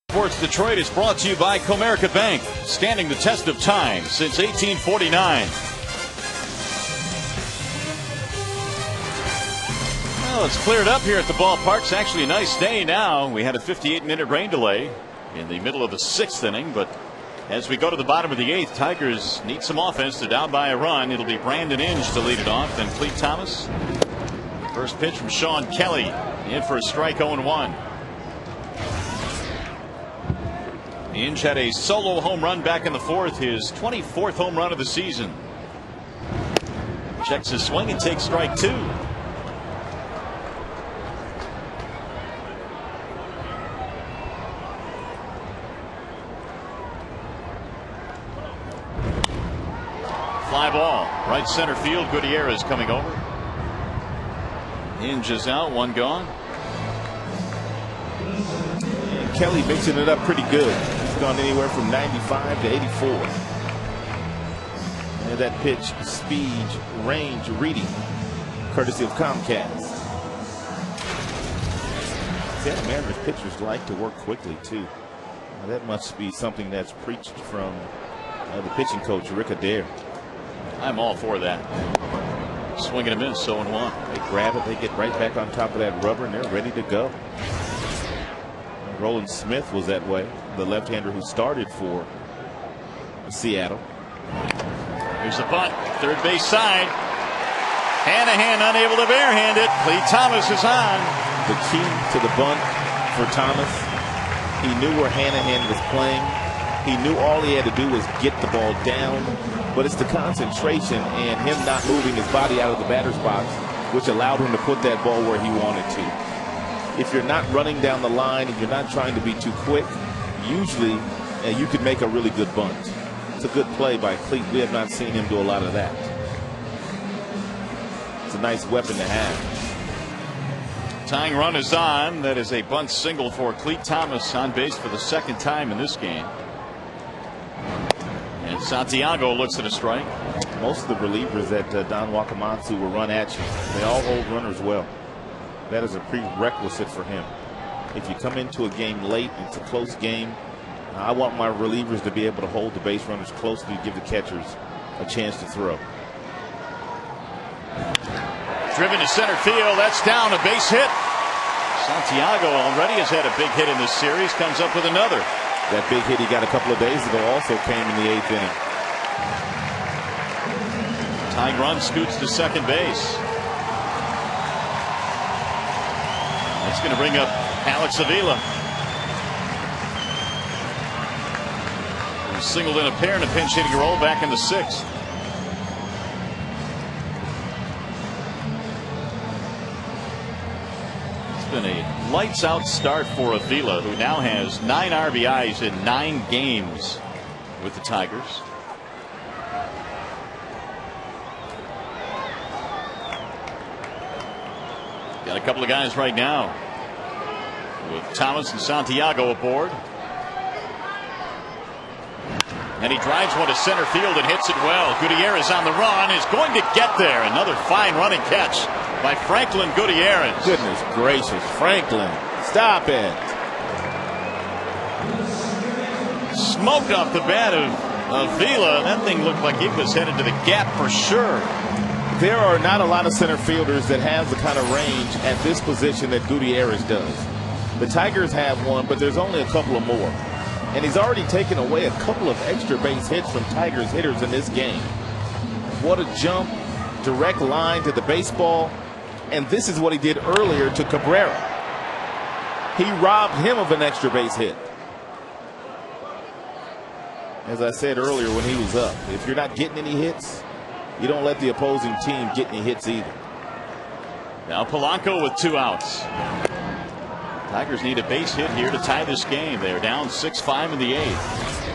Sports Detroit is brought to you by Comerica Bank, standing the test of time since 1849. Well, it's cleared up here at the ballpark. It's actually a nice day now. We had a 58-minute rain delay in the middle of the 6th inning, but as we go to the bottom of the 8th, Tigers need some offense. They're down by a run. It'll be Brandon Inge to lead it off, then Clete Thomas. First pitch from Sean Kelly, in for a strike, 0-1. Inge had a solo home run back in the 4th, his 24th home run of the season. Checks his swing and takes strike 2. Fly ball, right center field. Gutierrez coming over. Inge is out, 1 gone. And Kelly mixing it up pretty good. Gone anywhere from 95 to 84. And that pitch, speed, range, reading, courtesy of Comcast. Seattle Mariners pitchers like to work quickly too. Now that must be something that's preached from the pitching coach Rick Adair. I'm all for that. Swinging a miss, 0-1. They grab it, they get right back on top of that rubber, and they're ready to go. Roland Smith was that way, the left-hander who started for Seattle. Here's a bunt, third base side. Hanahan unable to barehand it. Clete Thomas is on. The key to the bunt for Thomas, he knew where Hanahan was playing. He knew all he had to do was get the ball down, but it's the concentration and him not moving his body out of the batter's box, which allowed him to put that ball where he wanted to. If you're not running down the line and you're not trying to be too quick, usually you could make a really good bunt. It's a good play by Clete. We have not seen him do a lot of that. It's a nice weapon to have. Tying run is on. That is a bunt single for Clete Thomas, on base for the second time in this game. And Santiago looks at a strike. Most of the relievers that Don Wakamatsu will run at you, they all hold runners well. That is a prerequisite for him. If you come into a game late, it's a close game. I want my relievers to be able to hold the base runners closely to give the catchers a chance to throw. Driven to center field. That's down, a base hit. Santiago already has had a big hit in this series. Comes up with another. That big hit he got a couple of days ago also came in the 8th inning. Tying run scoots to second base. That's going to bring up Alex Avila. He singled in a pair in a pinch hitting role back in the 6th. It's been a lights out start for Avila, who now has 9 RBIs in 9 games with the Tigers. Got a couple of guys right now with Thomas and Santiago aboard. And he drives one to center field and hits it well. Gutierrez on the run, is going to get there. Another fine running catch by Franklin Gutierrez. Goodness gracious, Franklin, stop it. Smoked off the bat of Avila. That thing looked like it was headed to the gap for sure. There are not a lot of center fielders that have the kind of range at this position that Gutierrez does. The Tigers have one, but there's only a couple of more. And he's already taken away a couple of extra base hits from Tigers hitters in this game. What a jump, direct line to the baseball. And this is what he did earlier to Cabrera. He robbed him of an extra base hit. As I said earlier when he was up, if you're not getting any hits, you don't let the opposing team get any hits either. Now Polanco with 2 outs. Tigers need a base hit here to tie this game. They are down 6-5 in the 8th.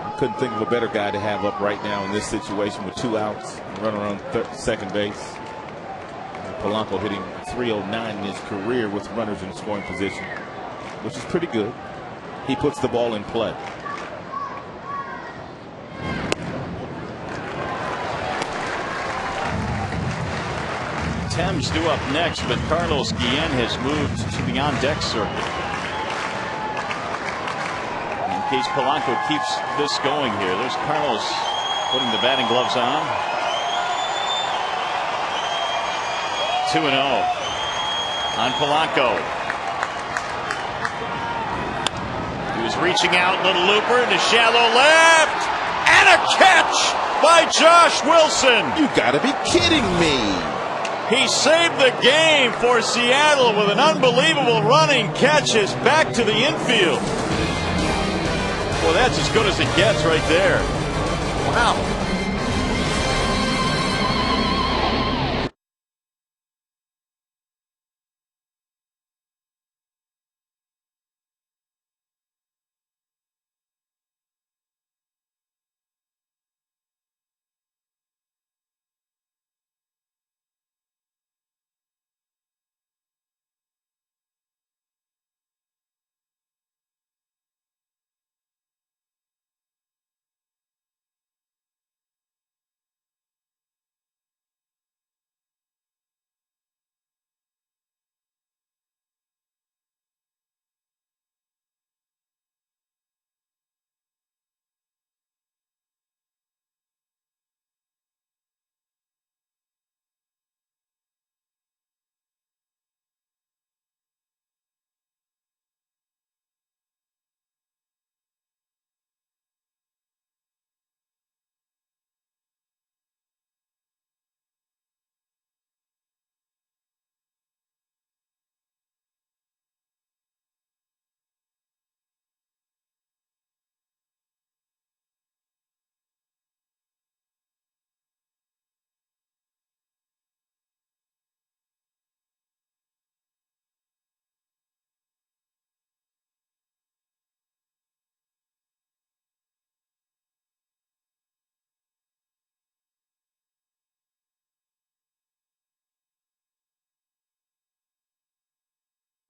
I couldn't think of a better guy to have up right now in this situation with 2 outs, runner on second base. Polanco hitting .309 in his career with runners in scoring position, which is pretty good. He puts the ball in play. Thames due up next, but Carlos Guillen has moved to the on-deck circuit. In case Polanco keeps this going here, there's Carlos putting the batting gloves on. 2-0 on Polanco. He was reaching out, little looper into shallow left, and a catch by Josh Wilson. You gotta be kidding me. He saved the game for Seattle with an unbelievable running catches back to the infield. Well, that's as good as it gets right there. Wow.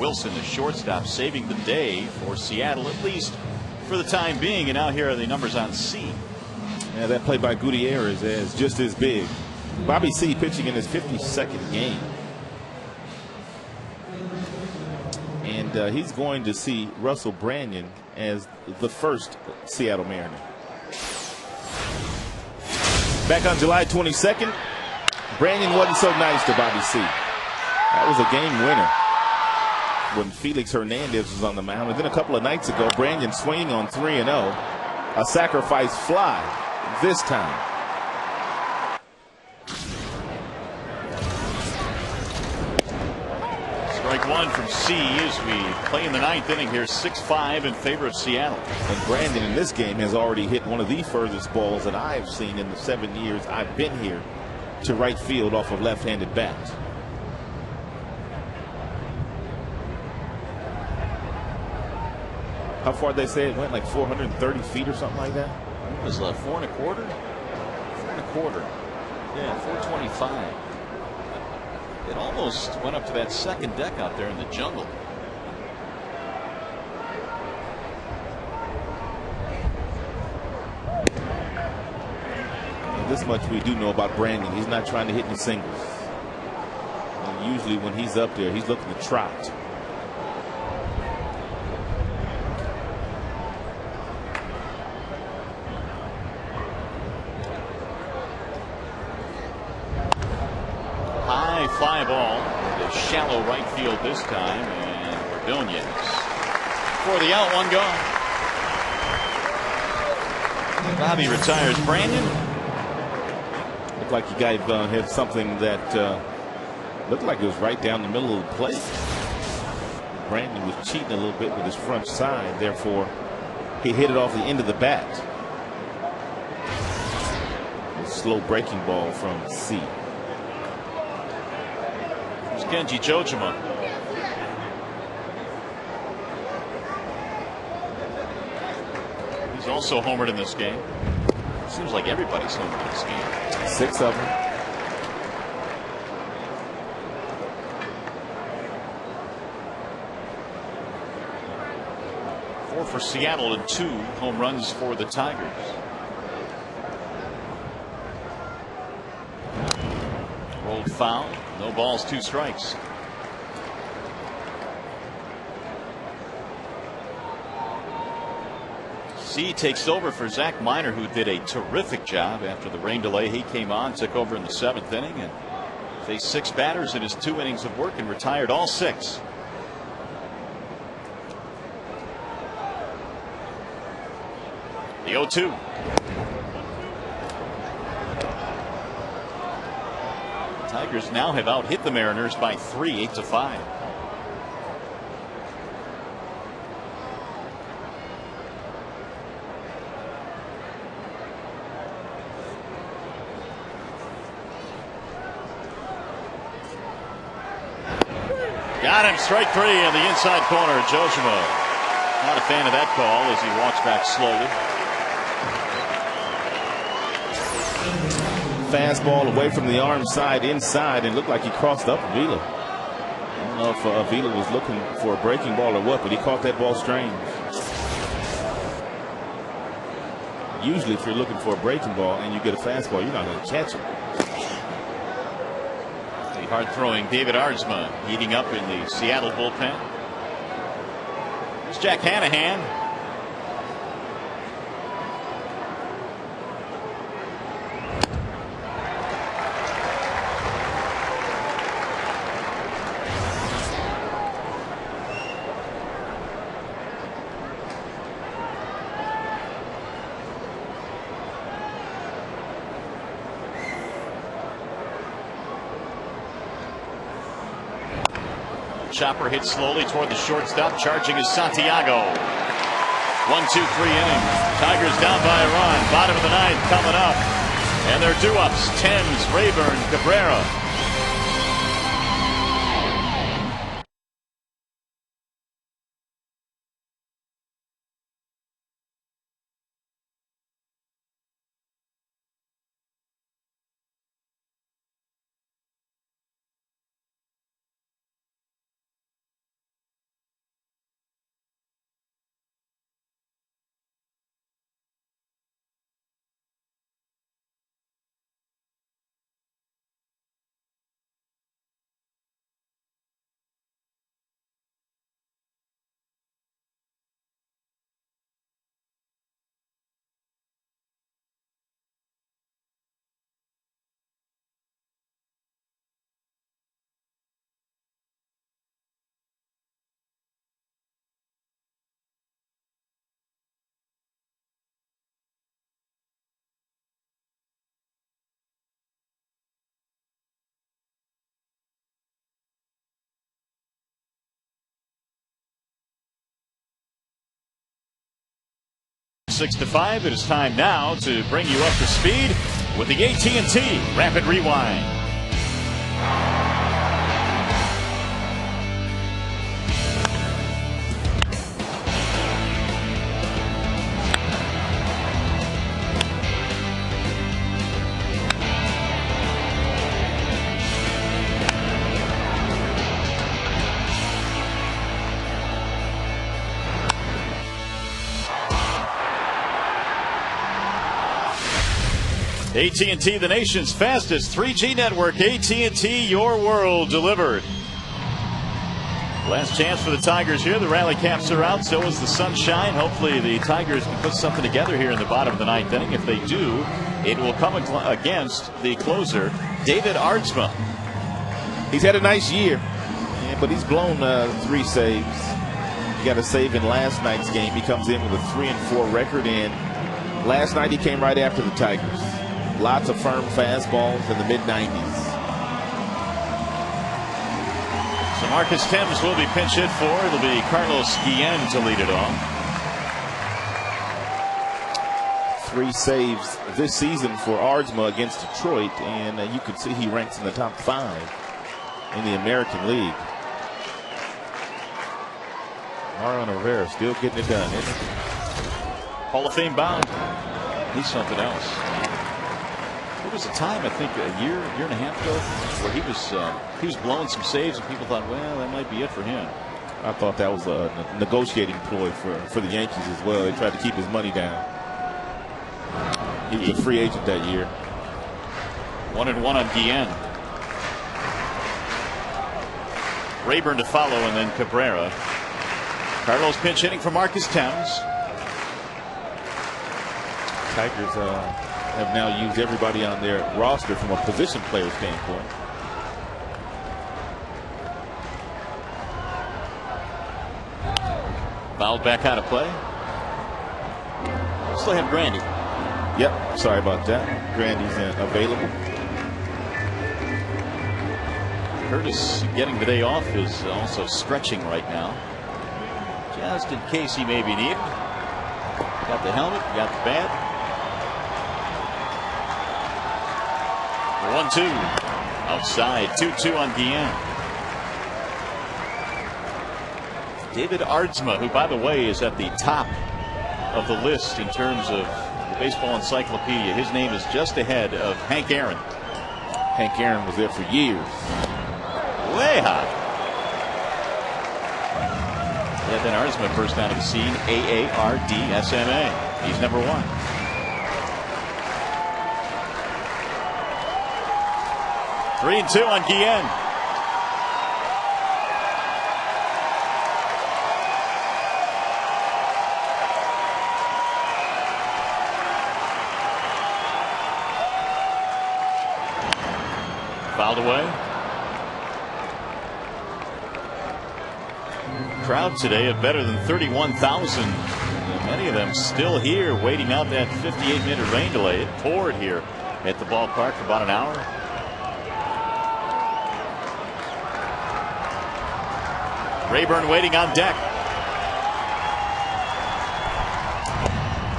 Wilson, the shortstop, saving the day for Seattle, at least for the time being. And now here are the numbers on C. Yeah, that play by Gutierrez is just as big. Bobby C pitching in his 52nd game. And he's going to see Russell Branyan as the first Seattle Mariner. Back on July 22nd, Branyan wasn't so nice to Bobby C. That was a game winner when Felix Hernandez was on the mound. And then a couple of nights ago, Branyan swinging on 3-0, a sacrifice fly this time. Strike one from C as we play in the ninth inning here, 6-5 in favor of Seattle. And Brandon in this game has already hit one of the furthest balls that I've seen in the 7 years I've been here to right field off of left-handed bat. How far they say it went, like 430 feet or something like that? It was 4 1/4? 4 1/4. Yeah, 425. It almost went up to that second deck out there in the jungle. And this much we do know about Brandon. He's not trying to hit any singles. And usually when he's up there, he's looking to trot. High fly ball to shallow right field this time, and Ordonez for the out, one gone. Bobby retires. Branyan Looked like he had something that looked like it was right down the middle of the plate. Brandon was cheating a little bit with his front side, therefore he hit it off the end of the bat. A slow breaking ball from C. Kenji Jojima. He's also homered in this game. Seems like everybody's homered in this game. 6 of them. Four for Seattle and 2 home runs for the Tigers. Rolled foul. No balls, 2 strikes. C takes over for Zach Miner, who did a terrific job after the rain delay. He came on, took over in the 7th inning, and faced 6 batters in his 2 innings of work and retired all 6. The 0-2. Tigers now have out-hit the Mariners by 3, 8-5. Got him, strike 3 in the inside corner. Jojima not a fan of that call as he walks back slowly. Fastball away from the arm side inside, and looked like he crossed up Avila. I don't know if Avila was looking for a breaking ball or what, but he caught that ball strange. Usually if you're looking for a breaking ball and you get a fastball, you're not going to catch it. The hard throwing David Arzma heating up in the Seattle bullpen. It's Jack Hanahan. Chopper hits slowly toward the shortstop. Charging is Santiago. 1-2-3 inning. Tigers down by a run. Bottom of the ninth coming up. And they're due-ups. Thames, Rayburn, Cabrera. 6-5. It is time now to bring you up to speed with the AT&T Rapid Rewind. AT&T, the nation's fastest 3G network. AT&T, your world delivered. Last chance for the Tigers here. The rally caps are out. So is the sunshine. Hopefully the Tigers can put something together here in the bottom of the ninth inning. If they do, it will come against the closer, David Aardsma. He's had a nice year, but he's blown 3 saves. He got a save in last night's game. He comes in with a 3-4 record, and last night he came right after the Tigers. Lots of firm fastballs in the mid-90s. So Marcus Thames will be pinch hit for. It'll be Carlos Guillen to lead it off. 3 saves this season for Aardsma against Detroit, and you can see he ranks in the top 5 in the American League. Mariano Rivera still getting it done, isn't he? Hall of Fame bound. He's something else. There was a time, I think, a year and a half ago, where he was blowing some saves, and people thought, well, that might be it for him. I thought that was a negotiating ploy for the Yankees as well. They tried to keep his money down. He was a free agent that year. 1-1 on Guillen. Rayburn to follow, and then Cabrera. Carlos pinch hitting for Marcus Thames. Tigers have now used everybody on their roster from a position player standpoint. Fouled back out of play. Still have Grandy. Yep, sorry about that. Grandy's available. Curtis getting the day off is also stretching right now, just in case he may be needed. Got the helmet, got the bat. 1-2 outside. 2-2 on Guillen. David Aardsma, who by the way is at the top of the list in terms of the baseball encyclopedia. His name is just ahead of Hank Aaron. Hank Aaron was there for years. Way high. Yeah, then Aardsma first out of the scene. AARDSMA. He's number 1. Three and 2 on Guillen. Fouled away. Crowd today at better than 31,000. Many of them still here waiting out that 58-minute rain delay. It poured here at the ballpark for about an hour. Rayburn waiting on deck.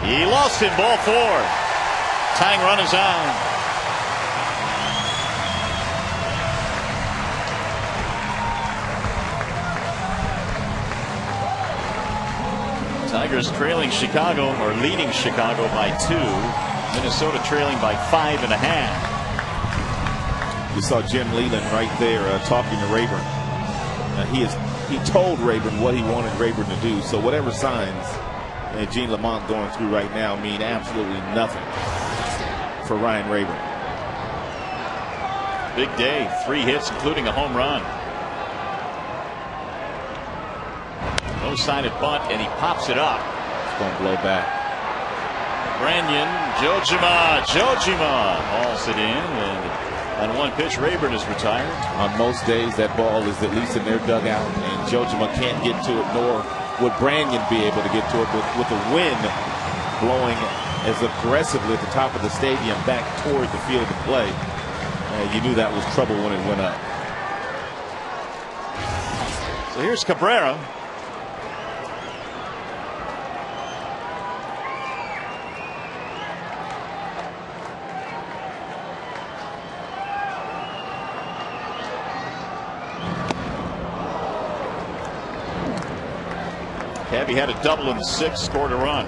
He lost it. Ball 4. Tying run is on. Tigers trailing Chicago, or leading Chicago by 2. Minnesota trailing by 5.5. You saw Jim Leland right there talking to Rayburn. He told Rayburn what he wanted Rayburn to do. So whatever signs Gene Lamont going through right now mean absolutely nothing for Ryan Rayburn. Big day. 3 hits, including a home run. No sign at bunt, and he pops it up. It's going to blow back. Branyan, Jojima hauls it in, and on 1 pitch, Rayburn is retired. On most days, that ball is at least in their dugout, and Jojima can't get to it, nor would Branyan be able to get to it. But with the wind blowing as aggressively at the top of the stadium back toward the field of play, you knew that was trouble when it went up. So here's Cabrera. Gabby had a double in the sixth, scored a run.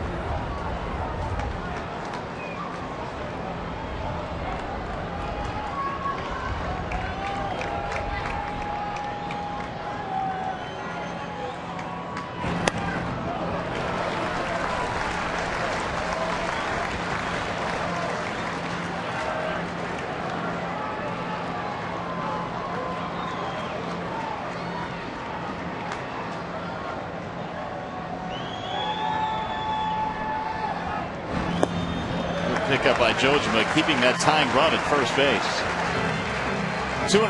Pickup by Jojima, keeping that tying run at first base. 2-1.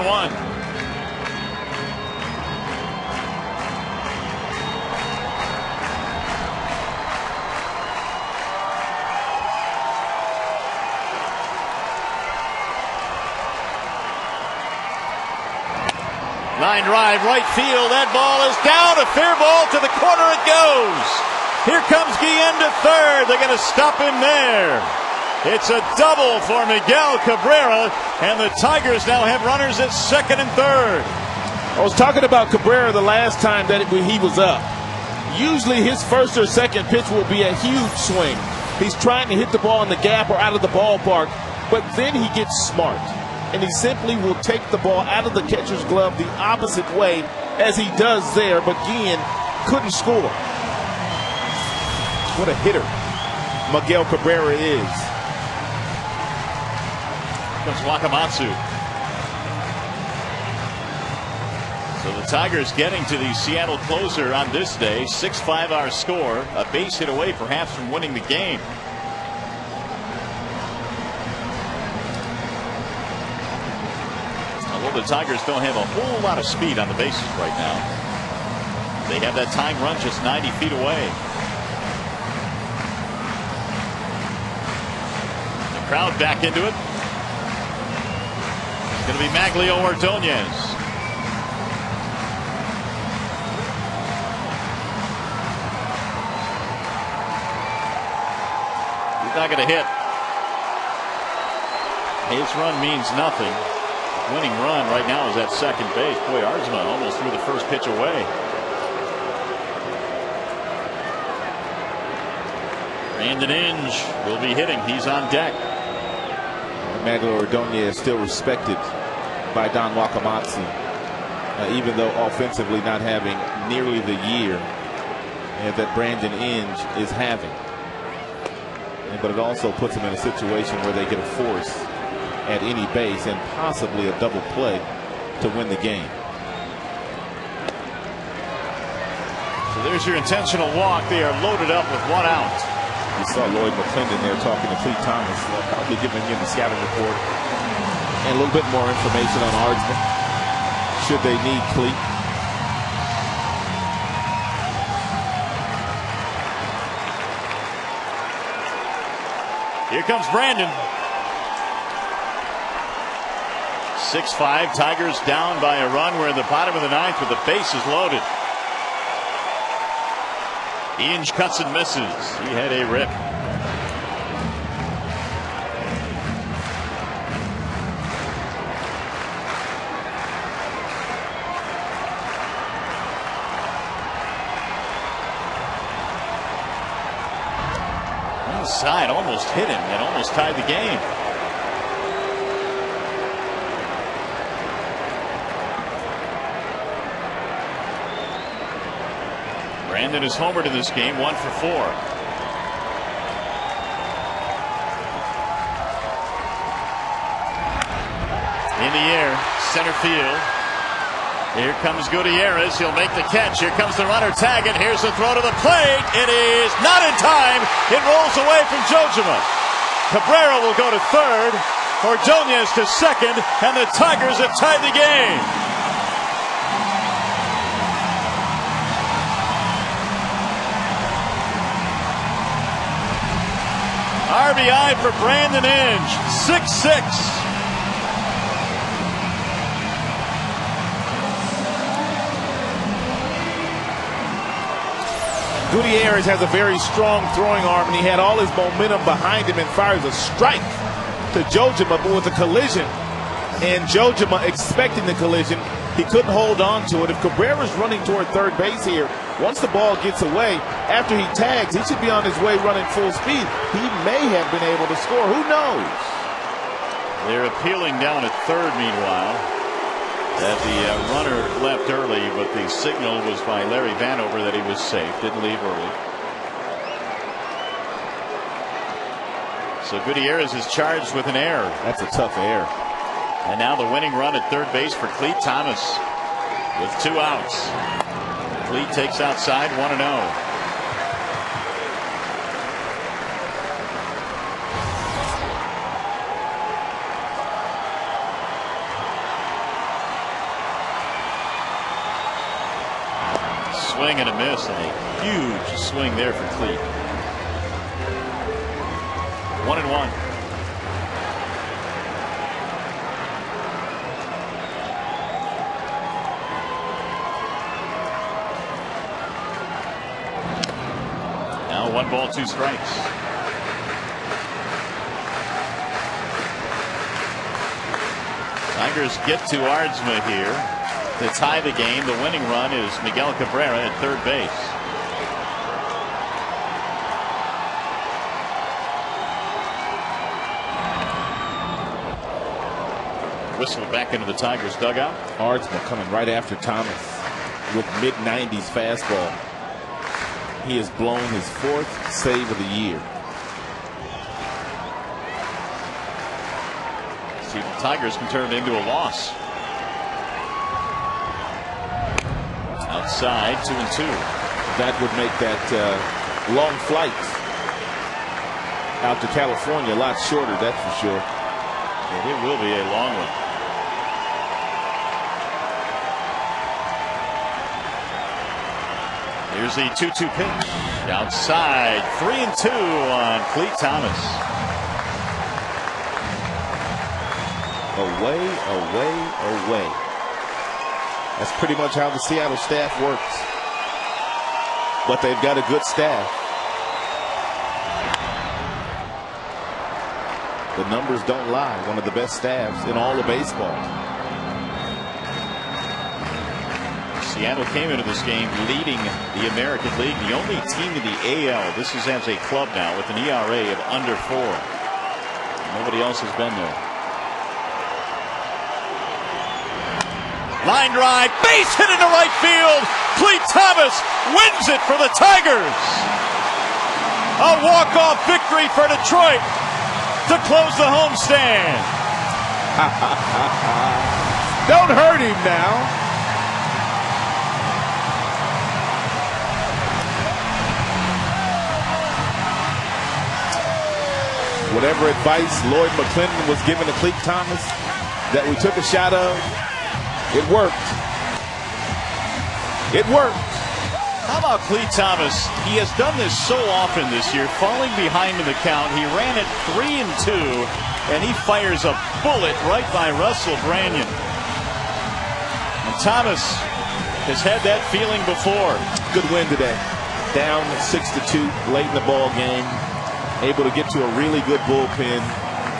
Line drive, right field. That ball is down. A fair ball to the corner. It goes. Here comes Guillen to third. They're going to stop him there. It's a double for Miguel Cabrera, and the Tigers now have runners at second and third. I was talking about Cabrera the last time that he was up. Usually his first or second pitch will be a huge swing. He's trying to hit the ball in the gap or out of the ballpark, but then he gets smart, and he simply will take the ball out of the catcher's glove the opposite way as he does there, but Guillen couldn't score. What a hitter Miguel Cabrera is. Comes Wakamatsu. So the Tigers getting to the Seattle closer on this day. 6-5 our score. A base hit away perhaps from winning the game. Although the Tigers don't have a whole lot of speed on the bases right now. They have that tying run just 90 feet away. The crowd back into it. It's going to be Maglio Ordonez. He's not going to hit. His run means nothing. Winning run right now is at second base. Boy, Arzma almost threw the first pitch away. Brandon Inge will be hitting. He's on deck. Maglio Ordonez is still respected by Don Wakamatsu, even though offensively not having nearly the year that Brandon Inge is having. But it also puts him in a situation where they get a force at any base and possibly a double play to win the game. So there's your intentional walk. They are loaded up with one out. You saw Lloyd McClendon there talking to Clete Thomas, probably giving him the scouting report and a little bit more information on Arzma, should they need Clete. Here comes Brandon. 6-5. Tigers down by a run. We're in the bottom of the ninth with the bases loaded. Inge cuts and misses. He had a rip. Inside, almost hit him and almost tied the game. Brandon is homered in this game, 1 for 4. In the air, center field. Here comes Gutierrez. He'll make the catch. Here comes the runner tagging. Here's the throw to the plate. It is not in time. It rolls away from Jojima. Cabrera will go to third. Ordonez to second. And the Tigers have tied the game. RBI for Brandon Inge. 6-6. Gutierrez has a very strong throwing arm, and he had all his momentum behind him and fires a strike to Jojima, but with a collision. And Jojima expecting the collision, he couldn't hold on to it. If Cabrera's running toward third base here, Once the ball gets away, after he tags, he should be on his way running full speed. He may have been able to score. Who knows? They're appealing down at third, meanwhile, that the runner left early, but the signal was by Larry Vanover that he was safe, didn't leave early. So Gutierrez is charged with an error. That's a tough error. And now the winning run at third base for Cleat Thomas with 2 outs. Cleat takes outside 1-0. Swing and a miss, and a huge swing there for Cleat. 1-1. Now 1 ball, 2 strikes. Tigers get to Aardsma here to tie the game. The winning run is Miguel Cabrera at third base. Whistle back into the Tigers dugout. Aardsma coming right after Thomas with mid-90s fastball. He has blown his 4th save of the year. See if the Tigers can turn it into a loss. Outside, 2-2. That would make that long flight out to California a lot shorter, that's for sure. And it will be a long one. Here's the 2-2 pitch. Outside, 3-2 on Cleat Thomas. Away, away, away. That's pretty much how the Seattle staff works. But they've got a good staff. The numbers don't lie. One of the best staffs in all of baseball. Seattle came into this game leading the American League, the only team in the AL. This is as a club now with an ERA of under 4. Nobody else has been there. Line drive, base hit into right field. Cleat Thomas wins it for the Tigers. A walk-off victory for Detroit to close the homestand. Don't hurt him now. Whatever advice Lloyd McClendon was giving to Cleat Thomas that we took a shot of, it worked. It worked. How about Cleat Thomas? He has done this so often this year, falling behind in the count. He ran it 3-2, and he fires a bullet right by Russell Branyan. And Thomas has had that feeling before. Good win today. Down 6-2 late in the ball game. Able to get to a really good bullpen.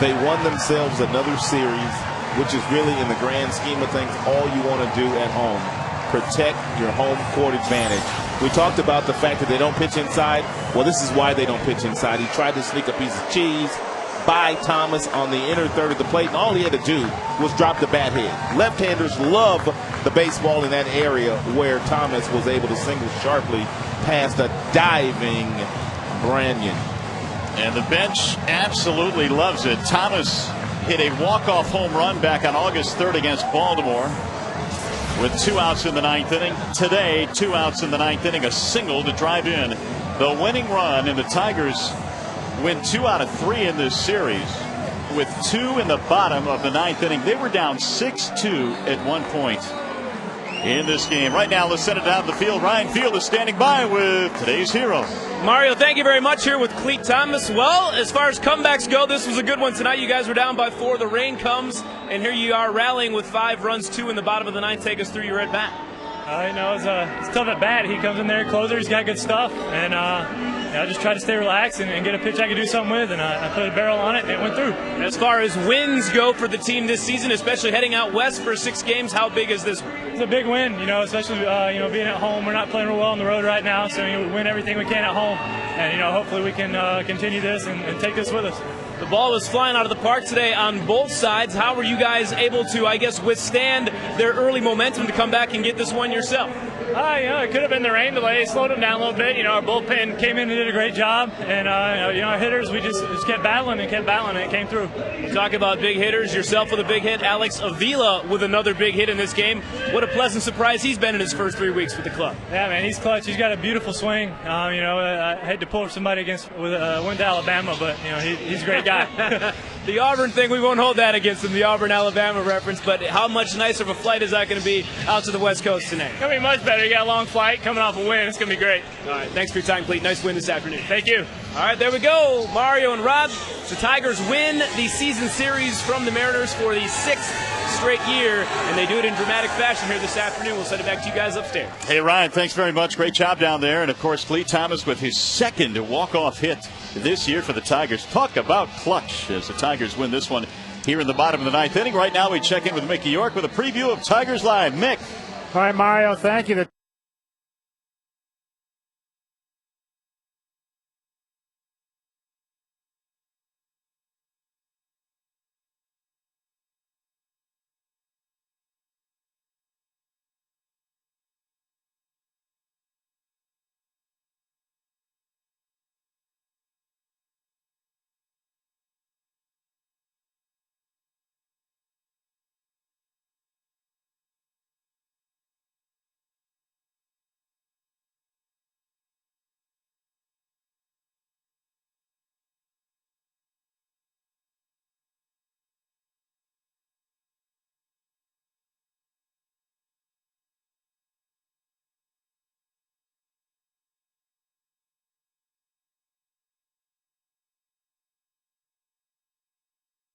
They won themselves another series, which is really, in the grand scheme of things, all you want to do at home. Protect your home court advantage. We talked about the fact that they don't pitch inside. Well, this is why they don't pitch inside. He tried to sneak a piece of cheese by Thomas on the inner third of the plate, and all he had to do was drop the bat head. Left-handers love the baseball in that area where Thomas was able to single sharply past a diving Branyan. And the bench absolutely loves it. Thomas hit a walk-off home run back on August 3rd against Baltimore with 2 outs in the 9th inning. Today, 2 outs in the 9th inning, a single to drive in the winning run, and the Tigers win 2 out of 3 in this series with 2 in the bottom of the 9th inning. They were down 6-2 at one point in this game. Right now, let's send it down the field. Ryan Field is standing by with today's hero. Mario, thank you very much here with Cleat Thomas. Well, as far as comebacks go, this was a good one tonight. You guys were down by 4. The rain comes, and here you are rallying with 5 runs, 2 in the bottom of the 9th. Take us through your at bat. It's tough at bat. He comes in there, closer. He's got good stuff, and I just tried to stay relaxed and get a pitch I could do something with, and I put a barrel on it, and it went through. As far as wins go for the team this season, especially heading out west for 6 games, how big is this one? It's a big win, especially being at home. We're not playing real well on the road right now, so we win everything we can at home, and hopefully we can continue this and take this with us. The ball was flying out of the park today on both sides. How were you guys able to, withstand their early momentum to come back and get this one yourself? It could have been the rain delay. Slowed them down a little bit. Our bullpen came in and did a great job. And, our hitters, we just kept battling and it came through. You talk about big hitters, yourself with a big hit, Alex Avila with another big hit in this game. What a pleasant surprise he's been in his first 3 weeks with the club. Yeah, man, he's clutch. He's got a beautiful swing. I had to pull somebody with went to Alabama, but, he's a great guy. The Auburn thing, we won't hold that against him, the Auburn-Alabama reference, but how much nicer of a flight is that going to be out to the West Coast tonight? It's going to be much better. You got a long flight coming off a win. It's going to be great. All right, thanks for your time, Cleet. Nice win this afternoon. Thank you. All right, there we go. Mario and Rob, the Tigers win the season series from the Mariners for the 6th straight year, and they do it in dramatic fashion here this afternoon. We'll send it back to you guys upstairs. Hey, Ryan, thanks very much. Great job down there. And, of course, Cleet Thomas with his second walk-off hit this year for the Tigers. Talk about clutch as the Tigers win this one here in the bottom of the 9th inning. Right now we check in with Mickey York with a preview of Tigers Live. Mick. All right, Mario, thank you.